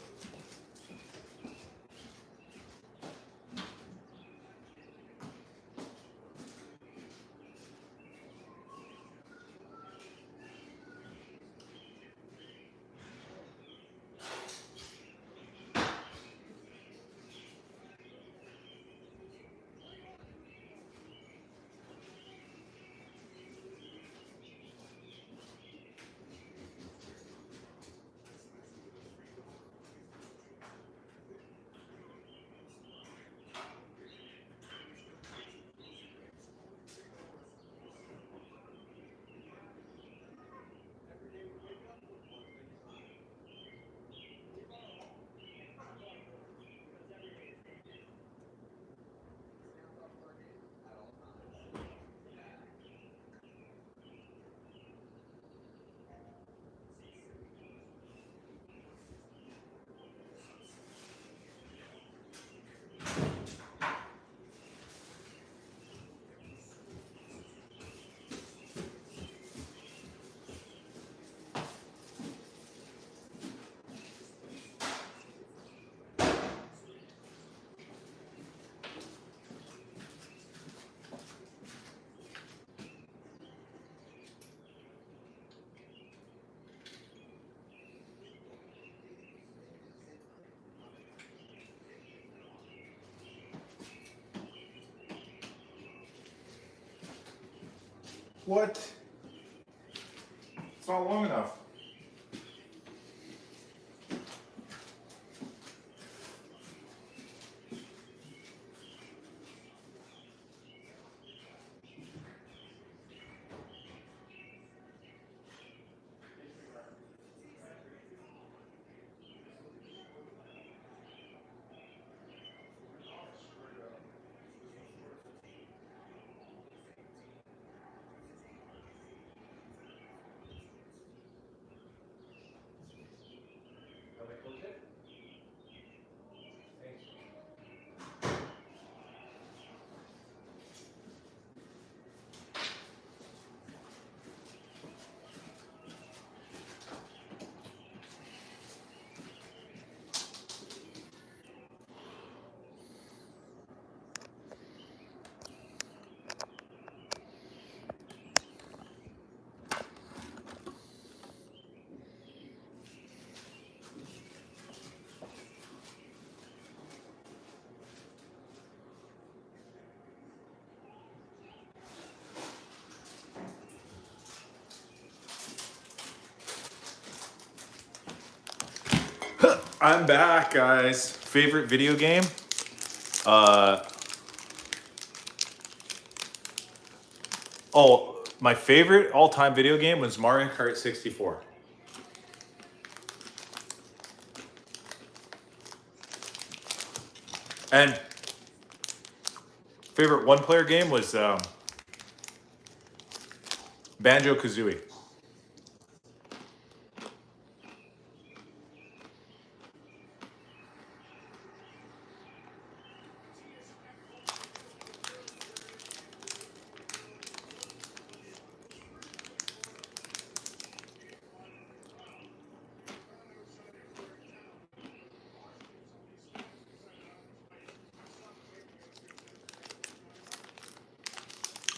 What? It's not long enough. I'm back, guys. Favorite video game? My favorite all-time video game was Mario Kart 64. And favorite one-player game was Banjo-Kazooie.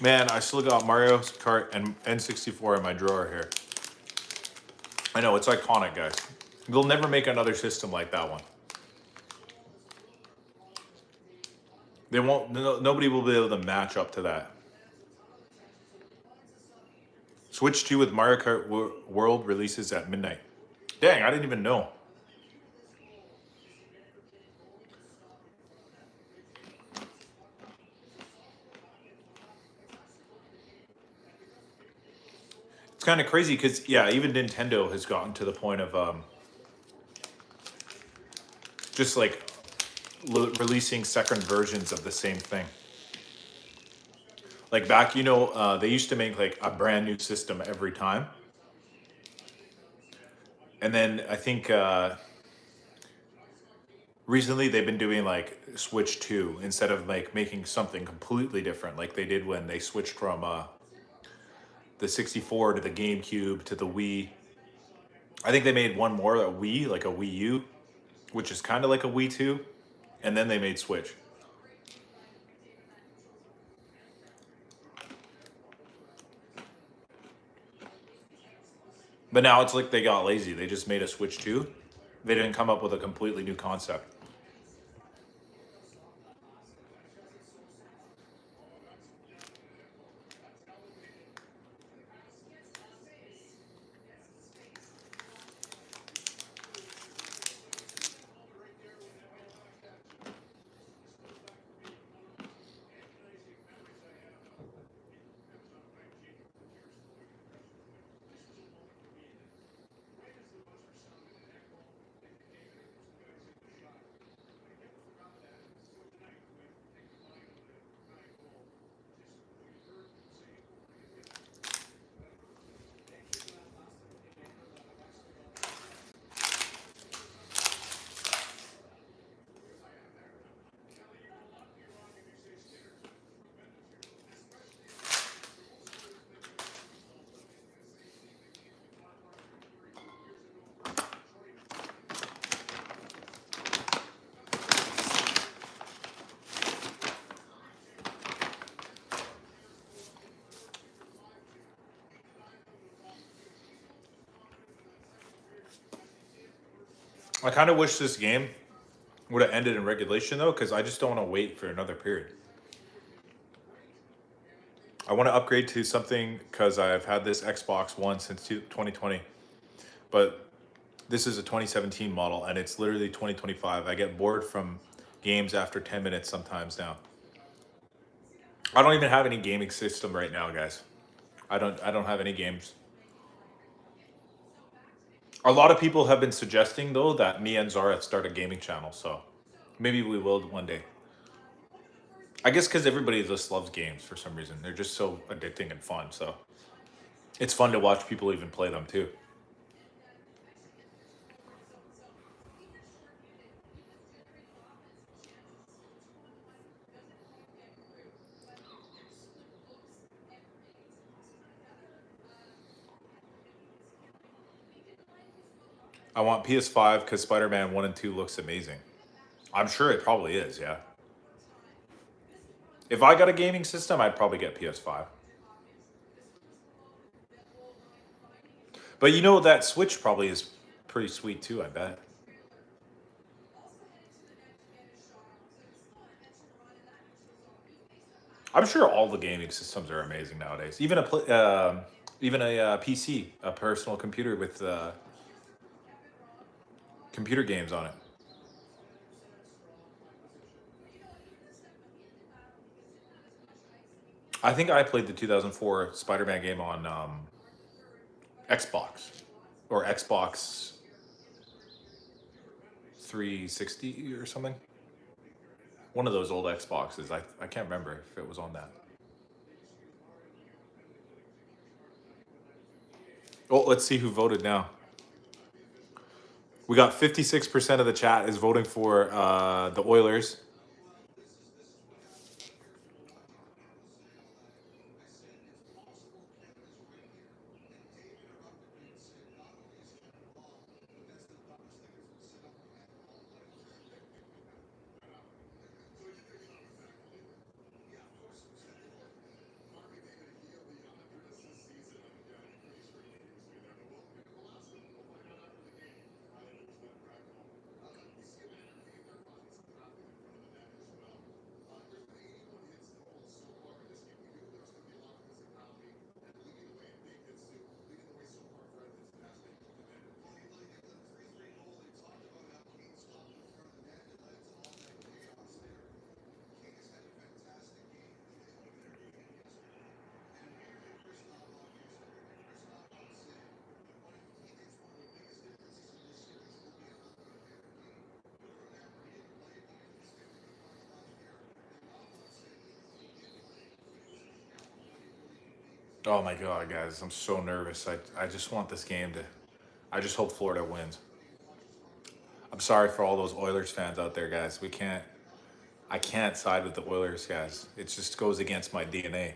Man, I still got Mario Kart and N64 in my drawer here. I know, it's iconic, guys. They'll never make another system like that one. They won't, nobody will be able to match up to that. Switch 2 with Mario Kart World releases at midnight. Dang, I didn't even know. It's kind of crazy because, yeah, even Nintendo has gotten to the point of just like releasing second versions of the same thing. Like back, you know, they used to make like a brand new system every time. And then I think recently they've been doing like Switch 2 instead of like making something completely different like they did when they switched from the 64 to the GameCube to the Wii. I think they made one more, a Wii, like a Wii U, which is kind of like a Wii 2. And then they made Switch. But now it's like they got lazy. They just made a Switch 2. They didn't come up with a completely new concept. I kind of wish this game would have ended in regulation though, because I just don't want to wait for another period. I want to upgrade to something because I've had this Xbox One since 2020, but this is a 2017 model and it's literally 2025. I get bored from games after 10 minutes sometimes now. I don't even have any gaming system right now, guys. I don't have any games. A lot of people have been suggesting though that me and Zara start a gaming channel, so maybe we will one day. I guess because everybody just loves games for some reason. They're just so addicting and fun, so it's fun to watch people even play them too. I want PS5 because Spider-Man 1 and 2 looks amazing. I'm sure it probably is, yeah. If I got a gaming system, I'd probably get PS5. But you know that Switch probably is pretty sweet too, I bet. I'm sure all the gaming systems are amazing nowadays. Even a PC, a personal computer with computer games on it. I think I played the 2004 Spider-Man game on Xbox or Xbox 360 or something. One of those old Xboxes. I can't remember if it was on that. Oh, let's see who voted now. We got 56% of the chat is voting for the Oilers. Oh my god, guys, I'm so nervous. I just want this game to. I just hope Florida wins. I'm sorry for all those Oilers fans out there, guys. We can't. I can't side with the Oilers, guys. It just goes against my DNA.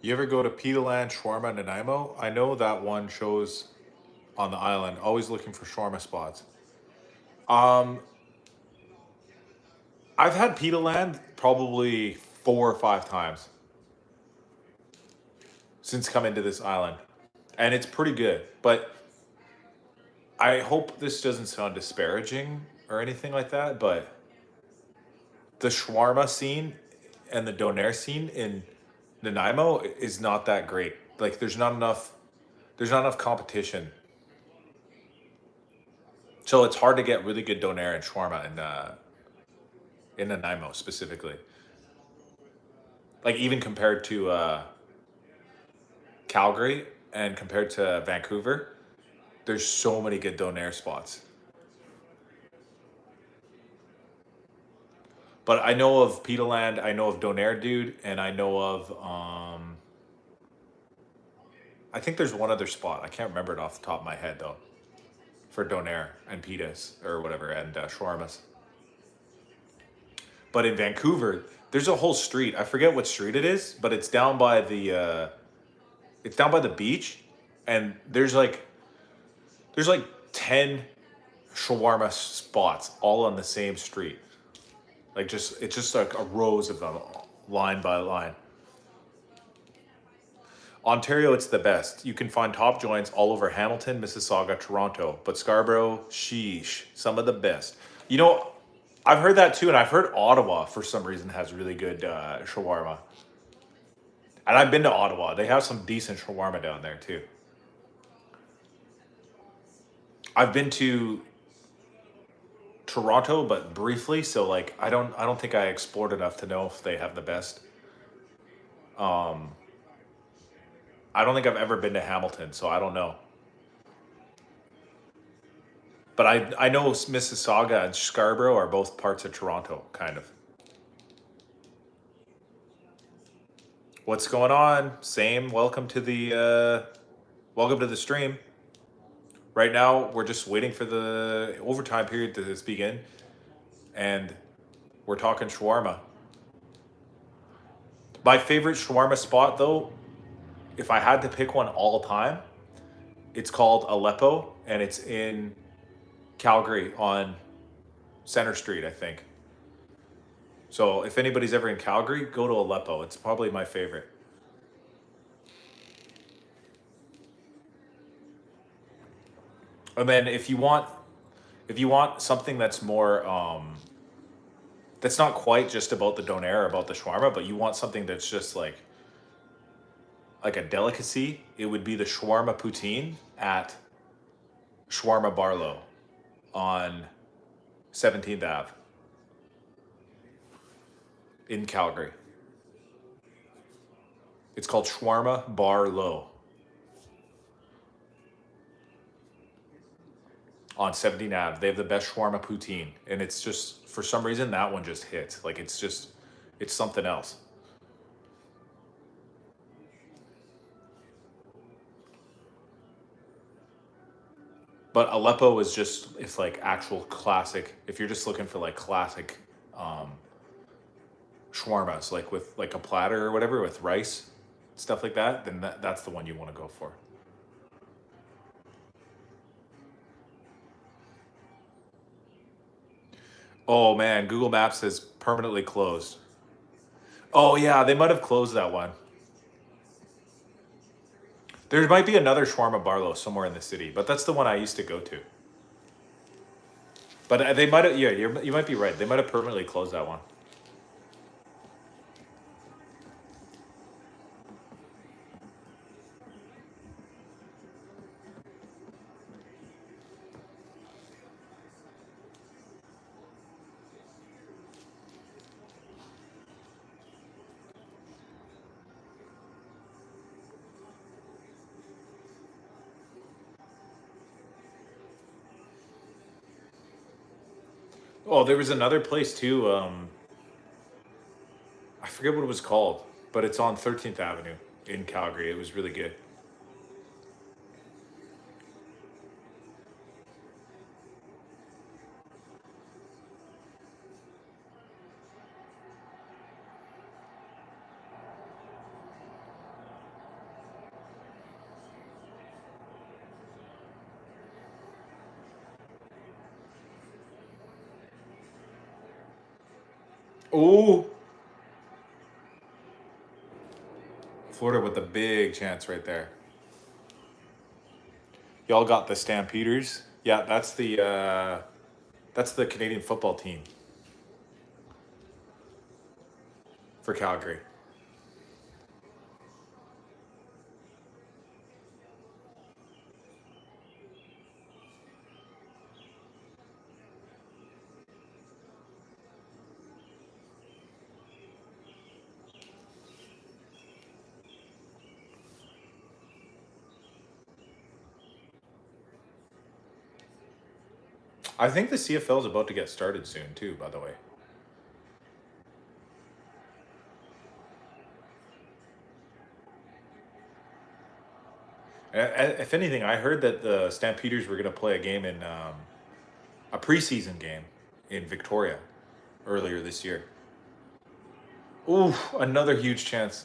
You ever go to Peterland, Shawarma, Nanaimo? I know that one shows on the island. Always looking for shawarma spots. Um, I've had Peterland probably 4 or 5 times since coming to this island, and it's pretty good. But I hope this doesn't sound disparaging or anything like that. But the shawarma scene and the doner scene in Nanaimo is not that great. Like there's not enough competition. So it's hard to get really good doner and shawarma in Nanaimo specifically. Like even compared to Calgary and compared to Vancouver, there's so many good doner spots. But I know of Peterland, I know of Donair Dude, and I know of I think there's one other spot. I can't remember it off the top of my head though. For Donair and pitas or whatever and shawarmas. But in Vancouver, there's a whole street. I forget what street it is, but it's down by the beach, and there's like 10 shawarma spots all on the same street. Like it's just like a rows of them, line by line. Ontario, it's the best. You can find top joints all over Hamilton, Mississauga, Toronto, but Scarborough, sheesh, some of the best. You know, I've heard that too, and I've heard Ottawa for some reason has really good shawarma. And I've been to Ottawa; they have some decent shawarma down there too. I've been to Toronto, but briefly, so like I don't think I explored enough to know if they have the best. Um, I don't think I've ever been to Hamilton, so I don't know. But I know Mississauga and Scarborough are both parts of Toronto, kind of. What's going on? Same. Welcome to the stream. Right now, we're just waiting for the overtime period to begin, and we're talking shawarma. My favorite shawarma spot, though, if I had to pick one all time, it's called Aleppo, and it's in Calgary on Center Street, I think. So if anybody's ever in Calgary, go to Aleppo. It's probably my favorite. And then if you want something that's more that's not quite just about the donair or about the shawarma, but you want something that's just like a delicacy, it would be the shawarma poutine at Shawarma Barlow on 17th Ave in Calgary. It's called Shawarma Barlow on 17th Ave. They have the best shawarma poutine, and it's just for some reason that one just hits. Like it's something else. But Aleppo is it's like actual classic. If you're just looking for like classic um, shawarmas, like with like a platter or whatever with rice, stuff like that, then that's the one you want to go for. Oh man, Google Maps is permanently closed. Oh yeah, they might have closed that one. There might be another shawarma Barlow somewhere in the city, but that's the one I used to go to. But they might have, yeah, you might be right. They might have permanently closed that one. Oh, there was another place too. I forget what it was called, but it's on 13th Avenue in Calgary. It was really good. Oh, Florida with a big chance right there. Y'all got the Stampeders. Yeah, that's the Canadian football team for Calgary. I think the CFL is about to get started soon too, by the way. If anything, I heard that the Stampeders were going to play a game in a preseason game in Victoria earlier this year. Ooh, another huge chance.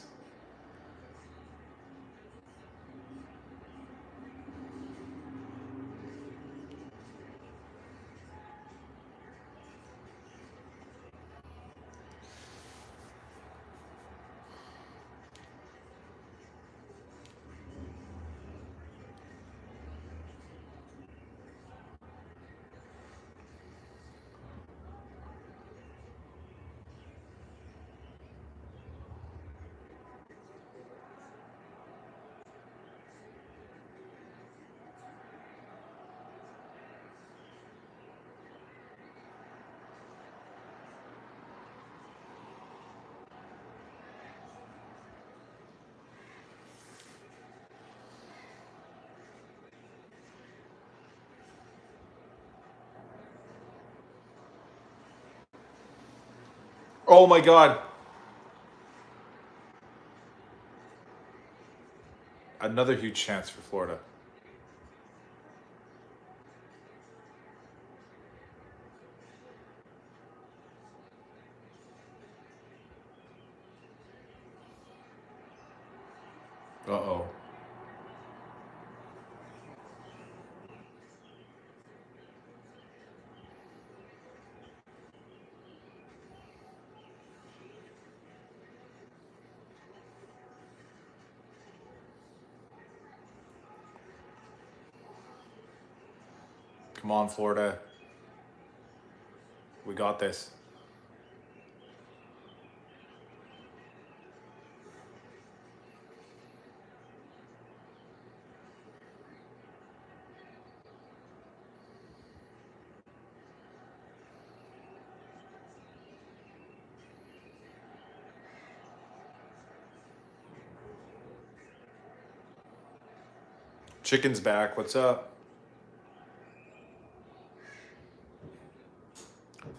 Oh my God. Another huge chance for Florida. Uh-oh. Come on, Florida. We got this. Chicken's back. What's up?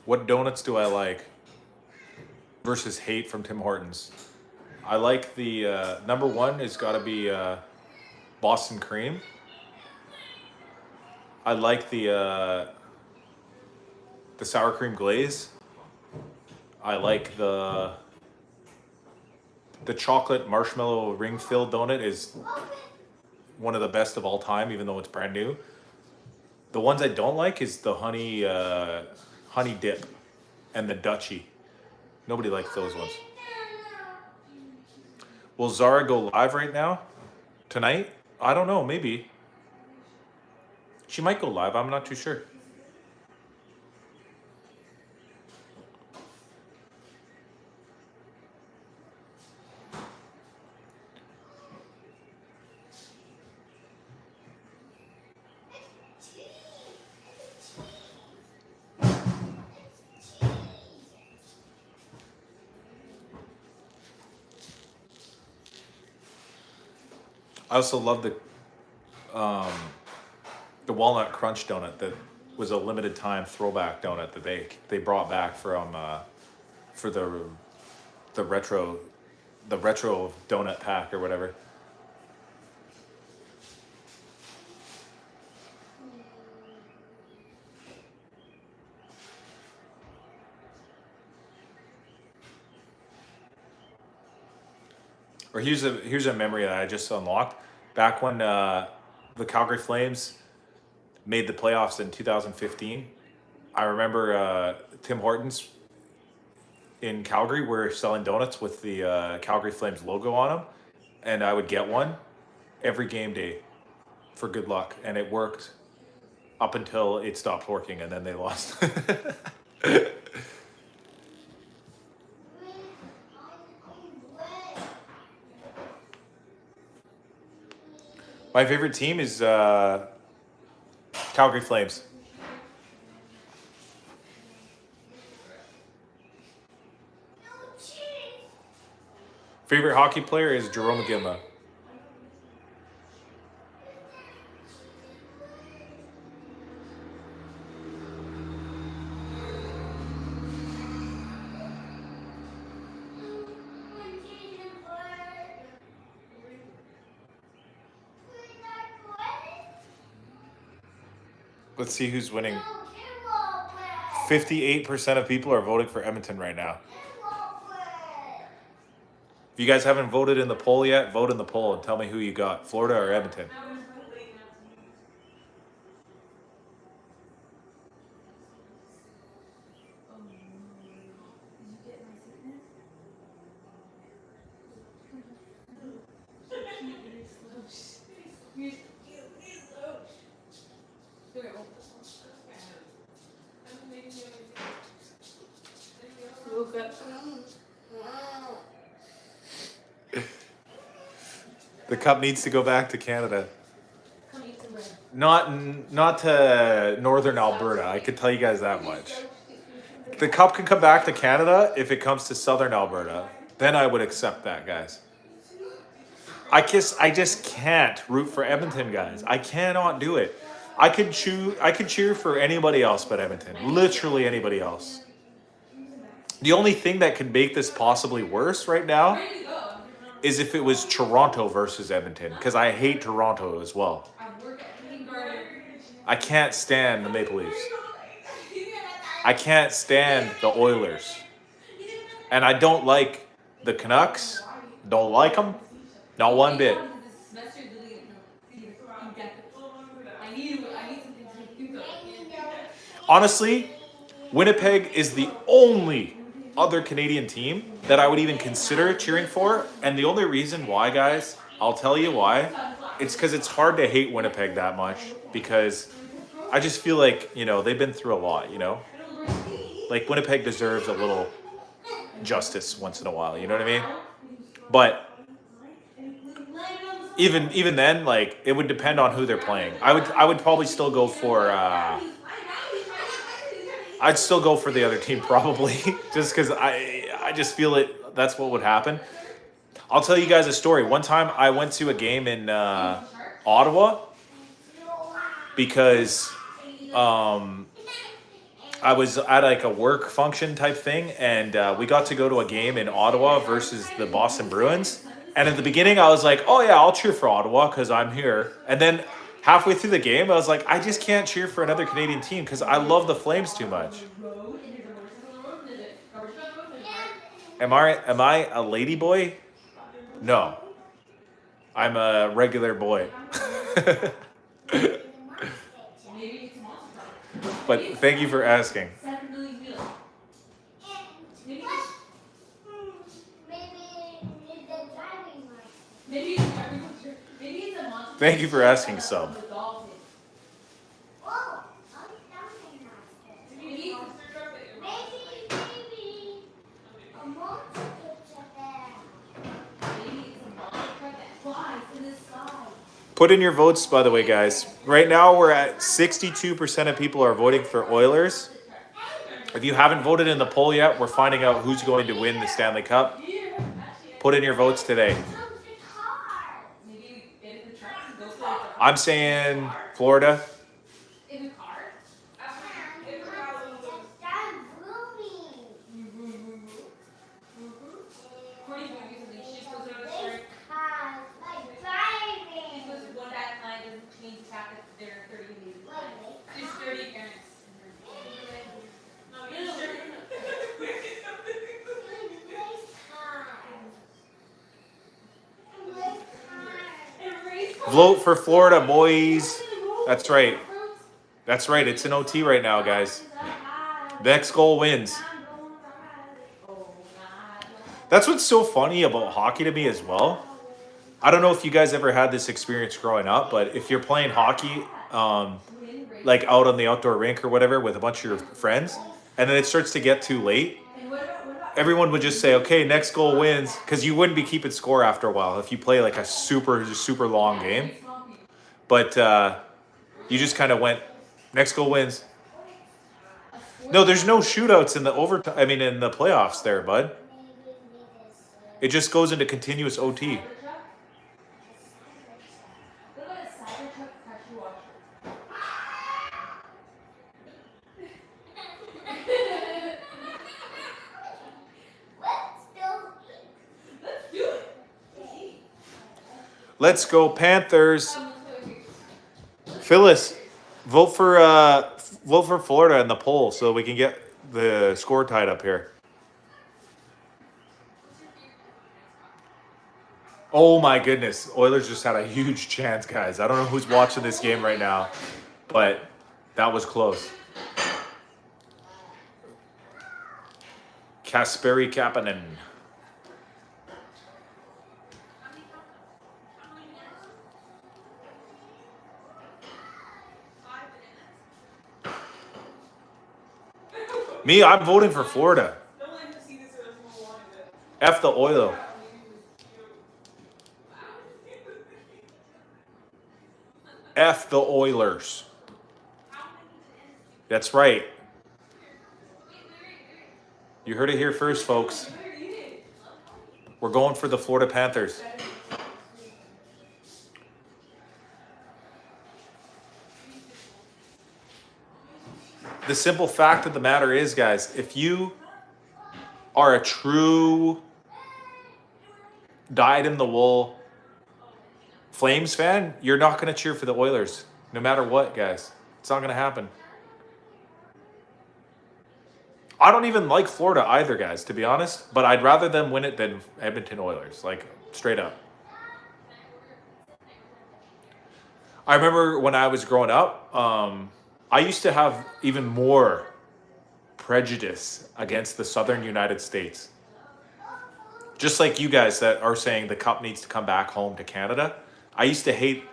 What donuts do I like? Versus hate from Tim Hortons. I like the number one has got to be Boston cream. I like the sour cream glaze. I like the chocolate marshmallow ring filled donut is one of the best of all time, even though it's brand new. The ones I don't like is the honey dip and the Dutchie. Nobody likes those ones. Will Zara go live right now? Tonight? I don't know, maybe. She might go live, I'm not too sure. I also love the walnut crunch donut that was a limited time throwback donut that they brought back from for the retro donut pack or whatever. Or here's a memory that I just unlocked. Back when the Calgary Flames made the playoffs in 2015, I remember Tim Hortons in Calgary were selling donuts with the Calgary Flames logo on them, and I would get one every game day for good luck, and it worked up until it stopped working, and then they lost. My favorite team is Calgary Flames. Favorite hockey player is Jerome Gimba. Let's see who's winning. 58% of people are voting for Edmonton right now. If you guys haven't voted in the poll yet, vote in the poll and tell me who you got, Florida or Edmonton. The cup needs to go back to Canada. Not to northern Alberta. I could tell you guys that much. The cup can come back to Canada if it comes to southern Alberta. Then I would accept that, guys. I just can't root for Edmonton, guys. I cannot do it. I could cheer for anybody else but Edmonton. Literally anybody else. The only thing that could make this possibly worse right now is if it was Toronto versus Edmonton, because I hate Toronto as well. I can't stand the Maple Leafs. I can't stand the Oilers. And I don't like the Canucks. Don't like them. Not one bit. Honestly, Winnipeg is the only other Canadian team that I would even consider cheering for. And the only reason why, guys, I'll tell you why. It's because it's hard to hate Winnipeg that much, because I just feel like, you know, they've been through a lot, you know? Like, Winnipeg deserves a little justice once in a while, you know what I mean? But even then, like, it would depend on who they're playing. I would probably still go for I'd still go for the other team probably, just because I just feel it. That's what would happen. I'll tell you guys a story. One time I went to a game in Ottawa because I was at like a work function type thing, and we got to go to a game in Ottawa versus the Boston Bruins. And at the beginning, I was like, "Oh yeah, I'll cheer for Ottawa because I'm here." And then halfway through the game, I was like, "I just can't cheer for another Canadian team because I love the Flames too much." Am I a lady boy? No, I'm a regular boy. But thank you for asking. Thank you for asking, sub. Put in your votes, by the way, guys. Right now, we're at 62% of people are voting for Oilers. If you haven't voted in the poll yet, we're finding out who's going to win the Stanley Cup. Put in your votes today. I'm saying Florida. Vote for Florida, boys. That's right. That's right. It's an OT right now, guys. Next goal wins. That's what's so funny about hockey to me as well. I don't know if you guys ever had this experience growing up, but if you're playing hockey, like out on the outdoor rink or whatever with a bunch of your friends, and then it starts to get too late, everyone would just say, okay, next goal wins, because you wouldn't be keeping score after a while if you play like a super long game. But you just kind of went, next goal wins. No, there's no shootouts in the overtime. I mean, in the playoffs there, bud. It just goes into continuous OT. Let's go Panthers. Phyllis, vote for Florida in the poll so we can get the score tied up here. Oh my goodness. Oilers just had a huge chance, guys. I don't know who's watching this game right now, but that was close. Kasperi Kapanen. Me, I'm voting for Florida. F the oil. F the Oilers. That's right. You heard it here first, folks. We're going for the Florida Panthers. The simple fact of the matter is, guys, if you are a true dyed-in-the-wool Flames fan, you're not going to cheer for the Oilers, no matter what, guys. It's not going to happen. I don't even like Florida either, guys, to be honest, but I'd rather them win it than Edmonton Oilers, like, straight up. I remember when I was growing up, I used to have even more prejudice against the Southern United States. Just like you guys that are saying the Cup needs to come back home to Canada. I used to hate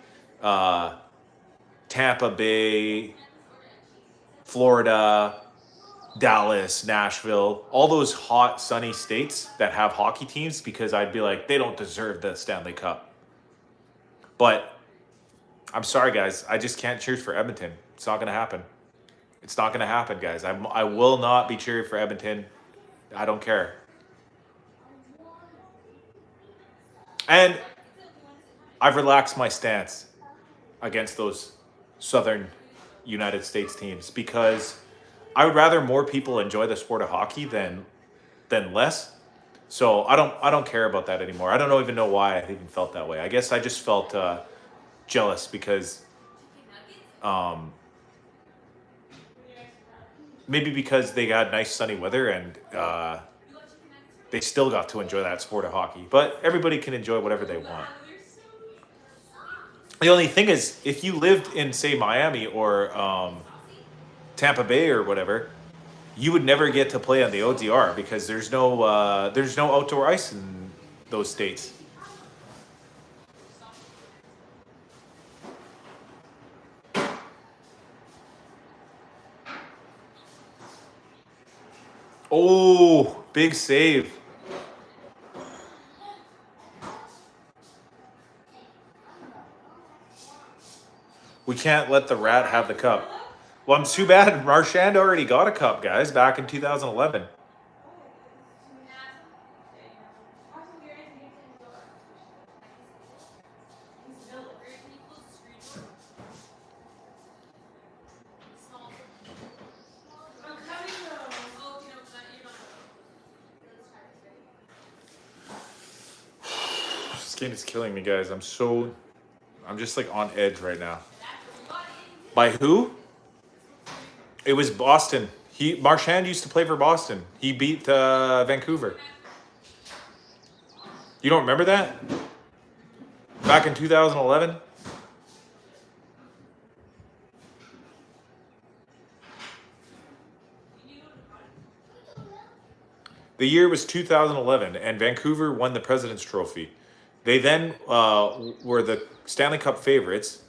Tampa Bay, Florida, Dallas, Nashville, all those hot, sunny states that have hockey teams because I'd be like, they don't deserve the Stanley Cup. But I'm sorry, guys. I just can't cheer for Edmonton. It's not going to happen. It's not going to happen, guys. I will not be cheering for Edmonton. I don't care. And I've relaxed my stance against those Southern United States teams because I would rather more people enjoy the sport of hockey than less. So I don't care about that anymore. I don't even know why I even felt that way. I guess I just felt jealous because maybe because they got nice sunny weather and they still got to enjoy that sport of hockey. But everybody can enjoy whatever they want. The only thing is, if you lived in, say, Miami or Tampa Bay or whatever, you would never get to play on the ODR because there's no outdoor ice in those states. Oh, big save. We can't let the rat have the cup. Well, I'm too bad. Marchand already got a cup, guys, back in 2011. This game is killing me, guys. I'm just like on edge right now. By who? It was Boston. Marchand used to play for Boston. He beat Vancouver. You don't remember that? Back in 2011? The year was 2011, and Vancouver won the President's Trophy. They then were the Stanley Cup favorites.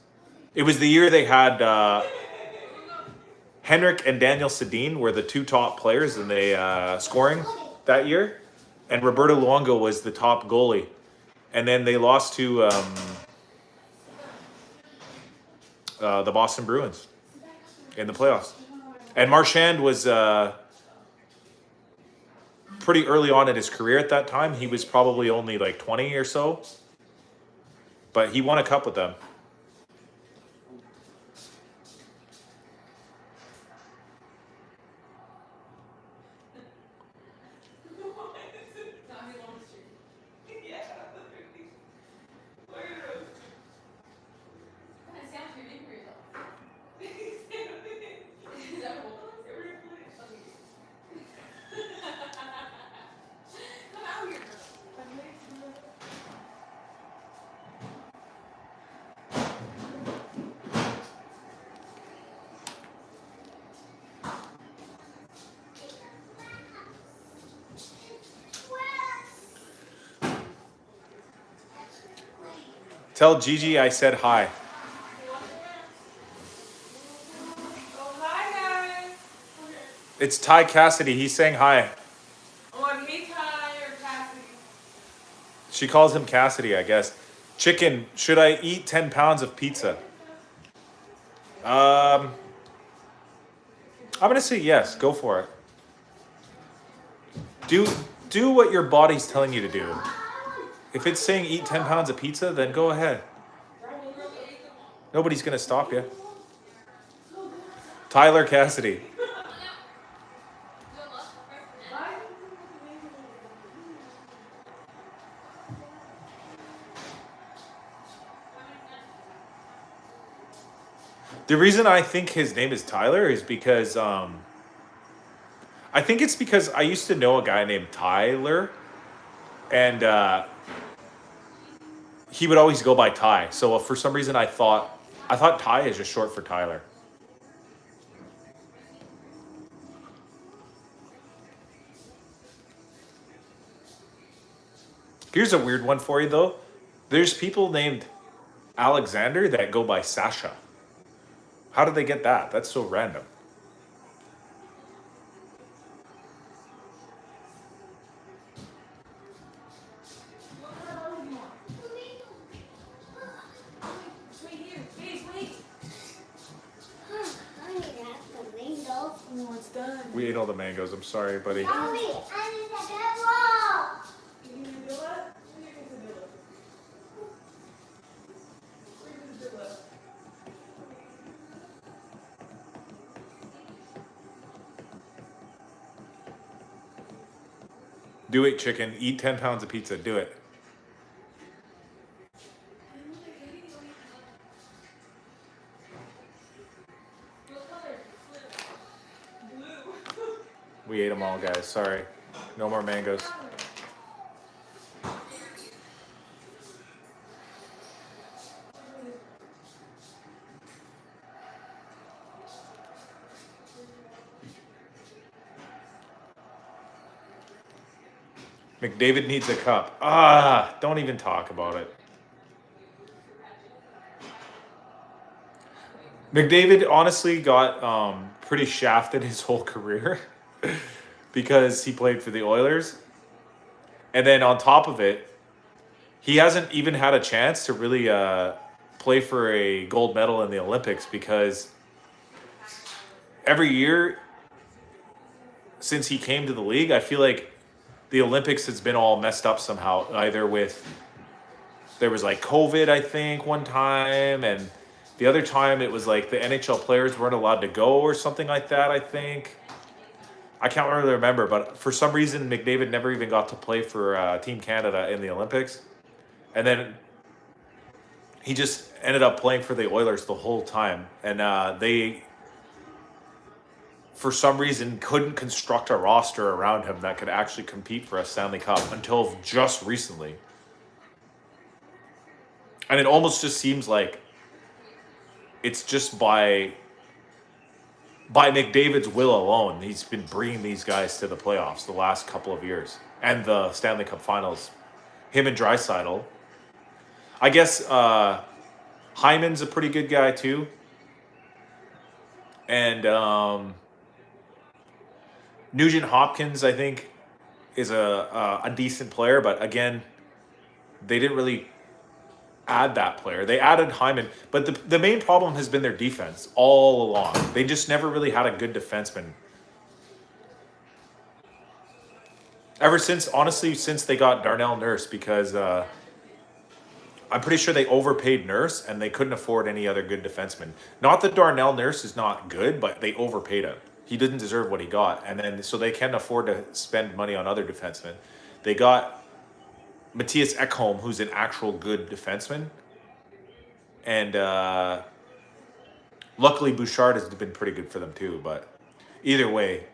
It was the year they had Henrik and Daniel Sedin were the two top players in the scoring that year, and Roberto Luongo was the top goalie. And then they lost to the Boston Bruins in the playoffs. And Marchand was pretty early on in his career at that time. He was probably only like 20 or so, but he won a cup with them. Tell Gigi I said hi. Oh, hi, guys. It's Ty Cassidy. He's saying hi. Oh, me, Ty, or Cassie? She calls him Cassidy, I guess. Chicken, should I eat 10 pounds of pizza? I'm gonna say yes. Go for it. Do what your body's telling you to do. If it's saying eat 10 pounds of pizza, then go ahead. Nobody's gonna stop you. Tyler Cassidy. The reason I think his name is Tyler is because I think it's because I used to know a guy named Tyler, and he would always go by Ty. So for some reason I thought Ty is just short for Tyler. Here's a weird one for you though. There's people named Alexander that go by Sasha. How did they get that? That's so random. We ate all the mangoes. I'm sorry, buddy. Do it, chicken. Eat 10 pounds of pizza. Do it. We ate them all, guys. Sorry. No more mangoes. McDavid needs a cup. Don't even talk about it. McDavid honestly got pretty shafted his whole career because he played for the Oilers. And then on top of it, he hasn't even had a chance to really play for a gold medal in the Olympics because every year since he came to the league, I feel like the Olympics has been all messed up somehow, either with, there was like COVID, I think, one time, and the other time it was like the NHL players weren't allowed to go or something like that, I think. I can't really remember, but for some reason, McDavid never even got to play for Team Canada in the Olympics. And then he just ended up playing for the Oilers the whole time. And they, for some reason, couldn't construct a roster around him that could actually compete for a Stanley Cup until just recently. And it almost just seems like it's just by McDavid's will alone, he's been bringing these guys to the playoffs the last couple of years and the Stanley Cup Finals. Him and Draisaitl. I guess Hyman's a pretty good guy too, and Nugent Hopkins, I think, is a decent player, but again, they didn't really add that player. They added Hyman, but the main problem has been their defense all along. They just never really had a good defenseman. Ever since, honestly, since they got Darnell Nurse, because I'm pretty sure they overpaid Nurse and they couldn't afford any other good defenseman. Not that Darnell Nurse is not good, but they overpaid him. He didn't deserve what he got. And then, so they can't afford to spend money on other defensemen. They got Matthias Ekholm, who's an actual good defenseman. And luckily Bouchard has been pretty good for them too. But either way,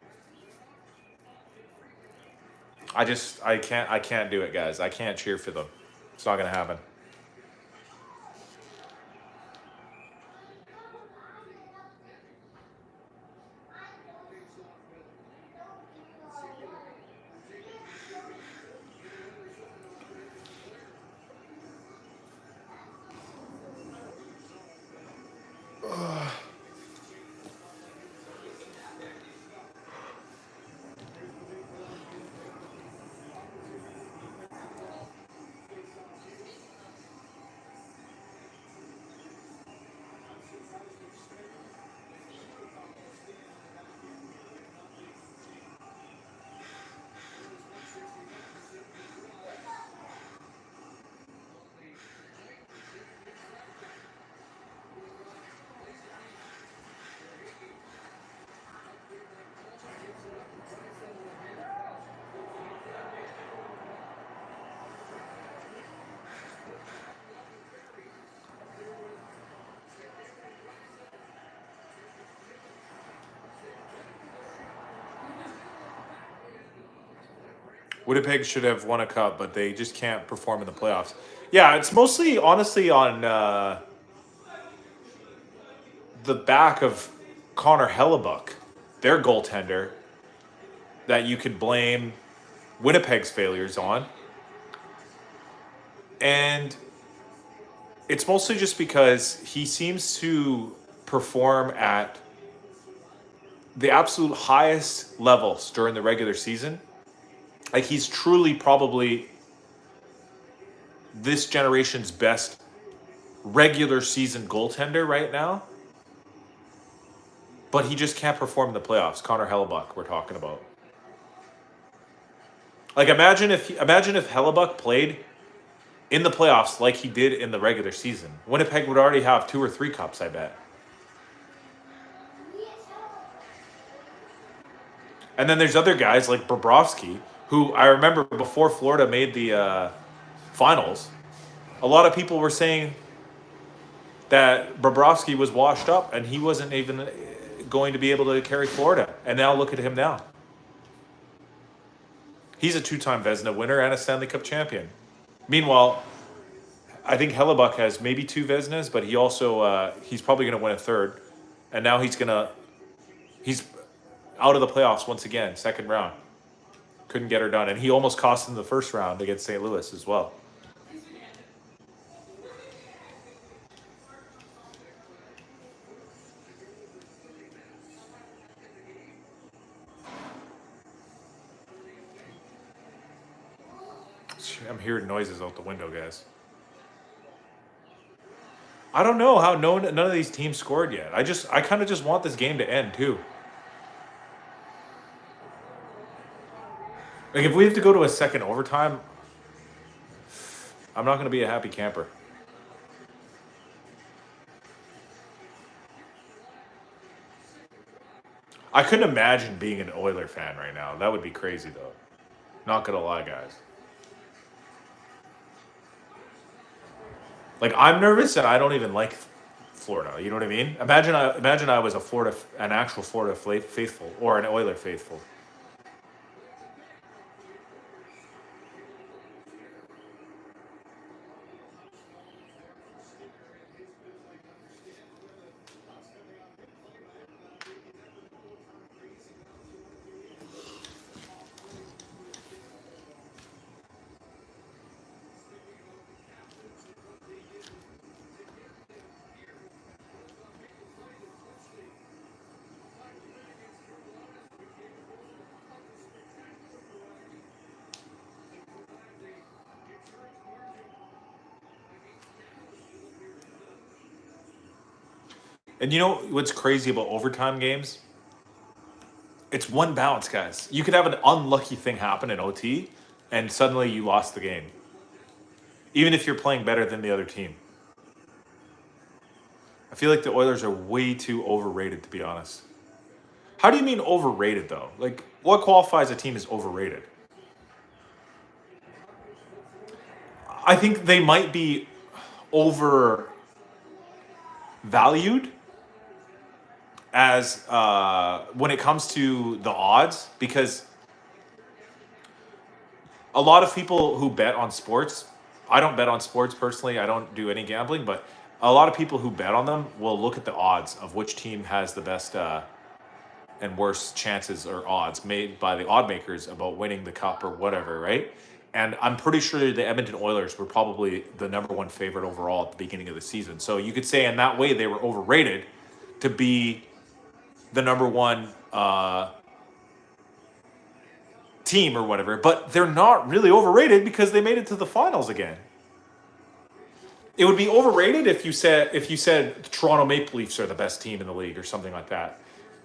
I can't do it, guys. I can't cheer for them. It's not going to happen. Winnipeg should have won a cup, but they just can't perform in the playoffs. Yeah, it's mostly, honestly, on the back of Connor Hellebuck, their goaltender, that you could blame Winnipeg's failures on. And it's mostly just because he seems to perform at the absolute highest levels during the regular season. Like, he's truly probably this generation's best regular season goaltender right now. But he just can't perform in the playoffs. Connor Hellebuck, we're talking about. Like, imagine if Hellebuck played in the playoffs like he did in the regular season. Winnipeg would already have 2 or 3 cups, I bet. And then there's other guys like Bobrovsky, who I remember before Florida made the finals, a lot of people were saying that Bobrovsky was washed up and he wasn't even going to be able to carry Florida. And now look at him now. He's a 2-time Vezina winner and a Stanley Cup champion. Meanwhile, I think Hellebuck has maybe 2 Vezinas, but he also he's probably going to win a third. And now he's out of the playoffs once again, second round. Couldn't get her done. And he almost cost him the first round against St. Louis as well. I'm hearing noises out the window, guys. I don't know how none of these teams scored yet. I kind of just want this game to end too. Like, if we have to go to a second overtime, I'm not going to be a happy camper. I couldn't imagine being an Oiler fan right now. That would be crazy, though. Not going to lie, guys. Like, I'm nervous and I don't even like Florida. You know what I mean? Imagine I was an actual Florida faithful or an Oiler faithful. And you know what's crazy about overtime games? It's one bounce, guys. You could have an unlucky thing happen in OT, and suddenly you lost the game. Even if you're playing better than the other team. I feel like the Oilers are way too overrated, to be honest. How do you mean overrated, though? Like, what qualifies a team as overrated? I think they might be overvalued as when it comes to the odds, because a lot of people who bet on sports, I don't bet on sports personally, I don't do any gambling, but a lot of people who bet on them will look at the odds of which team has the best and worst chances or odds made by the odd makers about winning the cup or whatever, right? And I'm pretty sure the Edmonton Oilers were probably the number 1 favorite overall at the beginning of the season. So you could say in that way they were overrated to be the number 1 team or whatever. But they're not really overrated because they made it to the finals again. It would be overrated if you said the Toronto Maple Leafs are the best team in the league or something like that.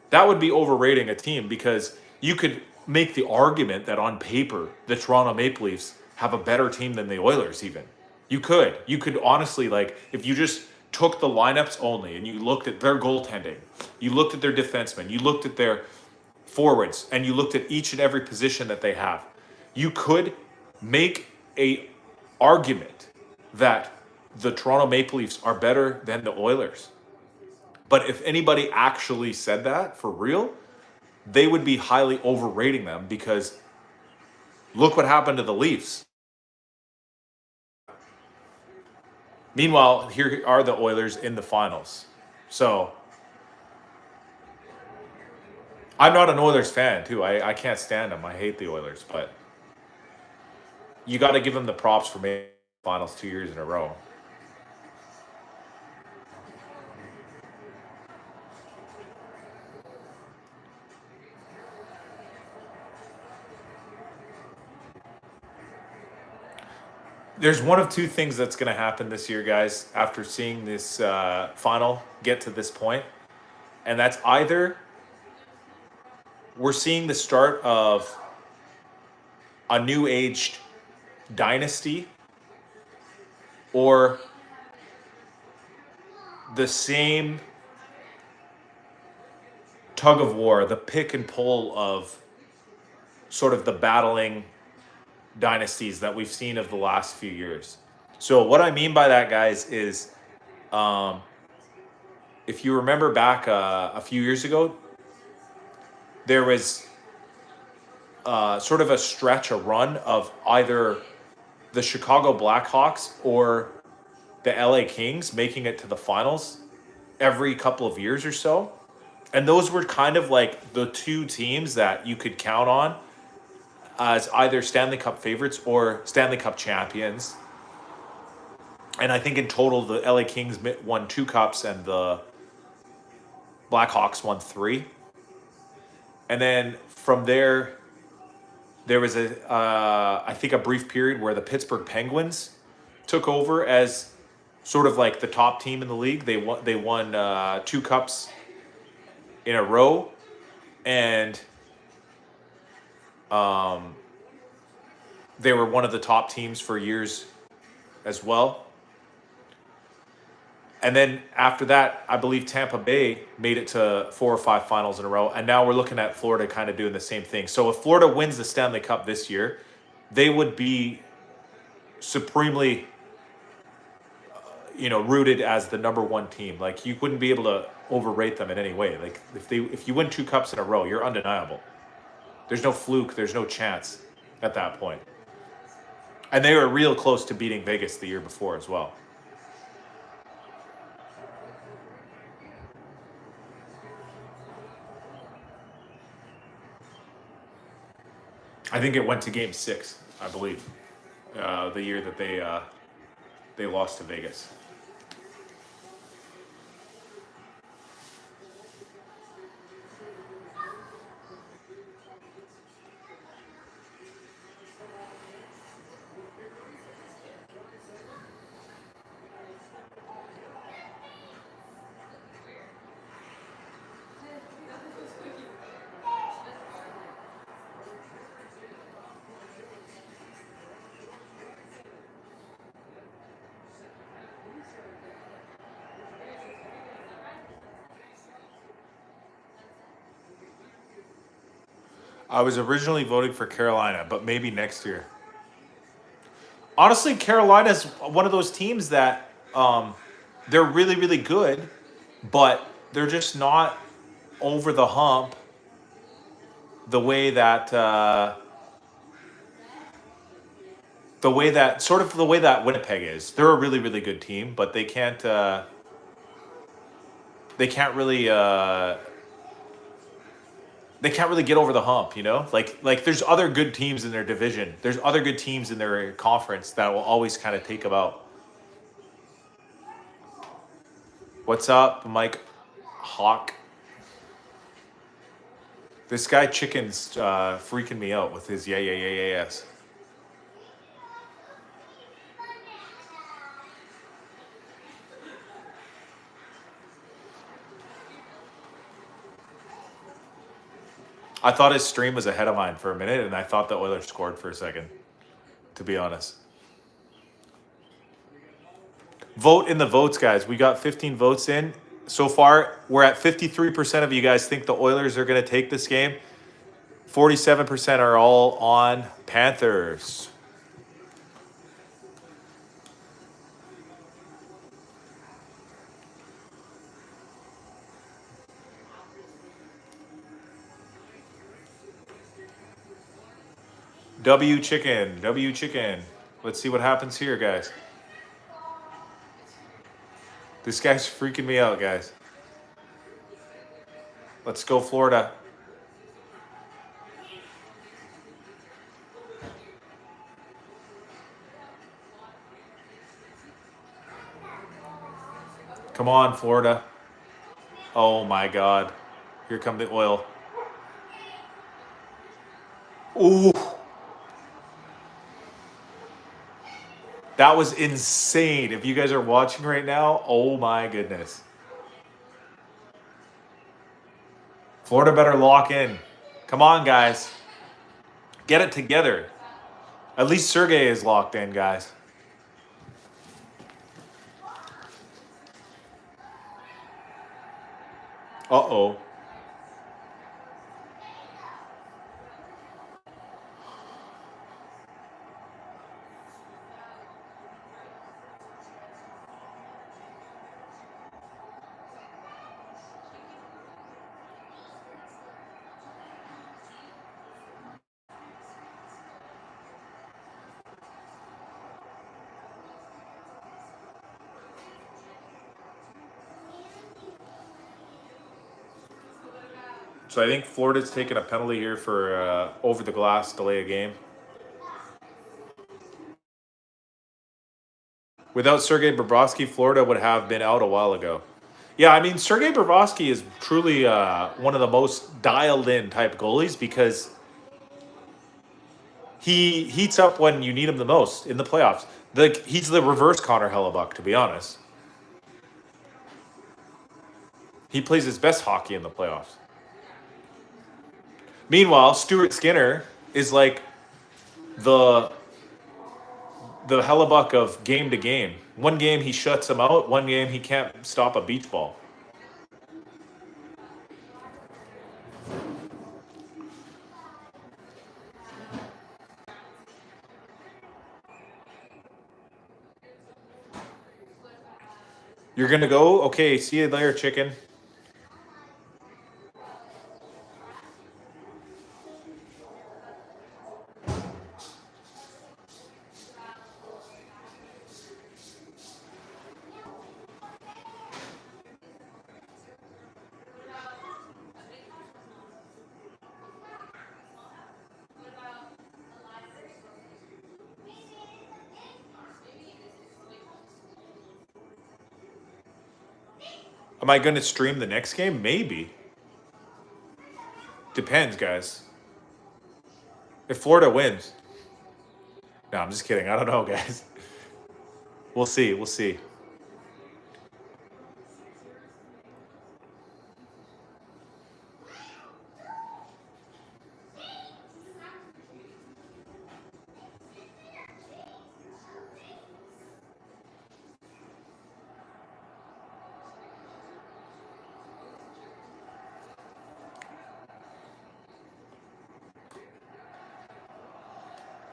That would be overrating a team, because you could make the argument that on paper the Toronto Maple Leafs have a better team than the Oilers even. You could honestly, like, if you just took the lineups only and you looked at their goaltending, you looked at their defensemen, you looked at their forwards, and you looked at each and every position that they have, you could make a argument that the Toronto Maple Leafs are better than the Oilers. But if anybody actually said that for real, they would be highly overrating them, because Look what happened to the Leafs. Meanwhile, here are the Oilers in the finals. So I'm not an Oilers fan, too. I can't stand them. I hate the Oilers, but you got to give them the props for making the finals 2 years in a row. There's one of two things that's going to happen this year, guys, after seeing this final get to this point. And that's either we're seeing the start of a new aged dynasty, or the same tug of war, the pick and pull of sort of the battling dynasties that we've seen of the last few years. So what I mean by that, guys, is if you remember back a few years ago, there was sort of a stretch, a run of either the Chicago Blackhawks or the LA Kings making it to the finals every couple of years or so. And those were kind of like the two teams that you could count on as either Stanley Cup favorites or Stanley Cup champions. And I think in total, the LA Kings won 2 cups and the Blackhawks won 3. And then from there, there was I think a brief period where the Pittsburgh Penguins took over as sort of like the top team in the league. They won 2 cups in a row, and they were one of the top teams for years as well. And then after that, I believe Tampa Bay made it to 4 or 5 finals in a row. And now we're looking at Florida kind of doing the same thing. So if Florida wins the Stanley Cup this year, they would be supremely, rooted as the number 1 team. Like, you wouldn't be able to overrate them in any way. Like, if you win 2 cups in a row, you're undeniable. There's no fluke. There's no chance at that point. And they were real close to beating Vegas the year before as well. I think it went to Game 6, I believe, the year that they lost to Vegas. I was originally voting for Carolina, but maybe next year. Honestly, Carolina's one of those teams that they're really, really good, but they're just not over the hump the way that Winnipeg is. They're a really, really good team, but they can't really get over the hump, Like there's other good teams in their division. There's other good teams in their conference that will always kind of take them out. What's up, Mike Hawk? This guy Chicken's freaking me out with his yes. I thought his stream was ahead of mine for a minute, and I thought the Oilers scored for a second, to be honest. Vote in the votes, guys. We got 15 votes in. So far, we're at 53% of you guys think the Oilers are going to take this game. 47% are all on Panthers. W chicken. W chicken. Let's see what happens here, guys. This guy's freaking me out, guys. Let's go, Florida. Come on, Florida. Oh my God. Here come the oil. Ooh. That was insane. If you guys are watching right now, oh my goodness. Florida better lock in. Come on, guys. Get it together. At least Sergey is locked in, guys. Uh-oh. So I think Florida's taking a penalty here for over the glass delay a game. Without Sergei Bobrovsky, Florida would have been out a while ago. Yeah, I mean, Sergei Bobrovsky is truly one of the most dialed-in type goalies because he heats up when you need him the most in the playoffs. He's the reverse Connor Hellebuck, to be honest. He plays his best hockey in the playoffs. Meanwhile, Stuart Skinner is like the Hellebuck of game to game. One game he shuts him out. One game he can't stop a beach ball. You're gonna go? Okay, see you later, chicken. Am I gonna stream the next game? Maybe. Depends, guys. If Florida wins. No, I'm just kidding. I don't know, guys. We'll see. We'll see.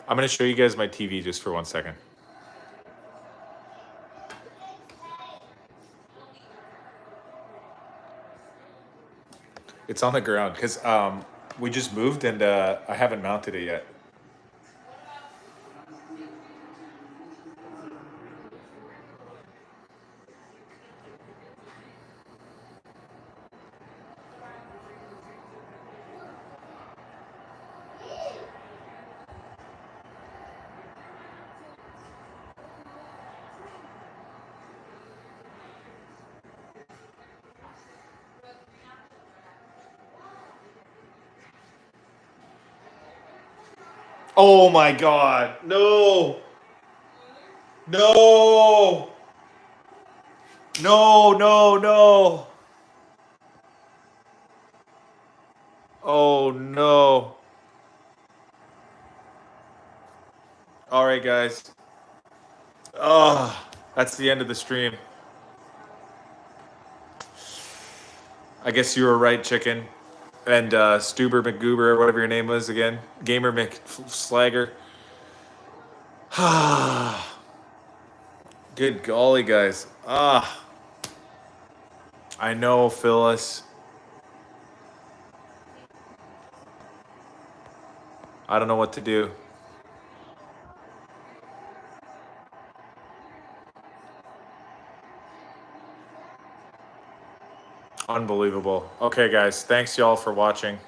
I'm gonna show you guys my TV just for 1 second. It's on the ground because we just moved and I haven't mounted it yet. Oh my God. No. No. No, no, no. Oh no. All right, guys. Oh, that's the end of the stream. I guess you were right, chicken. And Stuber McGoober, whatever your name was again. Gamer McSlagger. Good golly, guys. I know, Phyllis. I don't know what to do. Unbelievable. Okay, guys. Thanks, y'all, for watching.